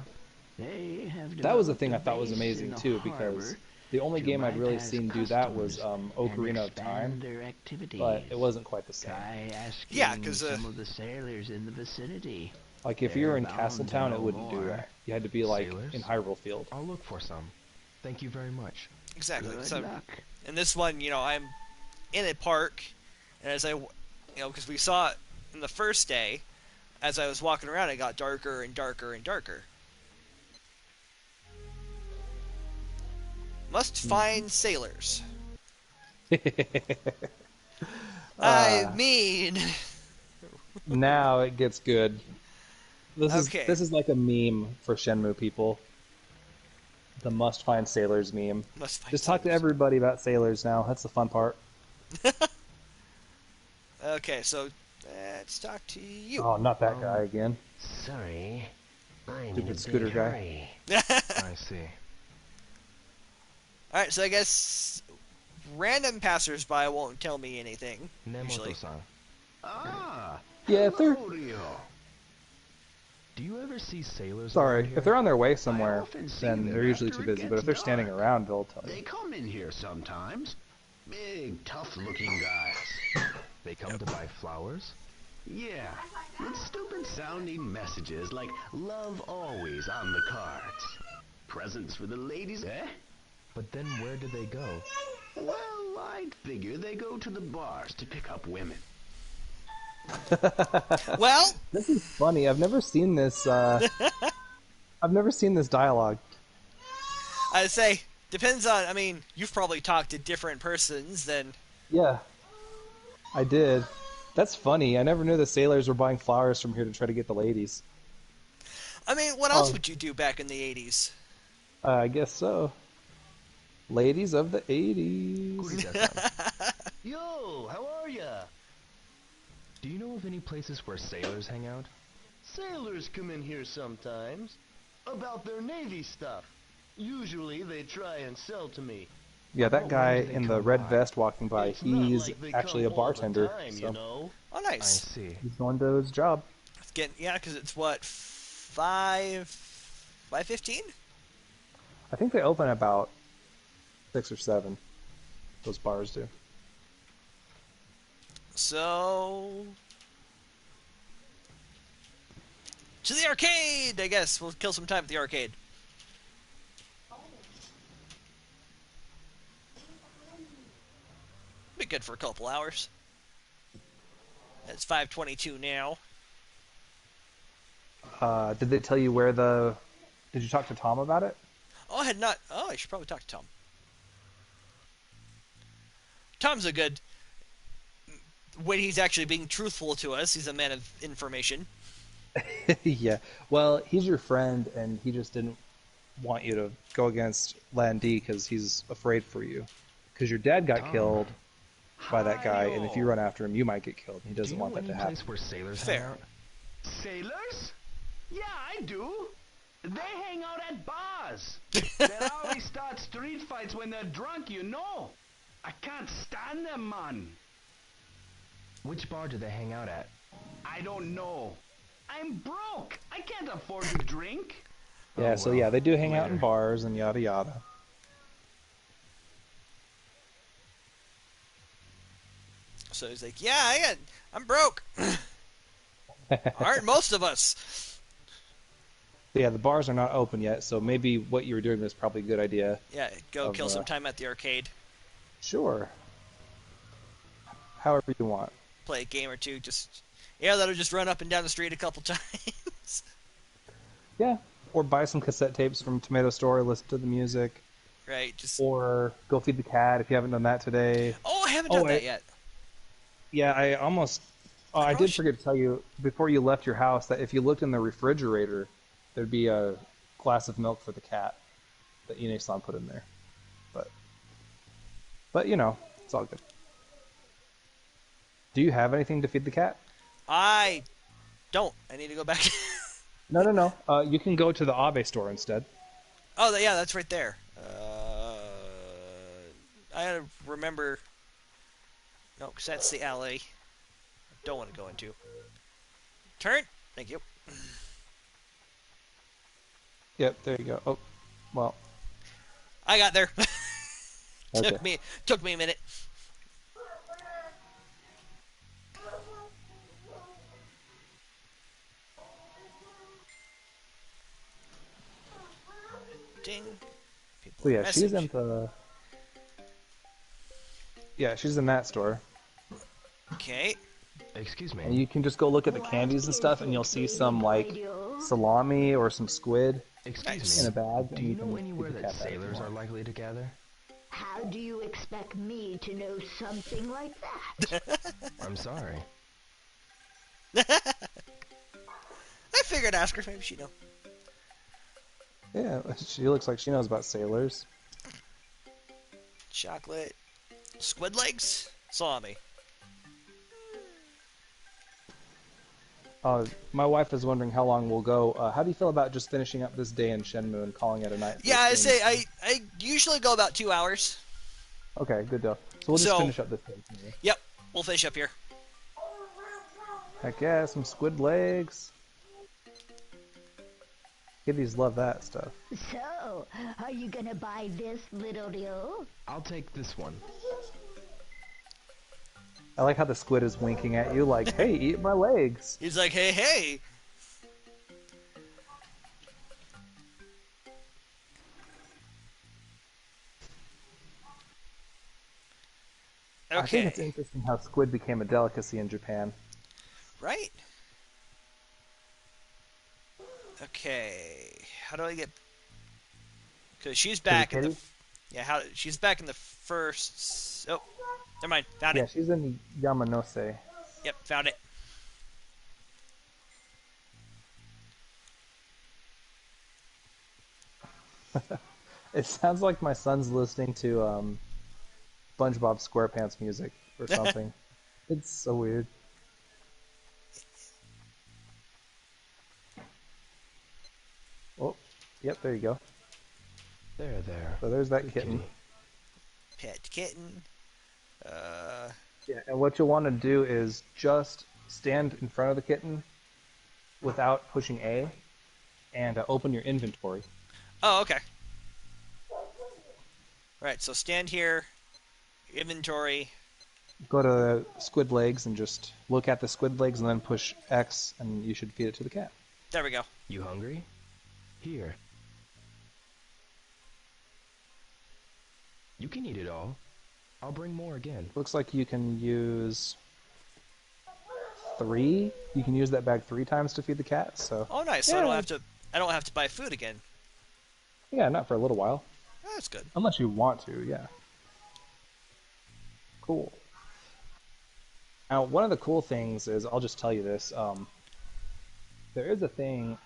They have That was the developed thing a I thought was base amazing in the too, because harbor the only to game I'd really bypass seen do that was customs and Ocarina of Time, expand their activities. but it wasn't quite the same. Try asking Yeah, 'cause, some of the sailors in the vicinity. Like if you were They're in bound to Castletown, it know wouldn't do more. that. You had to be like Sailors? in Hyrule Field. I'll look for some. Thank you very much. Exactly. Good So luck. in this one, I'm in a park, and as because we saw it in the first day, as I was walking around, it got darker and darker and darker. Must find sailors. I mean, Now it gets good. Okay. This is like a meme for Shenmue people. The must find sailors meme. must find Just talk to sailors. everybody about sailors now. That's the fun part. Okay, so let's talk to you. Oh, not that guy again. Sorry, I'm in a Stupid big scooter guy. hurry. I see. Alright, so I guess random passersby won't tell me anything, usually. Nemoto-san, Ah, Yeah, if they're hello, Ryo. do you ever see sailors sorry, around here? if they're on their way somewhere, often see then them they're usually after too it busy. But gets if they're standing dark. around, they'll tell They you. come in here sometimes. Big, tough-looking guys. They come to buy flowers? Yeah, with stupid-sounding messages like "Love always" on the cards. Presents for the ladies, eh? But then where do they go? Well, I'd figure they go to the bars to pick up women. Well, This is funny. I've never seen this. I've never seen this dialogue. I'd say, depends on, you've probably talked to different persons than... Yeah, I did. That's funny. I never knew the sailors were buying flowers from here to try to get the ladies. what else would you do back in the 80s? I guess so. Ladies of the 80s. Kurita-san, Yo, how are ya? do you know of any places where sailors hang out? Sailors come in here sometimes. About their Navy stuff. Usually they try and sell to me. Yeah, that Well, guy when do they in the come red by? vest walking by, It's not he's like they actually a come all the bartender. time, So you know? Oh, I nice. see. he's going to his job. It's getting, because it's what, 5:15? I think they open about 6 or 7. Those bars do. So... to the arcade, I guess. We'll kill some time at the arcade. Be good for a couple hours. It's 5:22 now. Did they tell you where the... Did you talk to Tom about it? Oh, I had not... Oh, I should probably talk to Tom. Tom's a good... When he's actually being truthful to us, he's a man of information. Yeah. Well, he's your friend, and he just didn't want you to go against Landy because he's afraid for you. Because your dad got killed by that guy, and if you run after him, you might get killed. He Do doesn't you know want that any to happen. place where sailors Fair. hang out? Sailors? Yeah, I do. They hang out at bars. They always start street fights when they're drunk, you know. I can't stand them, man. Which bar do they hang out at? I don't know. I'm broke. I can't afford to drink. Yeah, so yeah, they do hang out in later. bars and yada yada. So he's like, yeah, I'm broke. Aren't most of us? Yeah, the bars are not open yet, so maybe what you were doing was probably a good idea. Yeah, go Of, kill some time at the arcade. Sure. However you want. Play a game or two. That'll just run up and down the street a couple times. Yeah. Or buy some cassette tapes from Tomato Store, listen to the music. Right, Or go feed the cat if you haven't done that today. Oh, I haven't done that yet. Yeah, I almost... Oh, I did forget to tell you, before you left your house, that if you looked in the refrigerator, there'd be a glass of milk for the cat that Ine-san put in there. But it's all good. Do you have anything to feed the cat? I don't. I need to go back. No, no, no. You can go to the Abe store instead. Oh, yeah, that's right there. I gotta remember. No, because that's the alley I don't want to go into. Turn. Thank you. Yep, there you go. Oh, well, I got there. okay. Took me a minute. Ding. People So are yeah, she's message. in the. Yeah, she's in that store. Okay. Excuse And me. you can just go look at the candies and stuff, and you'll see some like salami or some squid Excuse Nice. in a me. bag, Do and you you know can feed anywhere the that cat that if you sailors are want. likely to gather? How do you expect me to know something like that? I'm sorry. I figured ask her. Maybe she know. Yeah, she looks like she knows about sailors. Chocolate. Squid legs. Salami. My wife is wondering how long we'll go. How do you feel about just finishing up this day in Shenmue and calling it a night for Yeah, the I stream? say I usually go about 2 hours. Okay, good deal. So we'll just So, finish up this day. Anyway. yep, we'll finish up here. Heck yeah, some squid legs. Kiddies love that stuff. So, are you gonna buy this little deal? I'll take this one. I like how the squid is winking at you like, hey, eat my legs. He's like, hey, hey. I think it's Okay. interesting how squid became a delicacy in Japan. Right? Okay. How do I get... Because she's To the back in the... kitty? Yeah, how she's back in the first... Oh, never mind. Found it. Yeah, she's in Yamanose. Yep, found it. It sounds like my son's listening to SpongeBob SquarePants music or something. It's so weird. Oh, yep, there you go. There. So there's that Good kitten. kitty. Pet kitten. Yeah, and what you'll want to do is just stand in front of the kitten without pushing A and open your inventory. Oh, okay. Right, so stand here. Inventory. Go to squid legs and just look at the squid legs and then push X and you should feed it to the cat. There we go. You hungry? Here. You can eat it all. I'll bring more again. Looks like you can use 3. You can use that bag 3 times to feed the cat. So Oh, nice. So yeah, I don't have to buy food again. yeah, not for a little while, That's good. unless you want to. Yeah. Cool. Now, one of the cool things is, I'll just tell you this. There is a thing.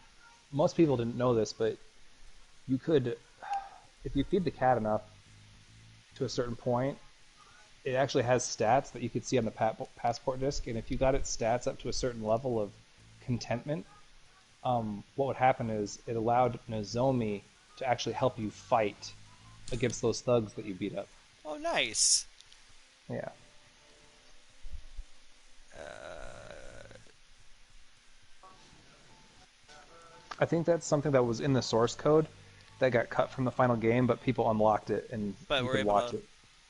Most people didn't know this, but you could, if you feed the cat enough to a certain point, it actually has stats that you could see on the passport disc, and if you got its stats up to a certain level of contentment, what would happen is it allowed Nozomi to actually help you fight against those thugs that you beat up. Oh, nice. Yeah. I think that's something that was in the source code that got cut from the final game, but people unlocked it and But you we're could able watch to it.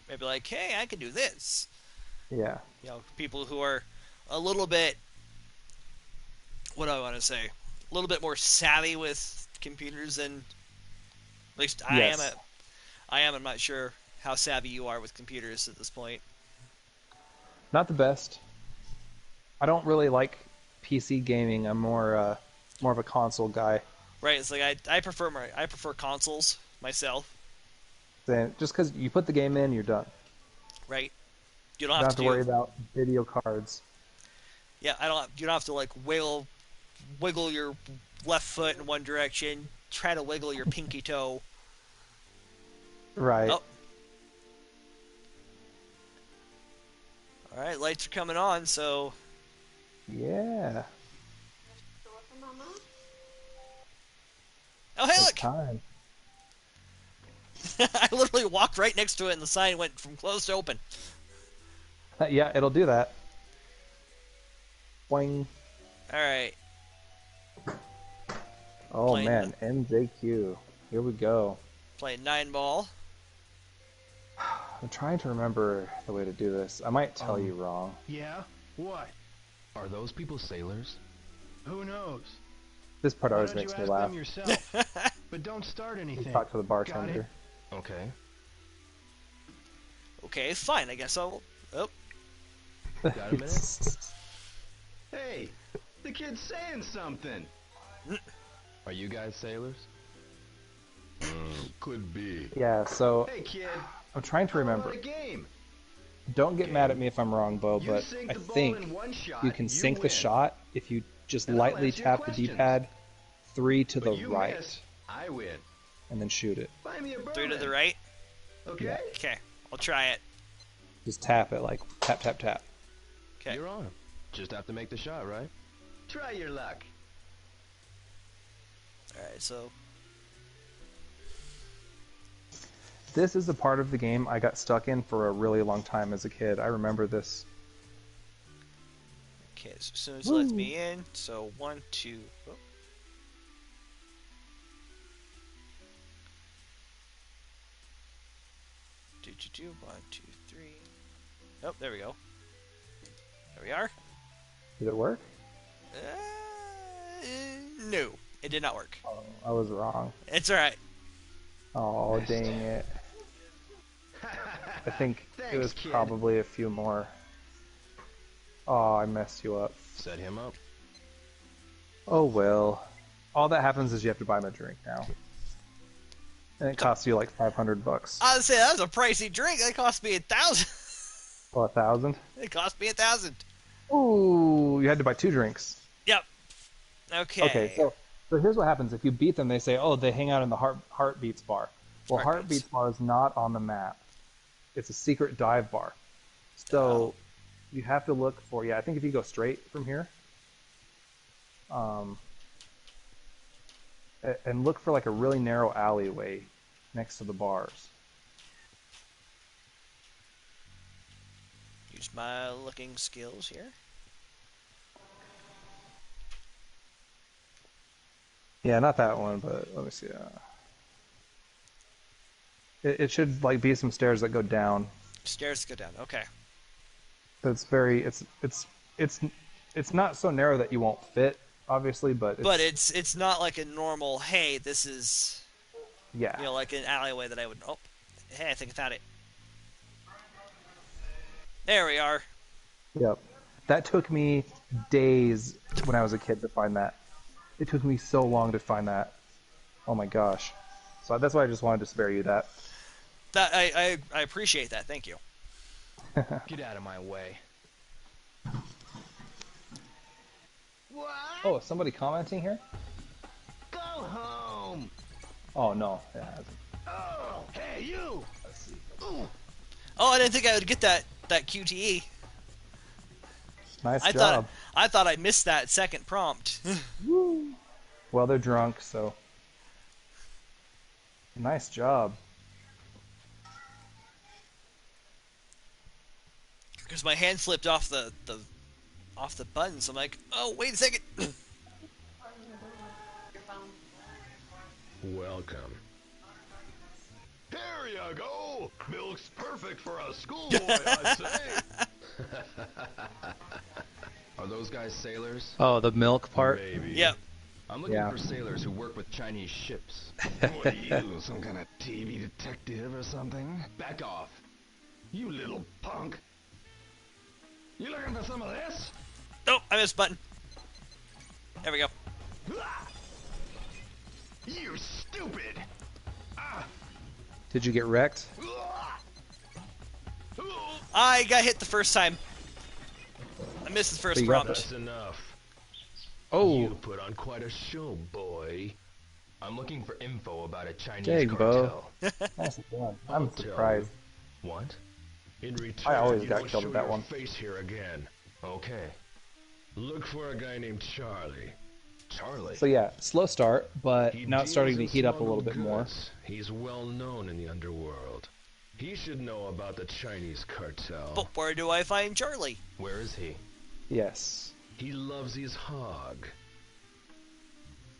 maybe like, hey, I can do this. Yeah. You know, people who are a little bit, what do I want to say, a little bit more savvy with computers than at least I am. Yes. I'm not sure how savvy you are with computers at this point. Not the best. I don't really like PC gaming. I'm more of a console guy. Right? It's like I prefer consoles myself. Then just because you put the game in, you're done. Right? You don't You don't have have to to do. worry about video cards. Yeah, you don't have to like wiggle your left foot in one direction, try to wiggle your pinky toe. Right. Oh. All right, lights are coming on, so Yeah. time. I literally walked right next to it, and the sign went from closed to open. Yeah, it'll do that. Boing. All right. Oh Playing man, NJQ. Here we go. Playing 9-ball. I'm trying to remember the way to do this. I might tell you wrong. Yeah? What? Are those people sailors? Who knows? This part Why always don't makes you me ask laugh. them yourself? But don't start anything. Talk to the Got bartender. it? Okay. Okay, fine. I guess I'll. Oh, Got a minute? Hey, the kid's saying something. Are you guys sailors? Could be. Yeah, so Hey, kid. I'm trying to How remember. about a game? Don't get mad at me if I'm wrong, Bo, You but sink I the ball think in one shot, you can you sink the win. shot if you just And I'll lightly answer your tap the questions. D-pad 3 to But the you right, miss, I win. and then shoot it. Buy me a bourbon. 3 to the right. Okay? Yeah. Okay, I'll try it. Just tap it, like tap, tap, tap. Okay. You're on. Just have to make the shot, right? Try your luck. All right. So This is a part of the game I got stuck in for a really long time as a kid. I remember this. okay. So as soon as it lets me in. So 1, 2. Oh. Do 1, 2, 3. Oh, there we go. There we are. Did it work? No, it did not work. Oh, I was wrong. It's all right. Oh, dang it. I think it was Thanks, kid. probably a few more. Oh, I messed you up. Set him up. Oh well. All that happens is you have to buy him a drink now. And it costs you like $500. I was say that was a pricey drink. That cost me 1,000. Oh, 1,000? It cost me 1,000. Ooh, you had to buy 2 drinks. Yep. Okay. Okay, so here's what happens. If you beat them, they say, oh, they hang out in the Heartbeats bar. Well, Heartbeats. Heartbeats bar is not on the map. It's a secret dive bar. So you have to look for, I think if you go straight from here, and look for like a really narrow alleyway next to the bars. Use my looking skills here. Yeah, not that one, but let me see. It should like be some stairs that go down. Stairs go down. Okay. But it's not so narrow that you won't fit, obviously, but It's not like a normal. Hey, this is yeah. like an alleyway that I would. Oh, hey, I think I found it. There we are. Yep. That took me days when I was a kid to find that. It took me so long to find that. Oh my gosh. So that's why I just wanted to spare you that. That I appreciate that. Thank you. Get out of my way. What? Oh, is somebody commenting here? Go home. Oh no. Yeah, Oh, hey, you. Ooh. Oh, I didn't think I would get that QTE. nice I job. thought I missed that second prompt. Well, they're drunk, so nice job. Because my hand slipped off the buttons. I'm like, oh, wait a second. Welcome. There you go. Milk's perfect for a schoolboy, I'd say. Are those guys sailors? Oh, the milk part? Maybe. Yep. I'm looking Yeah. for sailors who work with Chinese ships. What are you, some kind of TV detective or something? Back off. You little punk. You looking for some of this? Oh, I missed a button. There we go. You stupid! Did you get wrecked? I got hit the first time. I missed the first But you got prompt. That's enough. Oh, You put on quite a show, boy. I'm looking for info about a Chinese dang, Bo. cartel. Nice one. I'll I'm tell surprised. What? In return, I always you got don't killed show at that your one. face here again. Okay. Look for a guy named Charlie. Charlie. So yeah, slow start, but He now it's starting to deals heat in up a little smuggled bit more. goods. He's well known in the underworld. He should know about the Chinese cartel. But where do I find Charlie? Where is he? Yes. He loves his hog.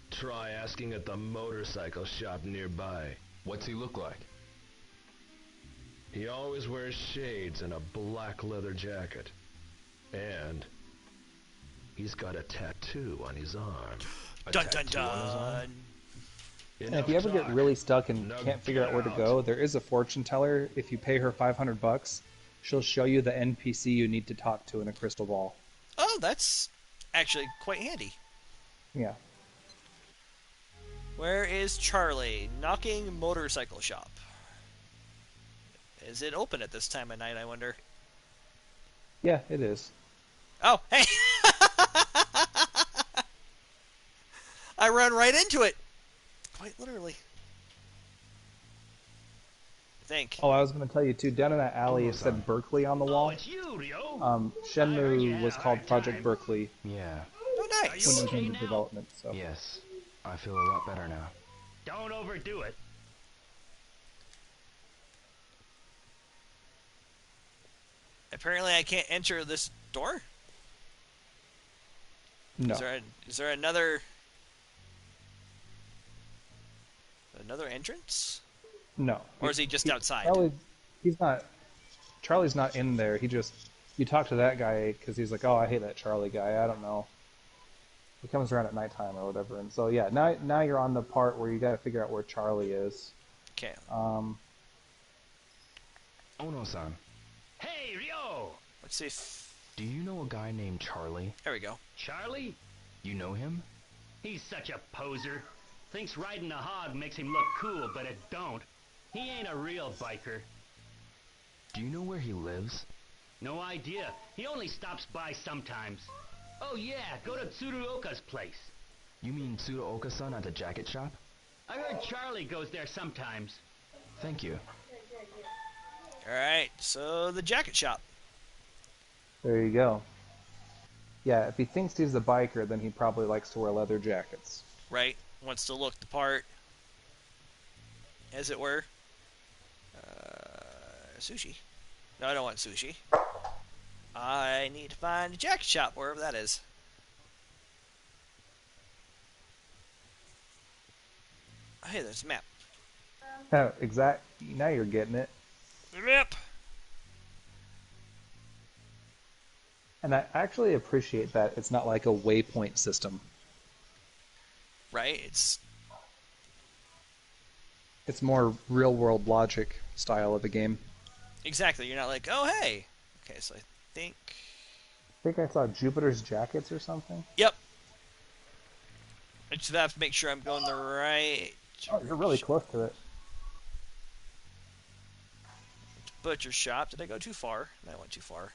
Try asking at the motorcycle shop nearby. What's he look like? He always wears shades and a black leather jacket. And he's got a tattoo on his arm. Dun dun dun. And if you ever get really stuck and can't figure out where to go, there is a fortune teller. If you pay her $500, she'll show you the NPC you need to talk to in a crystal ball. Oh, that's actually quite handy. Yeah. Where is Charlie? Knocking motorcycle shop. Is it open at this time of night, I wonder? Yeah, it is. Oh, hey! I run right into it. Quite literally. I think. Oh, I was going to tell you too, down in that alley it said Berkeley on the wall. Shenmue was called Project Berkeley. Yeah. Oh, nice. When it came to development, so. Yes. I feel a lot better now. Don't overdo it. Apparently I can't enter this door? No. Is there another entrance? No. Or is he just outside? Charlie's not in there. You talk to that guy because he's like, oh, I hate that Charlie guy. I don't know. He comes around at nighttime or whatever. And so, yeah, now you're on the part where you got to figure out where Charlie is. Okay. Ono-san. Hey, Ryo! Let's see if... Do you know a guy named Charlie? There we go. Charlie? You know him? He's such a poser. Thinks riding a hog makes him look cool, but it don't. He ain't a real biker. Do you know where he lives? No idea. He only stops by sometimes. Oh yeah, go to Tsuruoka's place. You mean Tsuruoka-san at the jacket shop? I heard Charlie goes there sometimes. Thank you. Alright, so the jacket shop. There you go. Yeah, if he thinks he's a biker, then he probably likes to wear leather jackets. Right? Wants to look the part, as it were. Sushi. No, I don't want sushi. I need to find a jacket shop, wherever that is. Oh, hey, there's a map. Oh, now you're getting it. Map! And I actually appreciate that it's not like a waypoint system. Right? It's more real-world logic style of the game. Exactly. You're not like, oh, hey. Okay, so I think I saw Jupiter's Jackets or something. Yep. I just have to make sure I'm going the right... Oh, you're really close to it. Butcher shop. Did I go too far? No, I went too far.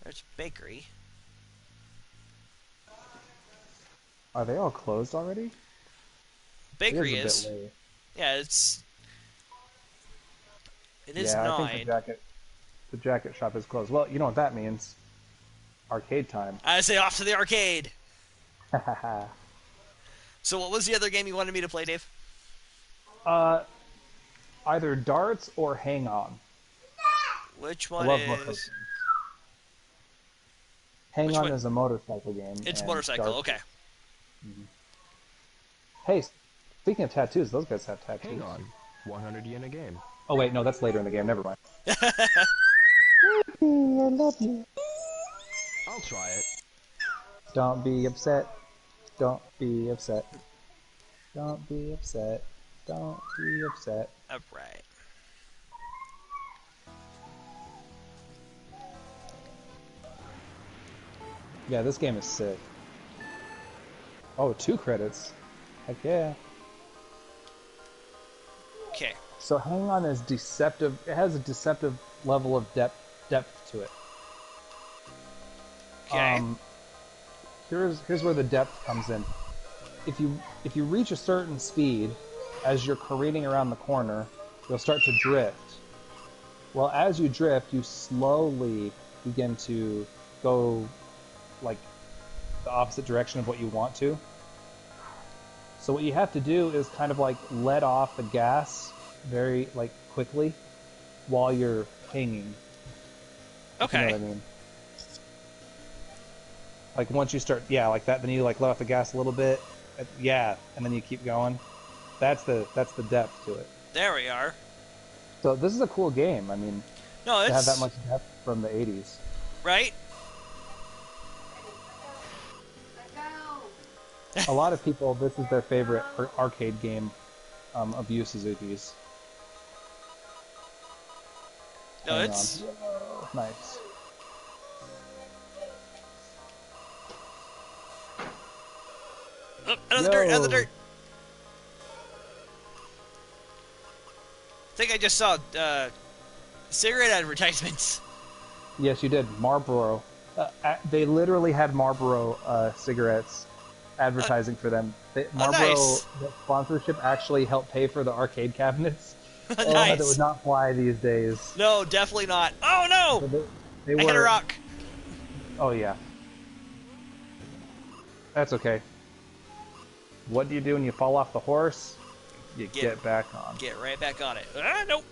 There's bakery. Are they all closed already? Bakery is. is. A bit late. Yeah, it is yeah, 9. I think the jacket shop is closed. Well, you know what that means. Arcade time. I say off to the arcade. So what was the other game you wanted me to play, Dave? Either darts or hang on. Which one is... Hang on is a motorcycle game. It's motorcycle, darts... okay. Mm-hmm. Hey, speaking of tattoos, those guys have tattoos. Hang on. 100 yen a game. Oh wait, no, that's later in the game. Never mind. I love you. I'll try it. Don't be upset. Don't be upset. Don't be upset. Don't be upset. Alright. Yeah, this game is sick. Oh, 2 credits. Heck yeah. Okay. So Hang On is deceptive. It has a deceptive level of depth to it. Okay. Here's where the depth comes in. If you reach a certain speed, as you're careening around the corner, you'll start to drift. Well, as you drift, you slowly begin to go like the opposite direction of what you want to. So what you have to do is kind of like let off the gas very like quickly while you're hanging. If you know Okay. what I mean. Like once you start, yeah, like that, then you like let off the gas a little bit, yeah, and then you keep going. That's the depth to it. There we are. So this is a cool game. I mean, No, to have that it's much depth from the 80s. right. A lot of people, this is their favorite arcade game of Yu Suzuki's. No, Hang it's on. Whoa, nice. oh, out of the dirt, out of the dirt. I think I just saw cigarette advertisements. Yes, you did. Marlboro. They literally had Marlboro cigarettes advertising for them. Marlboro nice. the sponsorship actually helped pay for the arcade cabinets. Nice. That would not fly these days. No, definitely not. Oh no! So they I hit a were. rock. Oh yeah. That's okay. What do you do when you fall off the horse? You get back on. Get right back on it. Ah, nope.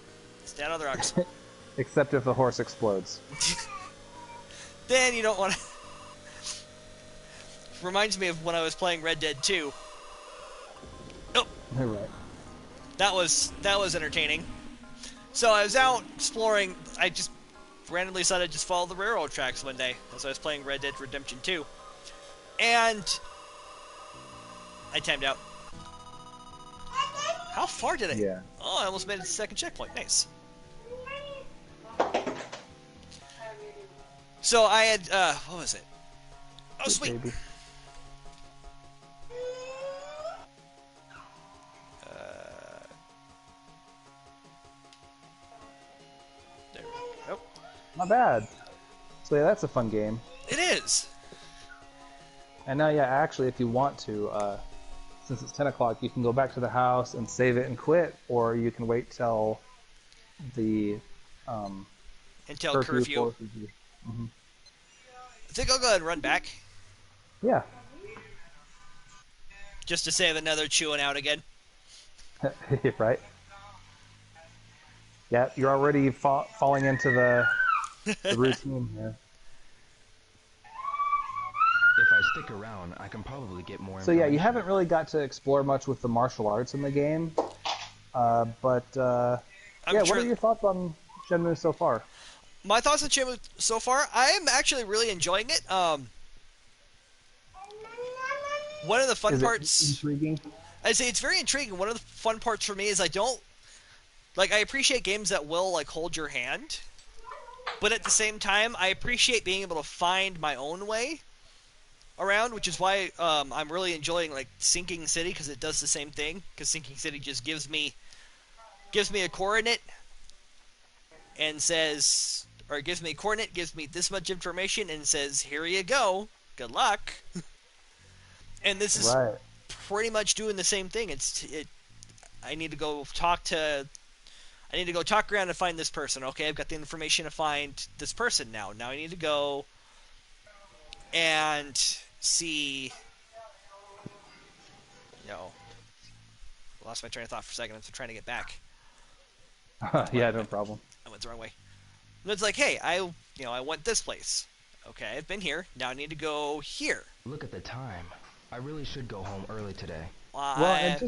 Stand on the rocks. Except if the horse explodes. Then you don't want to... Reminds me of when I was playing Red Dead 2. Oh, All right. that was entertaining. So I was out exploring. I just randomly decided to just follow the railroad tracks one day as I was playing Red Dead Redemption 2. And I timed out. How far did I? Yeah. Oh, I almost made it to the second checkpoint. Nice. So I had, what was it? Oh, sweet. Baby. There we go. Not bad. So yeah, that's a fun game. It is. And now, yeah, actually, if you want to, since it's 10 o'clock, you can go back to the house and save it and quit, or you can wait till the Until curfew. forces you. Mm-hmm. I think I'll go ahead and run back. Yeah. Just to save another chewing out again. Right? Yeah, you're already falling into the routine here. If I stick around, I can probably get more So information. yeah, you haven't really got to explore much with the martial arts in the game, but yeah, what are your thoughts on Shenmue so far? My thoughts on Shenmue so far, I'm actually really enjoying it. One of the fun parts... intriguing? I'd say it's very intriguing. One of the fun parts for me is I appreciate games that will, like, hold your hand. But at the same time, I appreciate being able to find my own way around, which is why I'm really enjoying, like, Sinking City, because it does the same thing. Because Sinking City just gives me a coordinate and says... Or gives me a coordinate, gives me this much information, and says, here you go. Good luck. And this is right. pretty much doing the same thing. I need to go talk around and find this person. Okay, I've got the information to find this person now. Now I need to go and see. Lost my train of thought for a second. I'm trying to get back. Yeah, no problem. I went the wrong way. And it's like, hey, I went this place. Okay, I've been here. Now I need to go here. Look at the time. I really should go home early today. Well,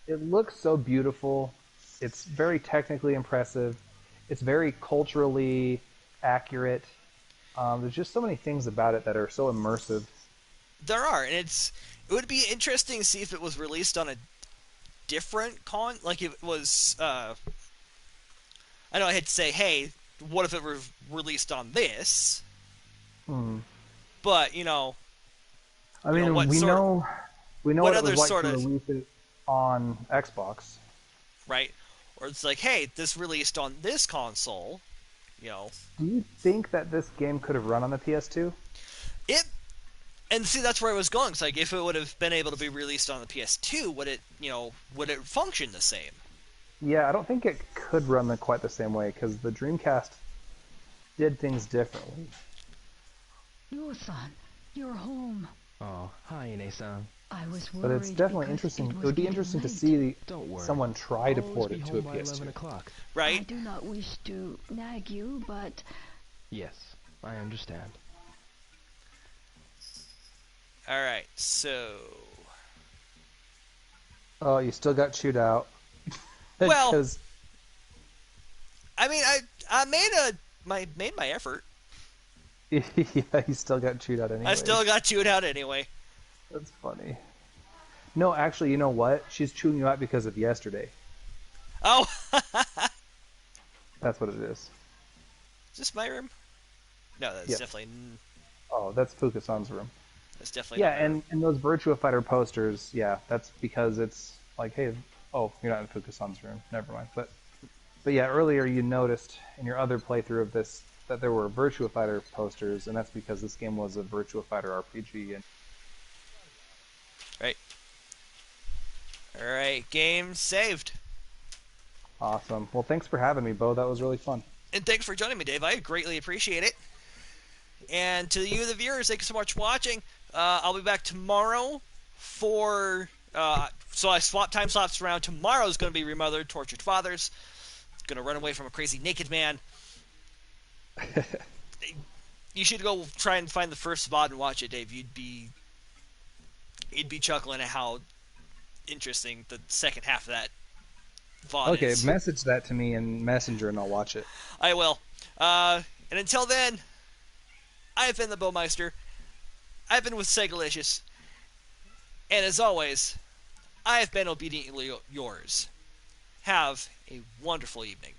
it looks so beautiful. It's very technically impressive. It's very culturally accurate. There's just so many things about it that are so immersive. There are, and it would be interesting to see if it was released on a different like if it was, I know I had to say, hey, what if it were released on this? But, I mean, we know what it was like to release it on Xbox. Right? Or it's like, hey, this released on this console, Do you think that this game could have run on the PS2? And see, that's where I was going. It's like, if it would have been able to be released on the PS2, would it function the same? Yeah, I don't think it could run quite the same way because the Dreamcast did things differently. Ryo-san, you're home. Oh, hi, Ine-san. I was But it's worried definitely because interesting. it It was would be getting interesting to late. see Don't worry. someone try to I'll port always it be to a home by 11 PS2. o'clock. I Right? do not wish to nag you, but Yes, I understand. All right. So, Oh, you still got chewed out. well, Because I mean, I made my effort. yeah, you still got chewed out I anyways. still got chewed out anyway. That's funny. No, actually, you know what? She's chewing you out because of yesterday. Oh, That's what it is. is this my room? No, that's Yes. definitely Oh, that's Fukasan's room. that's definitely Yeah, not my room. and those Virtua Fighter posters, yeah, that's because it's like, hey, oh, you're not in Fukasan's room. Never mind. But yeah, earlier you noticed in your other playthrough of this that there were Virtua Fighter posters, and that's because this game was a Virtua Fighter RPG. And Right. All right, game saved. awesome. Well, thanks for having me, Bo. That was really fun. And thanks for joining me, Dave. I greatly appreciate it. And to you, the viewers, thank you so much for watching. I'll be back tomorrow for. So I swap time slots around. Tomorrow's going to be Remothered, Tortured Fathers. Going to run away from a crazy naked man. You should go try and find the first VOD and watch it, Dave. You'd be chuckling at how interesting the second half of that VOD Okay, is. message that to me in Messenger, and I'll watch it. I will. And until then, I've been the Bowmeister. I've been with Segalacious. And as always, I have been obediently yours. Have a wonderful evening.